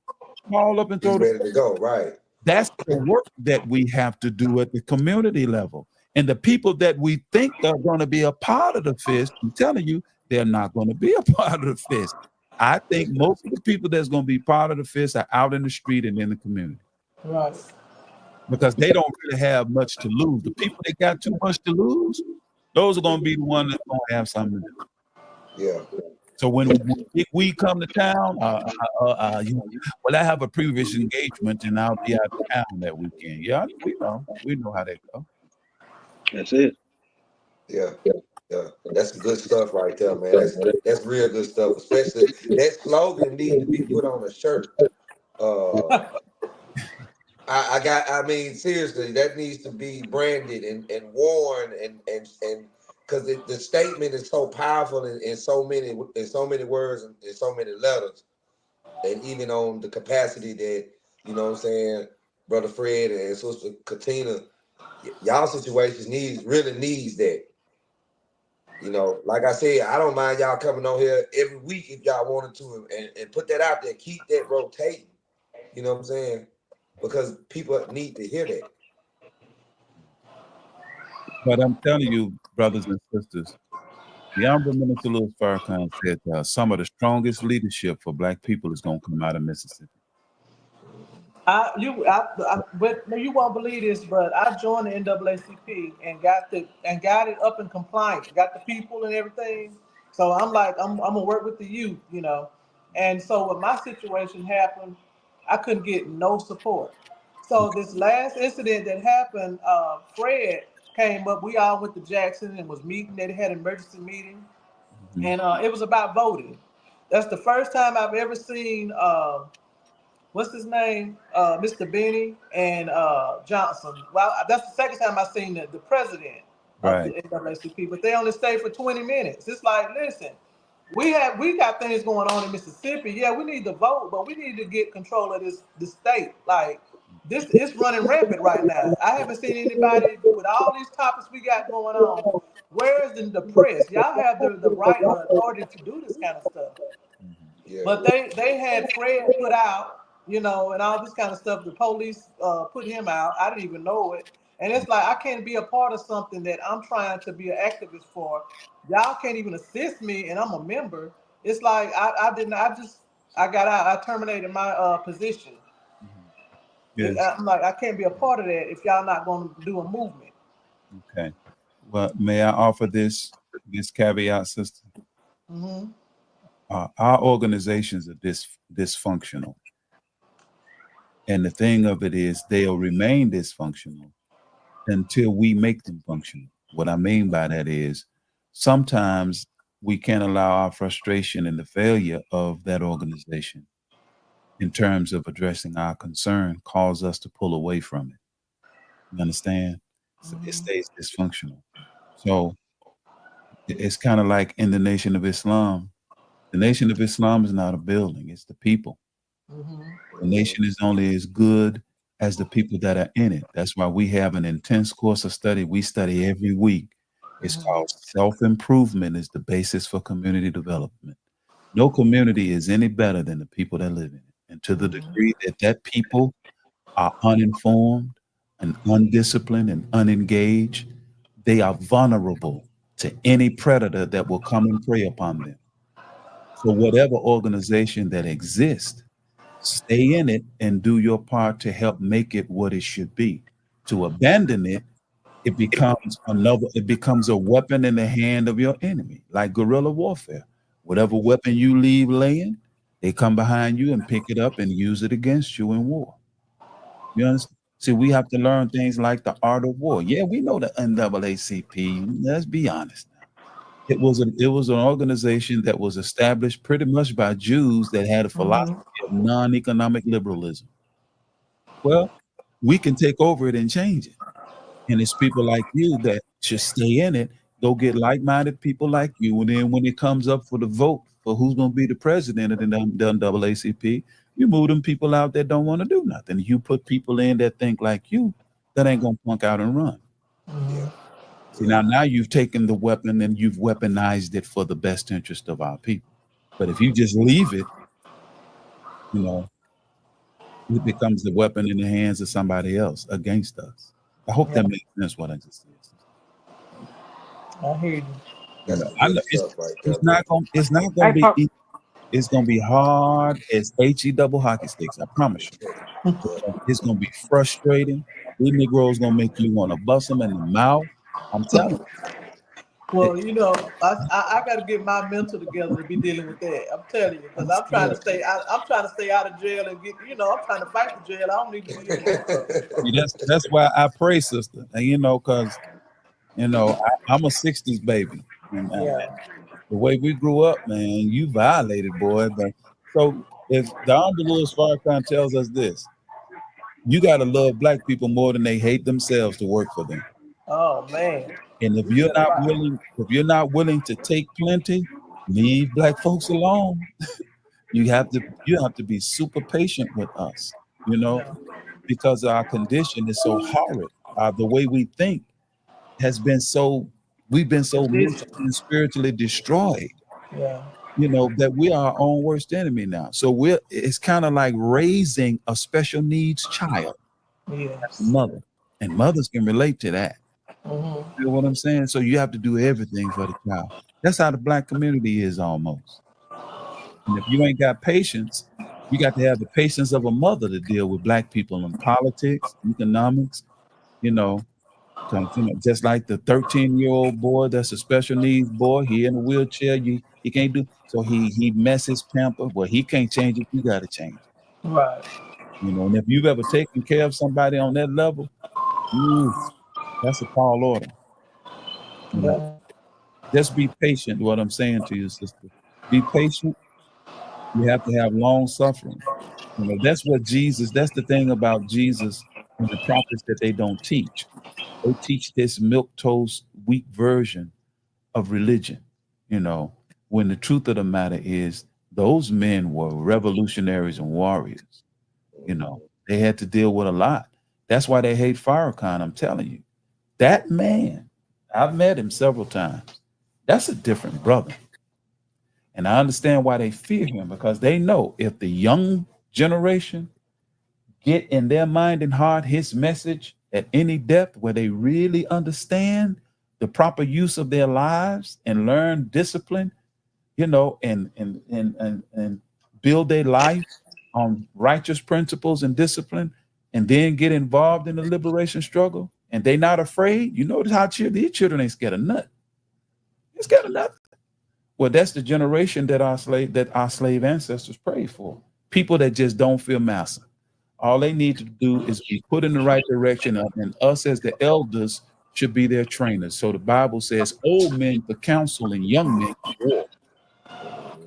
call up and throw ready to go, right. That's the work that we have to do at the community level. And the people that we think are going to be a part of the fist, I'm telling you, they're not going to be a part of the fist. I think most of the people that's going to be part of the fist are out in the street and in the community. Right. Because they don't really have much to lose. The people that got too much to lose, those are going to be the ones that's going to have something to do. Yeah. So when we come to town, well, I have a previous engagement and I'll be out of town that weekend. Yeah, we know how that goes. That's it. Yeah. That's good stuff right there, man. That's real good stuff. Especially that slogan needs to be put on a shirt. I mean, seriously, that needs to be branded and worn and because the statement is so powerful in so many words and in so many letters, and even on the capacity that Brother Fred and Sister Katina, y'all situations really needs that. Like I said, I don't mind y'all coming on here every week if y'all wanted to and put that out there, keep that rotating. You know what I'm saying? Because people need to hear that. But I'm telling you, brothers and sisters, the Honorable Minister Louis Farrakhan said some of the strongest leadership for Black people is going to come out of Mississippi. But you won't believe this, but I joined the NAACP and got it up in compliance, got the people and everything. So I'm gonna work with the youth, And so when my situation happened, I couldn't get no support. So this last incident that happened, Fred came up. We all went to Jackson and was meeting. They had an emergency meeting, and it was about voting. That's the first time I've ever seen what's his name, Mr. Benny and Johnson. Well, that's the second time I've seen the president of the NAACP, but they only stayed for 20 minutes. It's like, listen, we got things going on in Mississippi. Yeah, we need to vote, but we need to get control of the state. Like, this is running rampant right now. I haven't seen anybody with all these topics we got going on. Where is the press? Y'all have the right or authority to do this kind of stuff. Yeah. But they had Fred put out, and all this kind of stuff. The police put him out. I didn't even know it. And it's like I can't be a part of something that I'm trying to be an activist for. Y'all can't even assist me, and I'm a member. It's like I got out. I terminated my position. Yes. I'm like I can't be a part of that if y'all not going to do a movement. Okay. Well, may I offer this caveat, sister? Mm-hmm. Our organizations are dysfunctional, and the thing of it is, they'll remain dysfunctional until we make them functional. What I mean by that is, sometimes we can't allow our frustration and the failure of that organization, in terms of addressing our concern, cause us to pull away from it. You understand? So it stays dysfunctional. So it's kind of like in the Nation of Islam. The Nation of Islam is not a building, it's the people. The nation is only as good as the people that are in it. That's why we have an intense course of study we study every week. It's called Self-Improvement is the basis for community development. No community is any better than the people that live in it. And to the degree that people are uninformed and undisciplined and unengaged, they are vulnerable to any predator that will come and prey upon them. So whatever organization that exists, stay in it and do your part to help make it what it should be. To abandon it, it becomes a weapon in the hand of your enemy, like guerrilla warfare. Whatever weapon you leave laying, they come behind you and pick it up and use it against you in war. You understand? See, we have to learn things like the art of war. Yeah, we know the NAACP. Let's be honest. It was an organization that was established pretty much by Jews that had a philosophy of non-economic liberalism. Well, we can take over it and change it. And it's people like you that should stay in it, go get like-minded people like you. And then when it comes up for the vote for who's going to be the president of the NAACP, you move them people out that don't want to do nothing. You put people in that think like you that ain't going to punk out and run. See, now you've taken the weapon and you've weaponized it for the best interest of our people. But if you just leave it, it becomes the weapon in the hands of somebody else against us. I hope that makes sense what I just said. I hear you. It's not gonna be easy. It's gonna be hard as HE double hockey sticks. I promise you. It's gonna be frustrating. These Negroes gonna make you want to bust them in the mouth. I'm telling you. Well, I got to get my mental together to be dealing with that. I'm telling you, because I'm trying to stay. I'm trying to stay out of jail and get. I'm trying to fight the jail. I don't need to be in jail. That's why I pray, sister. And because I'm a '60s baby. And, the way we grew up, man, you violated, boy. But so if the Honorable Louis Farrakhan tells us this, you got to love black people more than they hate themselves to work for them. Oh man. And if you're not willing to take plenty, leave black folks alone. you have to be super patient with us, because our condition is so horrid. The way we think has been we've been so mentally and spiritually destroyed. Yeah. That we are our own worst enemy now. So it's kind of like raising a special needs child. Yes. Mother. And mothers can relate to that. Mm-hmm. You know what I'm saying? So you have to do everything for the child. That's how the black community is almost. And if you ain't got patience, you got to have the patience of a mother to deal with black people in politics, economics, just like the 13-year-old boy that's a special needs boy, he in a wheelchair, he can't do, so he messes pamper. Well, he can't change it, you got to change it. Right. And if you've ever taken care of somebody on that level, that's a tall order. Just be patient. What I'm saying to you, sister, be patient. You have to have long suffering. That's the thing about Jesus and the prophets that they don't teach. They teach this milquetoast, weak version of religion. When the truth of the matter is, those men were revolutionaries and warriors. They had to deal with a lot. That's why they hate Farrakhan. I'm telling you. That man, I've met him several times. That's a different brother. And I understand why they fear him, because they know if the young generation get in their mind and heart his message at any depth where they really understand the proper use of their lives and learn discipline, you know, and build their life on righteous principles and discipline, and then get involved in the liberation struggle, and they not afraid. You notice how these children ain't scared of nothing. They're scared of nothing. Well, that's the generation that our slave ancestors prayed for. People that just don't fear massa. All they need to do is be put in the right direction, and us as the elders should be their trainers. So the Bible says, old men for counsel and young men for war.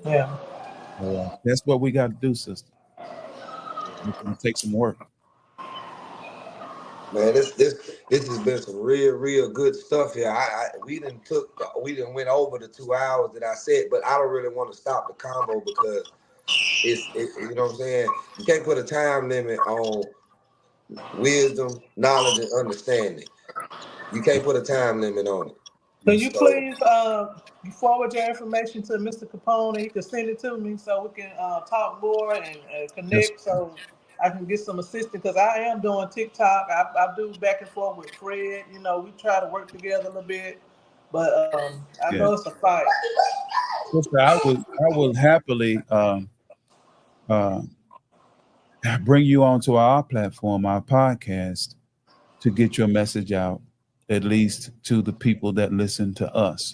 Yeah. That's what we got to do, sister. It's gonna take some work. Man, this has been some real good stuff here. We didn't went over the 2 hours that I said, but I don't really want to stop the combo because it's you know what I'm saying. You can't put a time limit on wisdom, knowledge, and understanding. You can't put a time limit on it. Can you please forward your information to Mr. Capone, and you can send it to me so we can talk more and connect, Yes. so I can get some assistance, because I am doing TikTok. I do back and forth with Fred. You know, we try to work together a little bit, but I know it's a fight. Sister, I would happily bring you onto our platform, our podcast, to get your message out, at least to the people that listen to us.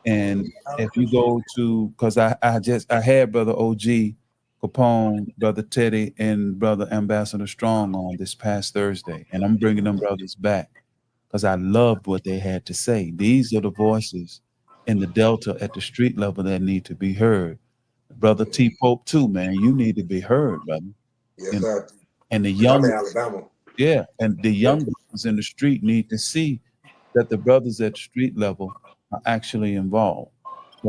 And if you go to, because I had Brother OG Capone, Brother Teddy, and Brother Ambassador Strong on this past Thursday, and I'm bringing them brothers back because I loved what they had to say. These are the voices in the Delta at the street level that need to be heard. Brother T Pope too, man, you need to be heard, brother. Yes, sir. And the I'm young, in Alabama. yeah, and the young ones in the street need to see that the brothers at the street level are actually involved.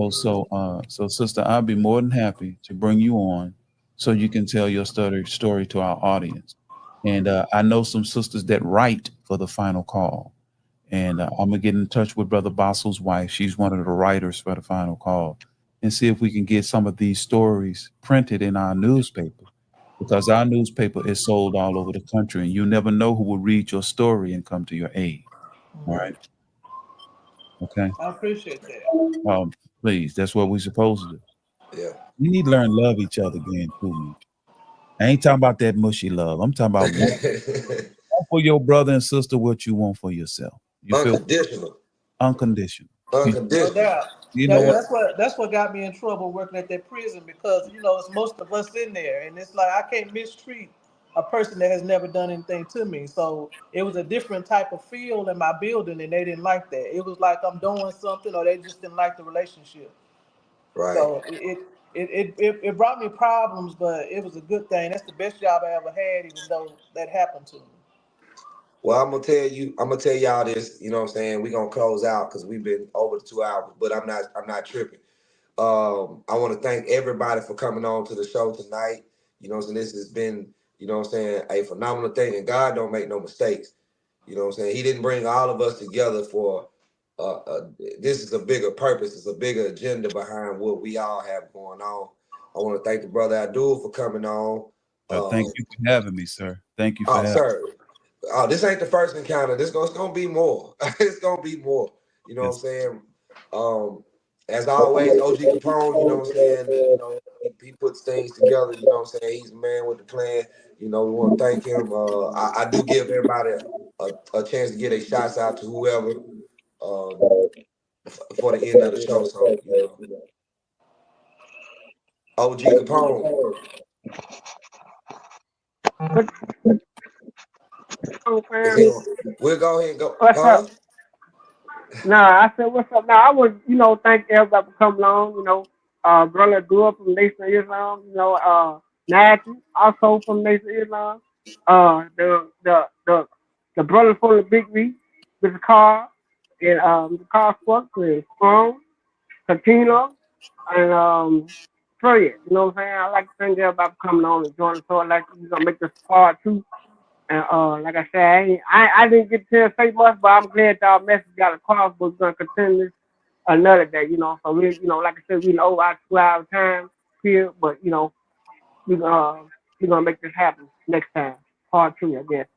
So sister, I'll be more than happy to bring you on so you can tell your story to our audience. And I know some sisters that write for the Final Call. And I'm gonna get in touch with Brother Bossel's wife. She's one of the writers for the Final Call, and see if we can get some of these stories printed in our newspaper, because our newspaper is sold all over the country, and you never know who will read your story and come to your aid. All right. Okay. I appreciate that. Please, that's what we're supposed to do. Yeah. We need to learn to love each other again, too, man. I ain't talking about that mushy love. I'm talking about want for your brother and sister what you want for yourself. You feel Unconditional. unconditional. No Unconditional. doubt. You know That's what got me in trouble working at that prison, because you know it's most of us in there, and it's like I can't mistreat a person that has never done anything to me. So it was a different type of feel in my building, and they didn't like that. It was like I'm doing something, or they just didn't like the relationship. Right. So it brought me problems, but it was a good thing. That's the best job I ever had, even though that happened to me. Well, I'm gonna tell y'all this, you know what I'm saying? We're gonna close out because we've been over the 2 hours, but I'm not tripping. I want to thank everybody for coming on to the show tonight. You know what I'm saying? This has been, you know what I'm saying, a phenomenal thing, and God don't make no mistakes. You know what I'm saying? He didn't bring all of us together for this is a bigger purpose, it's a bigger agenda behind what we all have going on. I want to thank the brother Abdul for coming on. thank you for having me, sir. Thank you for having Sir. This ain't the first encounter. It's gonna be more. It's gonna be more. You know what I'm saying? As always, OG Capone, you know what I'm saying? You know, he puts things together, you know what I'm saying? He's a man with the plan. You know, we want to thank him. I do give everybody a chance to get their shots out to whoever for the end of the show. So, you know. OG Capone. We'll go ahead and go. What's up? Nah, I said, what's up? Now, I would, thank everybody for coming on. Brother grew up from Nation of Islam. Natty, also from Nation of Islam. The brother from the Big Reach, Mr. Carr, and the Carr Sports, and Strong, Catino, and Fred. You know what I'm saying? I like to thank everybody for coming on and joining. So I'd like to make this part 2. And like I said, I didn't get to say much, but I'm glad y'all message got across. But we're gonna continue this another day, So we, like I said, we over our 2 hour time here, but we're gonna make this happen next time. Part 2, I guess.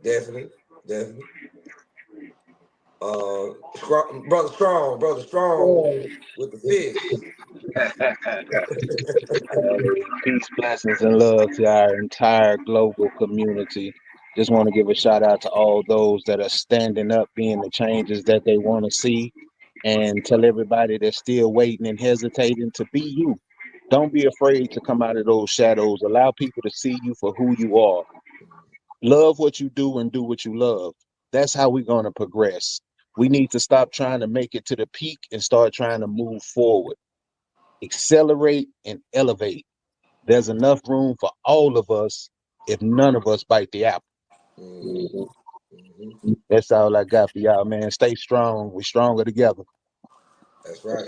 Definitely. Brother Strong with the fist. Peace, blessings, and love to our entire global community. Just want to give a shout out to all those that are standing up, being the changes that they want to see, and tell everybody that's still waiting and hesitating to be you. Don't be afraid to come out of those shadows. Allow people to see you for who you are. Love what you do and do what you love. That's how we're going to progress. We need to stop trying to make it to the peak and start trying to move forward. Accelerate and elevate. There's enough room for all of us if none of us bite the apple. That's all I got for y'all, man. Stay strong. We're stronger together. That's right.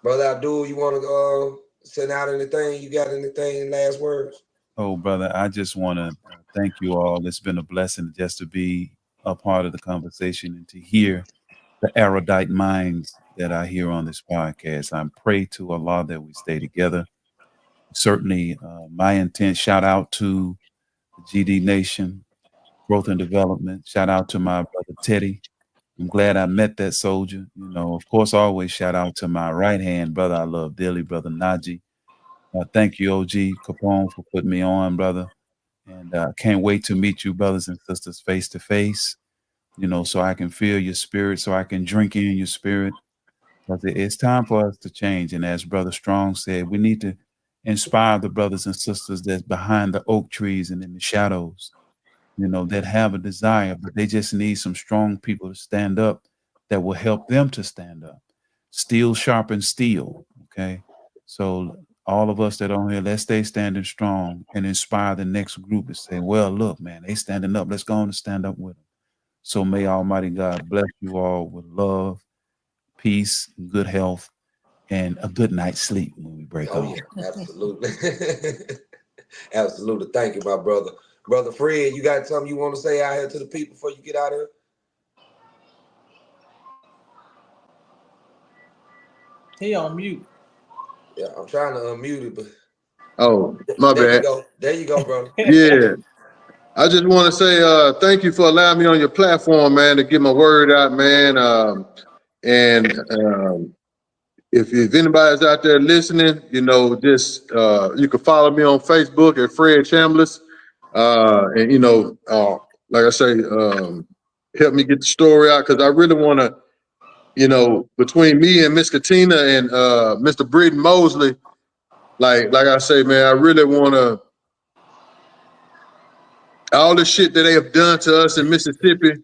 Brother Abdul, you want to send out anything? You got anything, last words? Oh, brother, I just want to thank you all. It's been a blessing just to be a part of the conversation and to hear the erudite minds that I hear on this podcast. I pray to Allah that we stay together. Certainly, my intent, shout out to the GD Nation, Growth and Development. Shout out to my brother Teddy. I'm glad I met that soldier. You know, of course, always shout out to my right-hand brother I love dearly, brother Najee. Thank you, OG Capone, for putting me on, brother. And I can't wait to meet you, brothers and sisters, face to face, you know, so I can feel your spirit, so I can drink in your spirit. Because it's time for us to change. And as Brother Strong said, we need to inspire the brothers and sisters that's behind the oak trees and in the shadows, you know, that have a desire, but they just need some strong people to stand up that will help them to stand up. Steel sharpens steel, okay? So all of us that are on here, let's stay standing strong and inspire the next group and say, well, look, man, they standing up. Let's go on and stand up with them. So may Almighty God bless you all with love, peace, good health, and a good night's sleep when we break up. Yeah, absolutely. Absolutely. Thank you, my brother. Brother Fred, you got something you want to say out here to the people before you get out of here? He on mute. Yeah, I'm trying to unmute it, but Oh, my there bad. you go. There you go, brother. Yeah. I just want to say thank you for allowing me on your platform, man, to get my word out, man. If anybody's out there listening, you know, just you can follow me on Facebook at Fred Chambliss. And you know, like I say, help me get the story out, because I really want to, you know, between me and Miss Katina and Mr. Britton Mosley, like I say, man, I really want to, all the shit that they have done to us in Mississippi,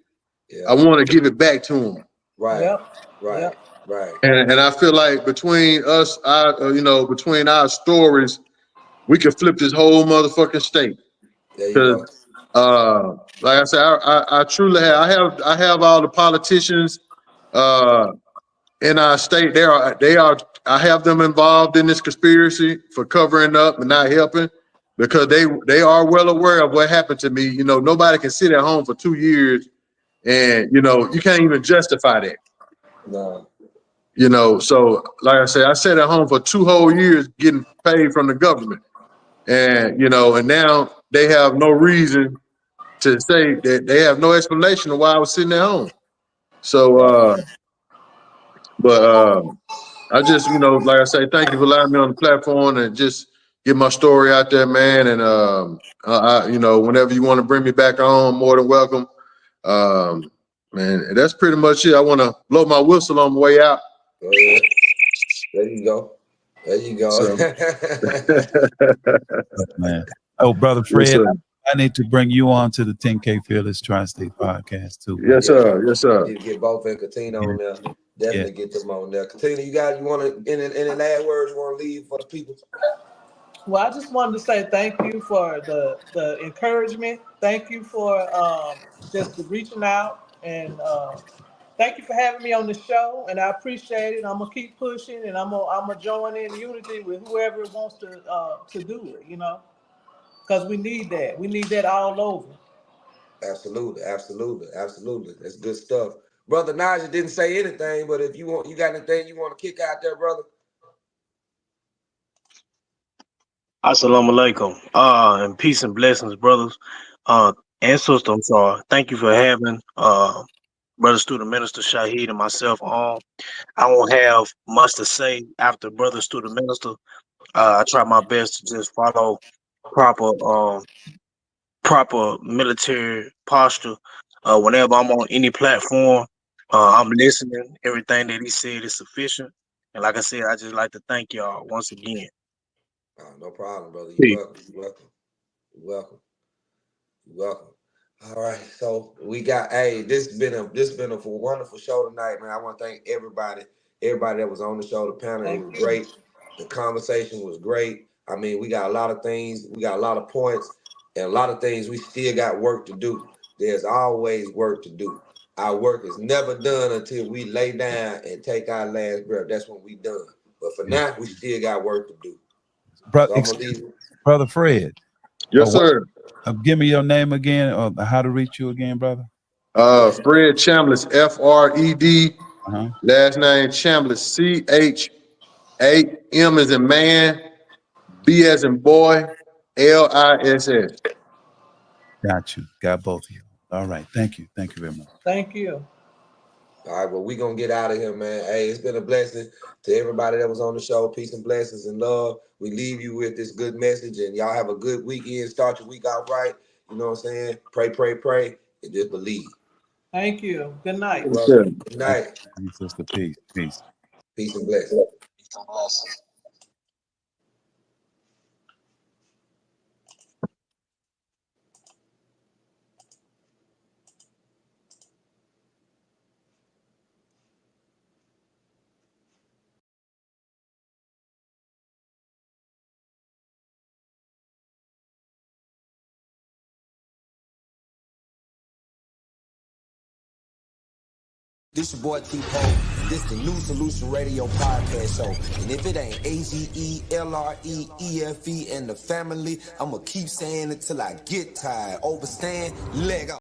I want to give it back to them. Right. Yep. Right. Yep. Right. And I feel like between us, you know, between our stories, we can flip this whole motherfucking state. There you go. Like I said, I truly have, I have all the politicians in our state. They are. I have them involved in this conspiracy for covering up and not helping, because they are well aware of what happened to me. You know, nobody can sit at home for 2 years, and you know, you can't even justify that. No. You know, so like I said, I sat at home for 2 whole years getting paid from the government. And, you know, and now they have no reason to say that, they have no explanation of why I was sitting at home. So, I just, you know, like I say, thank you for allowing me on the platform and just get my story out there, man. And, you know, whenever you want to bring me back on, more than welcome. Man, that's pretty much it. I want to blow my whistle on the way out. Go ahead. There you go. There you go. So, Man. Oh, brother Fred, I need to bring you on to the 10K Fearless Tri-State podcast too. Yes, sir. Yes, sir. You get both and Katina on there. Definitely get them on there. Katina, you want to, any last words you want to leave for the people? Well, I just wanted to say thank you for the encouragement. Thank you for just reaching out, and thank you for having me on the show. And I appreciate it. I'm gonna keep pushing, and I'm gonna join in unity with whoever wants to do it. You know, because we need that. We need that all over. Absolutely, absolutely, absolutely. That's good stuff. Brother Najee didn't say anything, but if you got anything you want to kick out there, brother? Assalamu alaikum. And peace and blessings, brothers. And sister, I'm sorry. Thank you for having Brother Student Minister Shaheed and myself on. I won't have much to say after Brother Student Minister. I try my best to just follow proper proper military posture. Whenever I'm on any platform, I'm listening. Everything that he said is sufficient. And like I said, I just like to thank y'all once again. No problem, brother. You're Peace. welcome. You're welcome. You're welcome. You're welcome. All right, so we got this been a wonderful show tonight, man. I want to thank everybody that was on the show. The panel, it was great. The conversation was great. I mean, we got a lot of things, we got a lot of points, and a lot of things we still got work to do. There's always work to do. Our work is never done until we lay down and take our last breath. That's when we done. But for now, we still got work to do. So I'm gonna leave. Brother Fred. Yes, sir. Give me your name again, or how to reach you again, brother. Fred Chambliss, Fred. Last name Chambliss, CHAM as in man, B as in boy, LISS. Got you. Got both of you. All right. Thank you. Thank you very much. Thank you. All right, well, we're going to get out of here, man. Hey, it's been a blessing to everybody that was on the show. Peace and blessings and love. We leave you with this good message, and y'all have a good weekend. Start your week out right. You know what I'm saying? Pray, pray, pray, and just believe. Thank you. Good night. Good night. Sister, peace. Peace. Peace and blessings. Peace and blessings. This your boy T-Poe. This the New Solution Radio podcast show. And if it ain't AGELREEFE and the family, I'ma keep saying it till I get tired. Overstand, leg up.